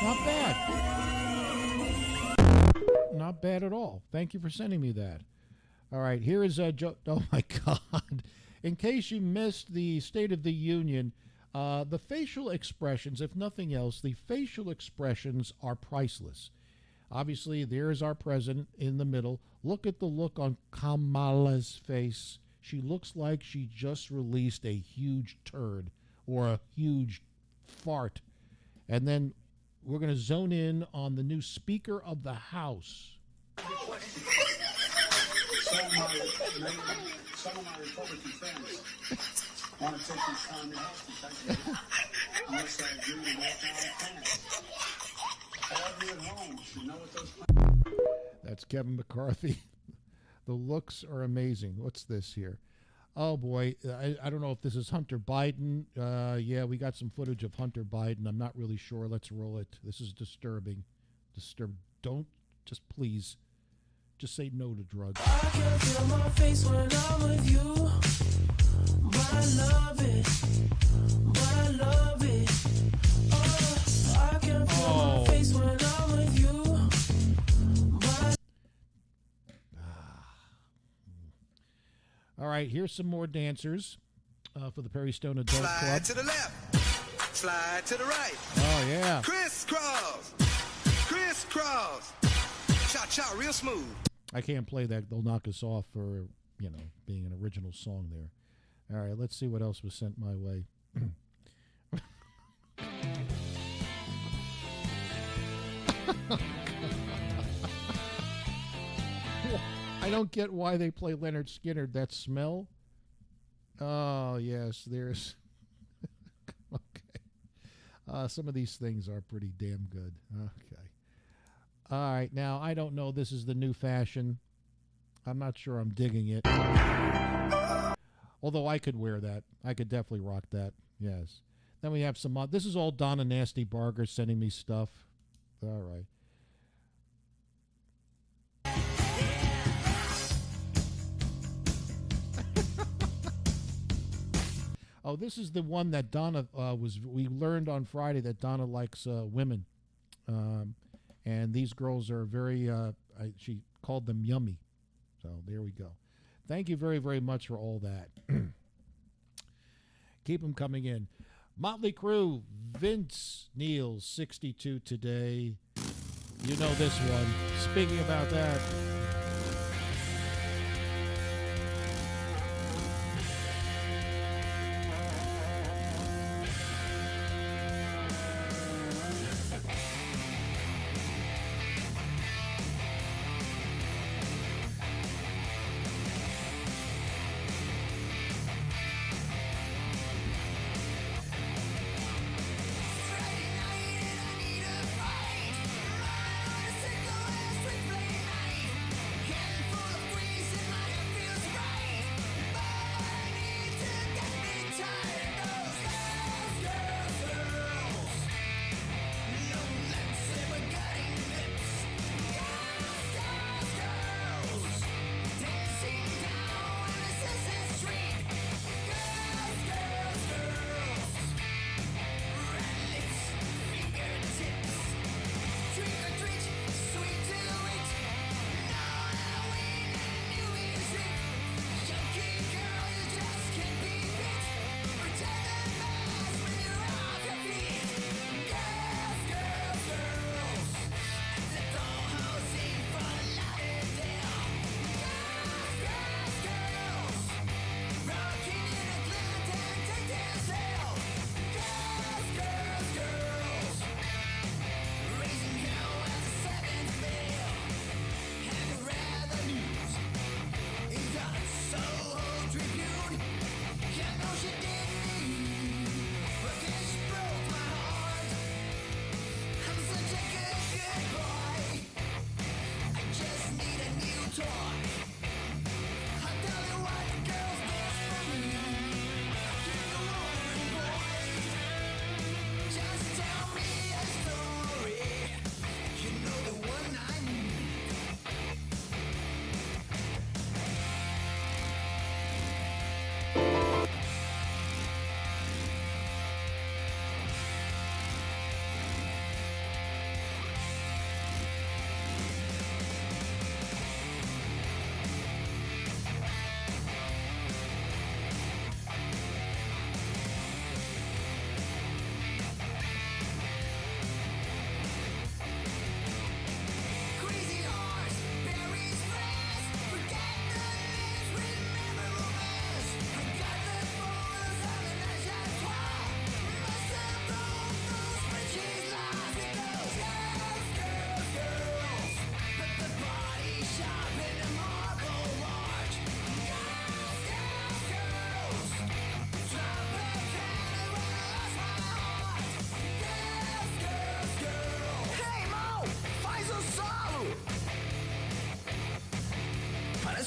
Not bad. Not bad at all. Thank you for sending me that. All right, here is oh my God. In case you missed the State of the Union, the facial expressions, if nothing else, the facial expressions are priceless. Obviously, there's our president in the middle. Look at the look on Kamala's face. She looks like she just released a huge turd or a huge fart. And then we're going to zone in on the new Speaker of the House. Some of my Republican friends want to take this time to help because unless I agree with what plans. All of you at home should know what those plans. That's Kevin McCarthy. The looks are amazing. What's this here? Oh, boy. I don't know if this is Hunter Biden. Yeah, we got some footage of Hunter Biden. I'm not really sure. Let's roll it. This is disturbing. Don't, just please, just say no to drugs. I can feel my face when I'm with you, but I love it, I can feel my face when I'm with you, but All right, here's some more dancers for the Perry Stone Adult Club. Slide to the left, slide to the right. Oh, yeah. Crisscross, crisscross. Cha-cha, real smooth. I can't play that. They'll knock us off for, you know, being an original song there. All right, let's see what else was sent my way. I don't get why they play Leonard Skinner. That smell? Oh, yes, there's... Okay. Some of these things are pretty damn good. Okay. All right, now, I don't know. This is the new fashion. I'm not sure I'm digging it. Although I could wear that. I could definitely rock that. Yes. Then we have some... this is all Donna Nasty Barger sending me stuff. All right. Oh, this is the one that Donna we learned on Friday that Donna likes women. And these girls are very, she called them yummy. So there we go. Thank you very, very much for all that. Keep them coming in. Motley Crue, Vince Neil, 62 today. You know this one. Speaking about that.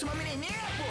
mami ni niega, po.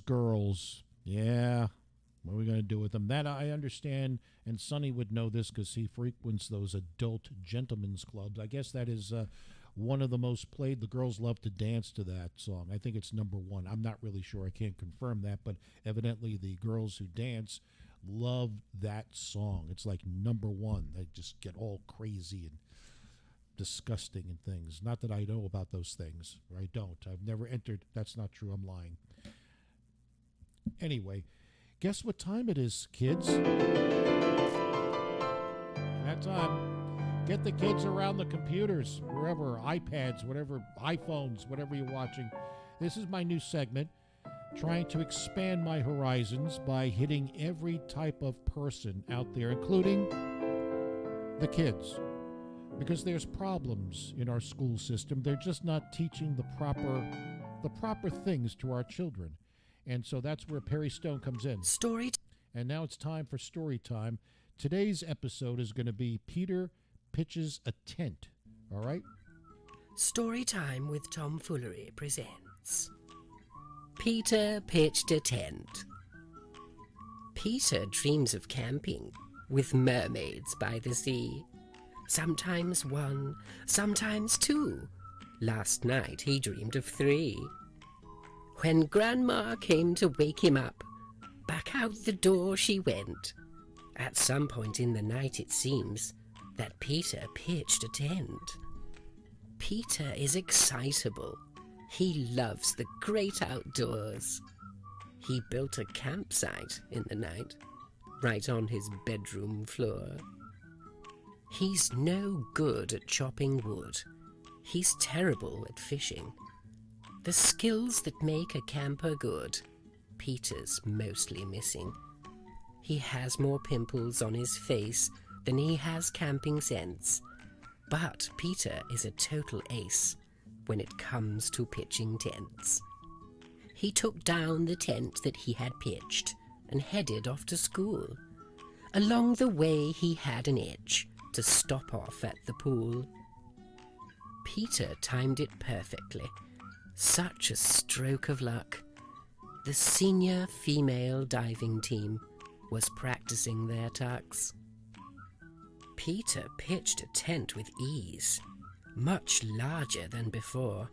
Girls. Yeah. What are we going to do with them? That I understand, and Sonny would know this because he frequents those adult gentlemen's clubs. I guess that is one of the most played. The girls love to dance to that song. I think it's number one. I'm not really sure. I can't confirm that, but evidently the girls who dance love that song. It's like number one. They just get all crazy and disgusting and things. Not that I know about those things, or I don't. I've never entered. That's not true. I'm lying. Anyway, guess what time it is, kids? That time. Get the kids around the computers, wherever, iPads, whatever, iPhones, whatever you're watching. This is my new segment, trying to expand my horizons by hitting every type of person out there, including the kids. Because there's problems in our school system. They're just not teaching the proper things to our children. And so that's where Perry Stone comes in. And now it's time for story time. Today's episode is going to be Peter Pitches a Tent. All right? Story Time with Tomfoolery presents Peter Pitched a Tent. Peter dreams of camping with mermaids by the sea. Sometimes one, sometimes two. Last night he dreamed of 3. When Grandma came to wake him up, back out the door she went. At some point in the night, it seems, that Peter pitched a tent. Peter is excitable. He loves the great outdoors. He built a campsite in the night, right on his bedroom floor. He's no good at chopping wood. He's terrible at fishing. The skills that make a camper good, Peter's mostly missing. He has more pimples on his face than he has camping sense. But Peter is a total ace when it comes to pitching tents. He took down the tent that he had pitched and headed off to school. Along the way he had an itch to stop off at the pool. Peter timed it perfectly. Such a stroke of luck. The senior female diving team was practicing their tucks. Peter pitched a tent with ease, much larger than before.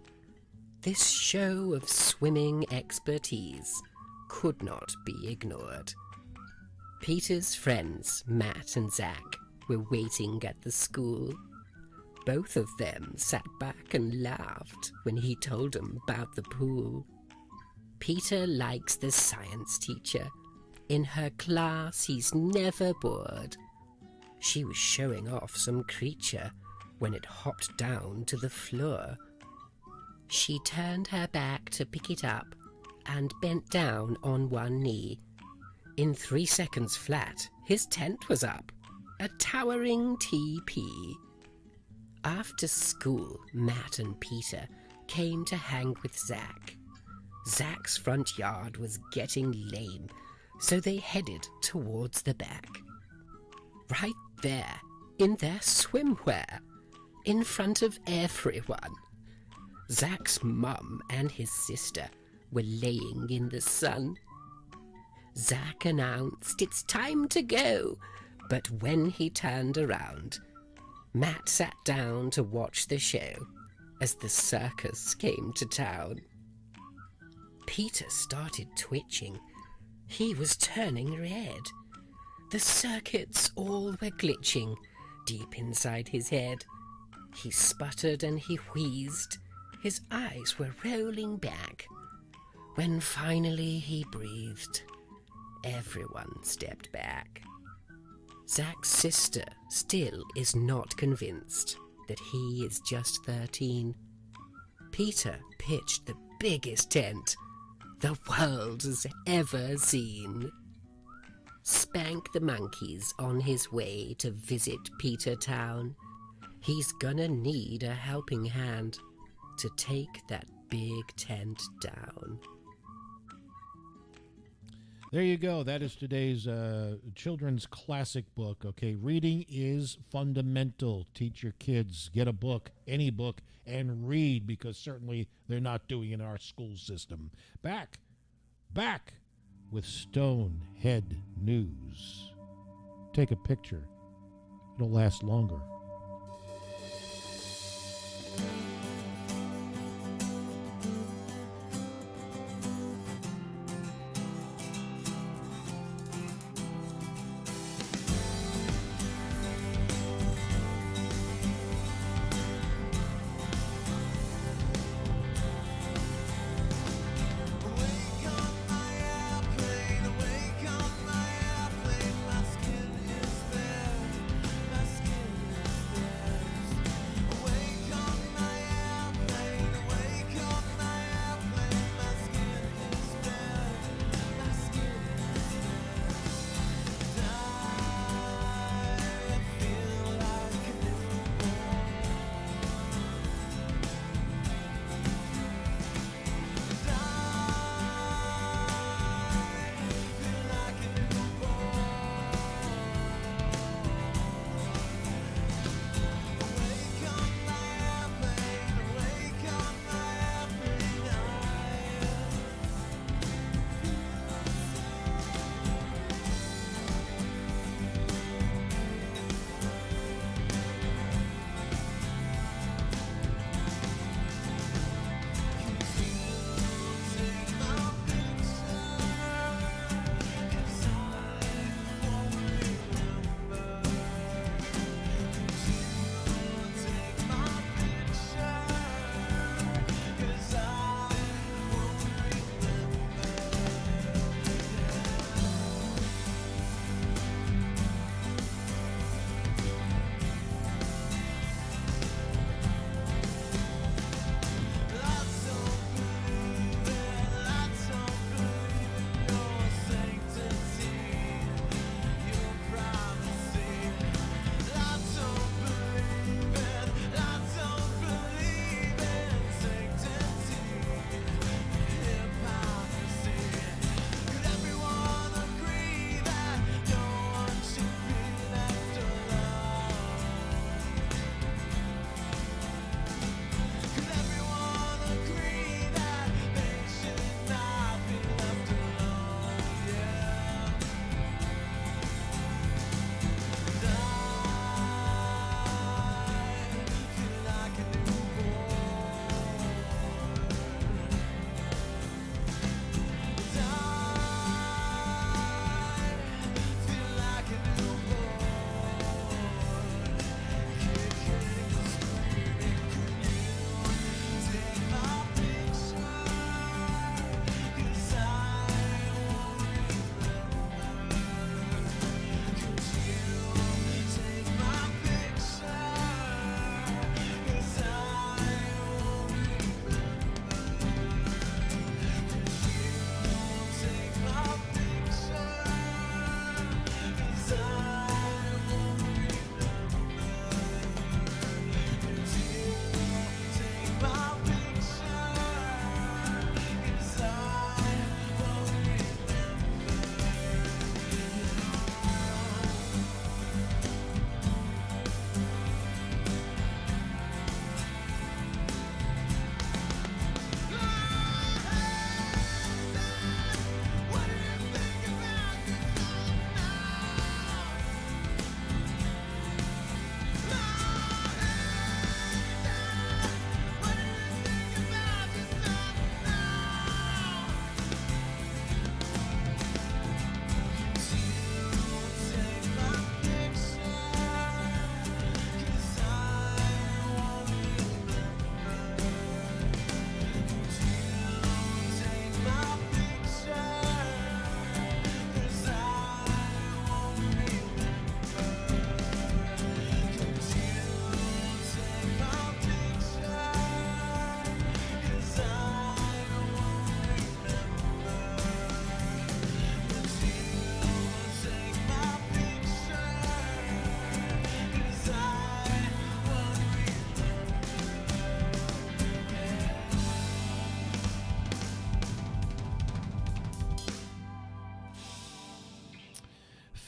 This show of swimming expertise could not be ignored. Peter's friends, Matt and Zach, were waiting at the school. Both of them sat back and laughed when he told them about the pool. Peter likes the science teacher. In her class, he's never bored. She was showing off some creature when it hopped down to the floor. She turned her back to pick it up and bent down on one knee. In 3 seconds flat, his tent was up. A towering TP. After school, Matt and Peter came to hang with Zach. Zach's front yard was getting lame, so they headed towards the back. Right there, in their swimwear, in front of everyone, Zach's mum and his sister were laying in the sun. Zach announced it's time to go, but when he turned around, Matt sat down to watch the show as the circus came to town. Peter started twitching. He was turning red. The circuits all were glitching deep inside his head. He sputtered and he wheezed. His eyes were rolling back. When finally he breathed, everyone stepped back. Zach's sister still is not convinced that he is just 13. Peter pitched the biggest tent the world has ever seen. Spank the monkey's on his way to visit Peter Town. He's gonna need a helping hand to take that big tent down. There you go. That is today's children's classic book. Okay, reading is fundamental. Teach your kids, get a book, any book, and read, because certainly they're not doing it in our school system. Back with StoneHead News. Take a picture. It'll last longer.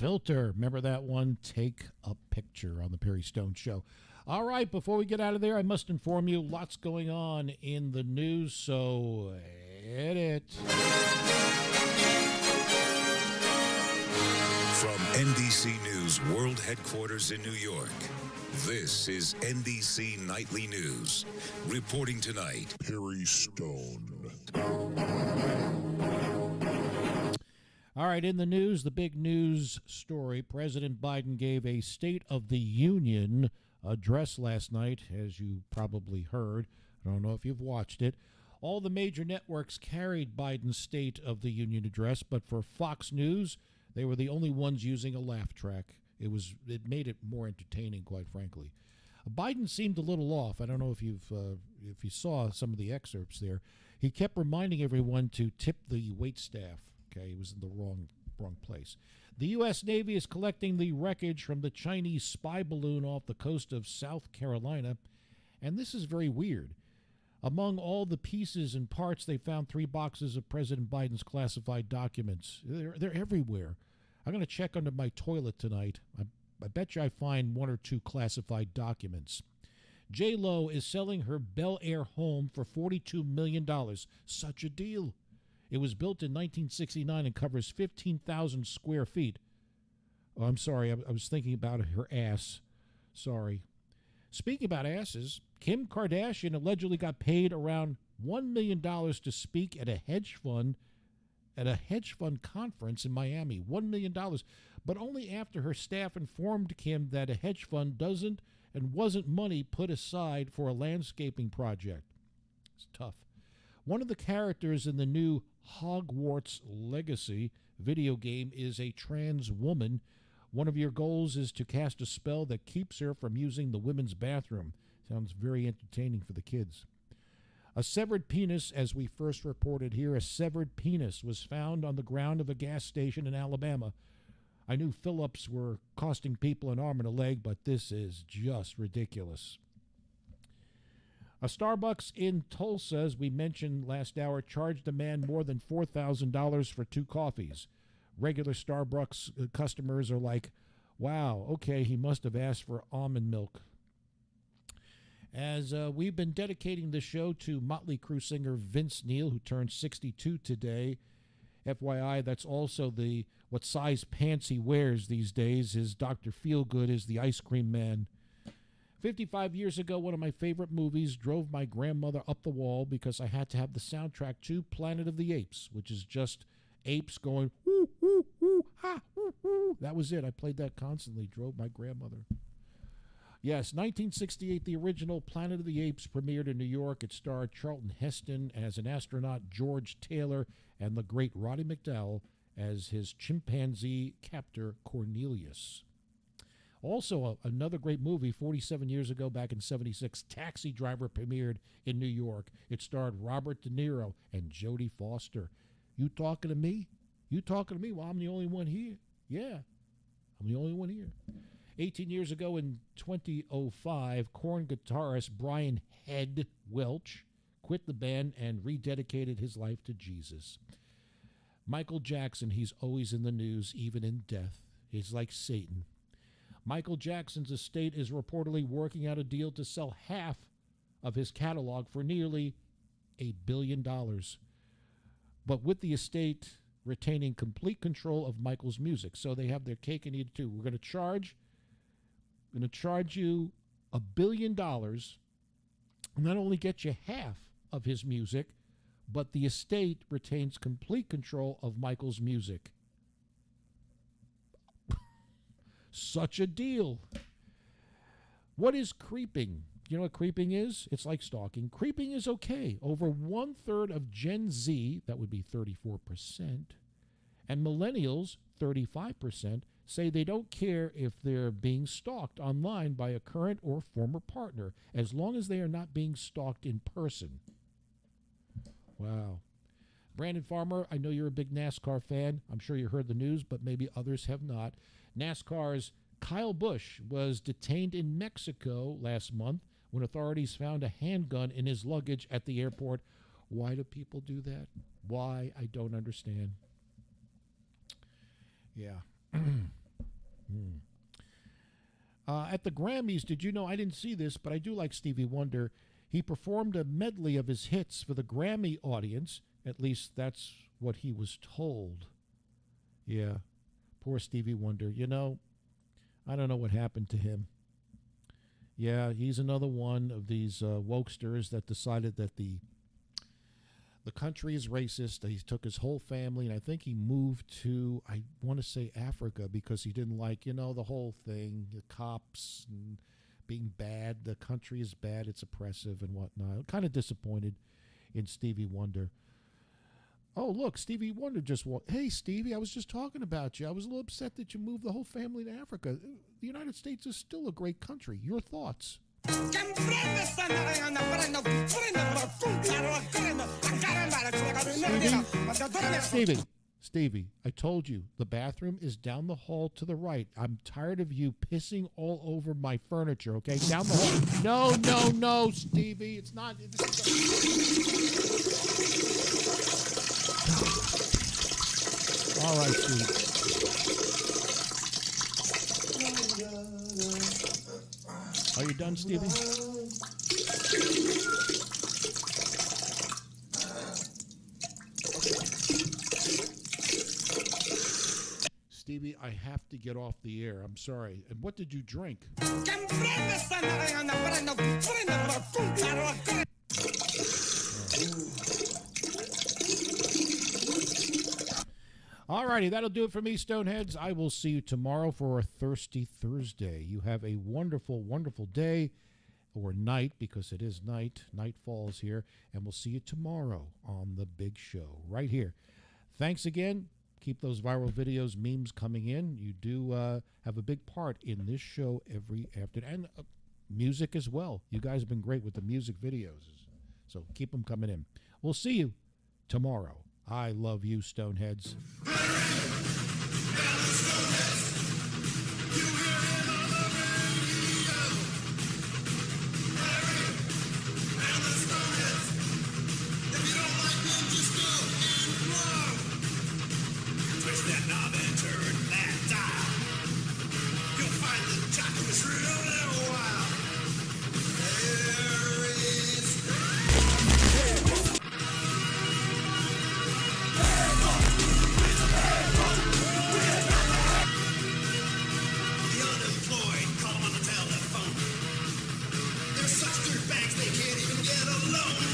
filter. Remember that one? Take a picture on the Perry Stone Show. All right, before we get out of there, I must inform you, lots going on in the news, so hit it. From NBC News World Headquarters in New York, this is NBC Nightly News. Reporting tonight, Perry Stone. All right, in the news, the big news story, President Biden gave a State of the Union address last night, as you probably heard. I don't know if you've watched it. All the major networks carried Biden's State of the Union address, but for Fox News, they were the only ones using a laugh track. It made it more entertaining, quite frankly. Biden seemed a little off. I don't know if you saw some of the excerpts there. He kept reminding everyone to tip the waitstaff. Okay, he was in the wrong place. The U.S. Navy is collecting the wreckage from the Chinese spy balloon off the coast of South Carolina, and this is very weird. Among all the pieces and parts, they found 3 boxes of President Biden's classified documents. They're everywhere. I'm going to check under my toilet tonight. I bet you I find 1 or 2 classified documents. J-Lo is selling her Bel Air home for $42 million. Such a deal. It was built in 1969 and covers 15,000 square feet. Oh, I'm sorry. I was thinking about her ass. Sorry. Speaking about asses, Kim Kardashian allegedly got paid around $1 million to speak at a hedge fund conference in Miami. $1 million. But only after her staff informed Kim that a hedge fund wasn't money put aside for a landscaping project. It's tough. One of the characters in the new Hogwarts Legacy video game is a trans woman. One of your goals is to cast a spell that keeps her from using the women's bathroom. Sounds very entertaining for the kids. A severed penis, as we first reported here, a severed penis was found on the ground of a gas station in Alabama. I knew Phillips were costing people an arm and a leg, but this is just ridiculous. A Starbucks in Tulsa, as we mentioned last hour, charged a man more than $4,000 for 2 coffees. Regular Starbucks customers are like, wow, okay, he must have asked for almond milk. As we've been dedicating the show to Motley Crue singer Vince Neil, who turned 62 today. FYI, that's also what size pants he wears these days. His Dr. Feelgood is the ice cream man. 55 years ago, one of my favorite movies drove my grandmother up the wall because I had to have the soundtrack to Planet of the Apes, which is just apes going, woo, woo, woo, ha, woo, woo. That was it. I played that constantly, drove my grandmother. Yes, 1968, the original Planet of the Apes premiered in New York. It starred Charlton Heston as an astronaut, George Taylor, and the great Roddy McDowall as his chimpanzee captor, Cornelius. Also, another great movie, 47 years ago, back in 76, Taxi Driver premiered in New York. It starred Robert De Niro and Jodie Foster. You talking to me? You talking to me? Well, I'm the only one here. Yeah, I'm the only one here. 18 years ago in 2005, Korn guitarist Brian Head Welch quit the band and rededicated his life to Jesus. Michael Jackson, he's always in the news, even in death. He's like Satan. Michael Jackson's estate is reportedly working out a deal to sell half of his catalog for nearly $1 billion. But with the estate retaining complete control of Michael's music. So they have their cake and eat it too. We're going to charge you $1 billion, and not only get you half of his music, but the estate retains complete control of Michael's music. Such a deal. What is creeping? You know what creeping is? It's like stalking. Creeping is okay. Over 1/3 of Gen Z, that would be 34%, and millennials, 35%, say they don't care if they're being stalked online by a current or former partner, as long as they are not being stalked in person. Wow. Brandon Farmer, I know you're a big NASCAR fan. I'm sure you heard the news, but maybe others have not. NASCAR's Kyle Busch was detained in Mexico last month when authorities found a handgun in his luggage at the airport. Why do people do that? Why? I don't understand. Yeah. At the Grammys, did you know, I didn't see this, but I do like Stevie Wonder. He performed a medley of his hits for the Grammy audience. At least that's what he was told. Yeah, poor Stevie Wonder. You know, I don't know what happened to him. Yeah, he's another one of these wokesters that decided that the country is racist. He took his whole family, and I think he moved to, I want to say Africa, because he didn't like, you know, the whole thing, the cops and being bad. The country is bad. It's oppressive and whatnot. I'm kind of disappointed in Stevie Wonder. Oh, look, Stevie Wonder just walked. Hey, Stevie, I was just talking about you. I was a little upset that you moved the whole family to Africa. The United States is still a great country. Your thoughts? Stevie, I told you, the bathroom is down the hall to the right. I'm tired of you pissing all over my furniture, okay? Down the hall. No, Stevie. It's not. All right, Steve. Are you done, Stevie? Stevie, I have to get off the air. I'm sorry. And what did you drink? All righty, that'll do it for me, Stoneheads. I will see you tomorrow for a Thirsty Thursday. You have a wonderful, wonderful day, or night, because it is night. Night falls here, and we'll see you tomorrow on The Big Show, right here. Thanks again. Keep those viral videos, memes coming in. You do have a big part in this show every afternoon, and music as well. You guys have been great with the music videos, so keep them coming in. We'll see you tomorrow. I love you, Stoneheads. Twist that knob and turn that dial. You'll find the jockey is real little while. The unemployed call them on the telephone. They're such dirtbags they can't even get a loan.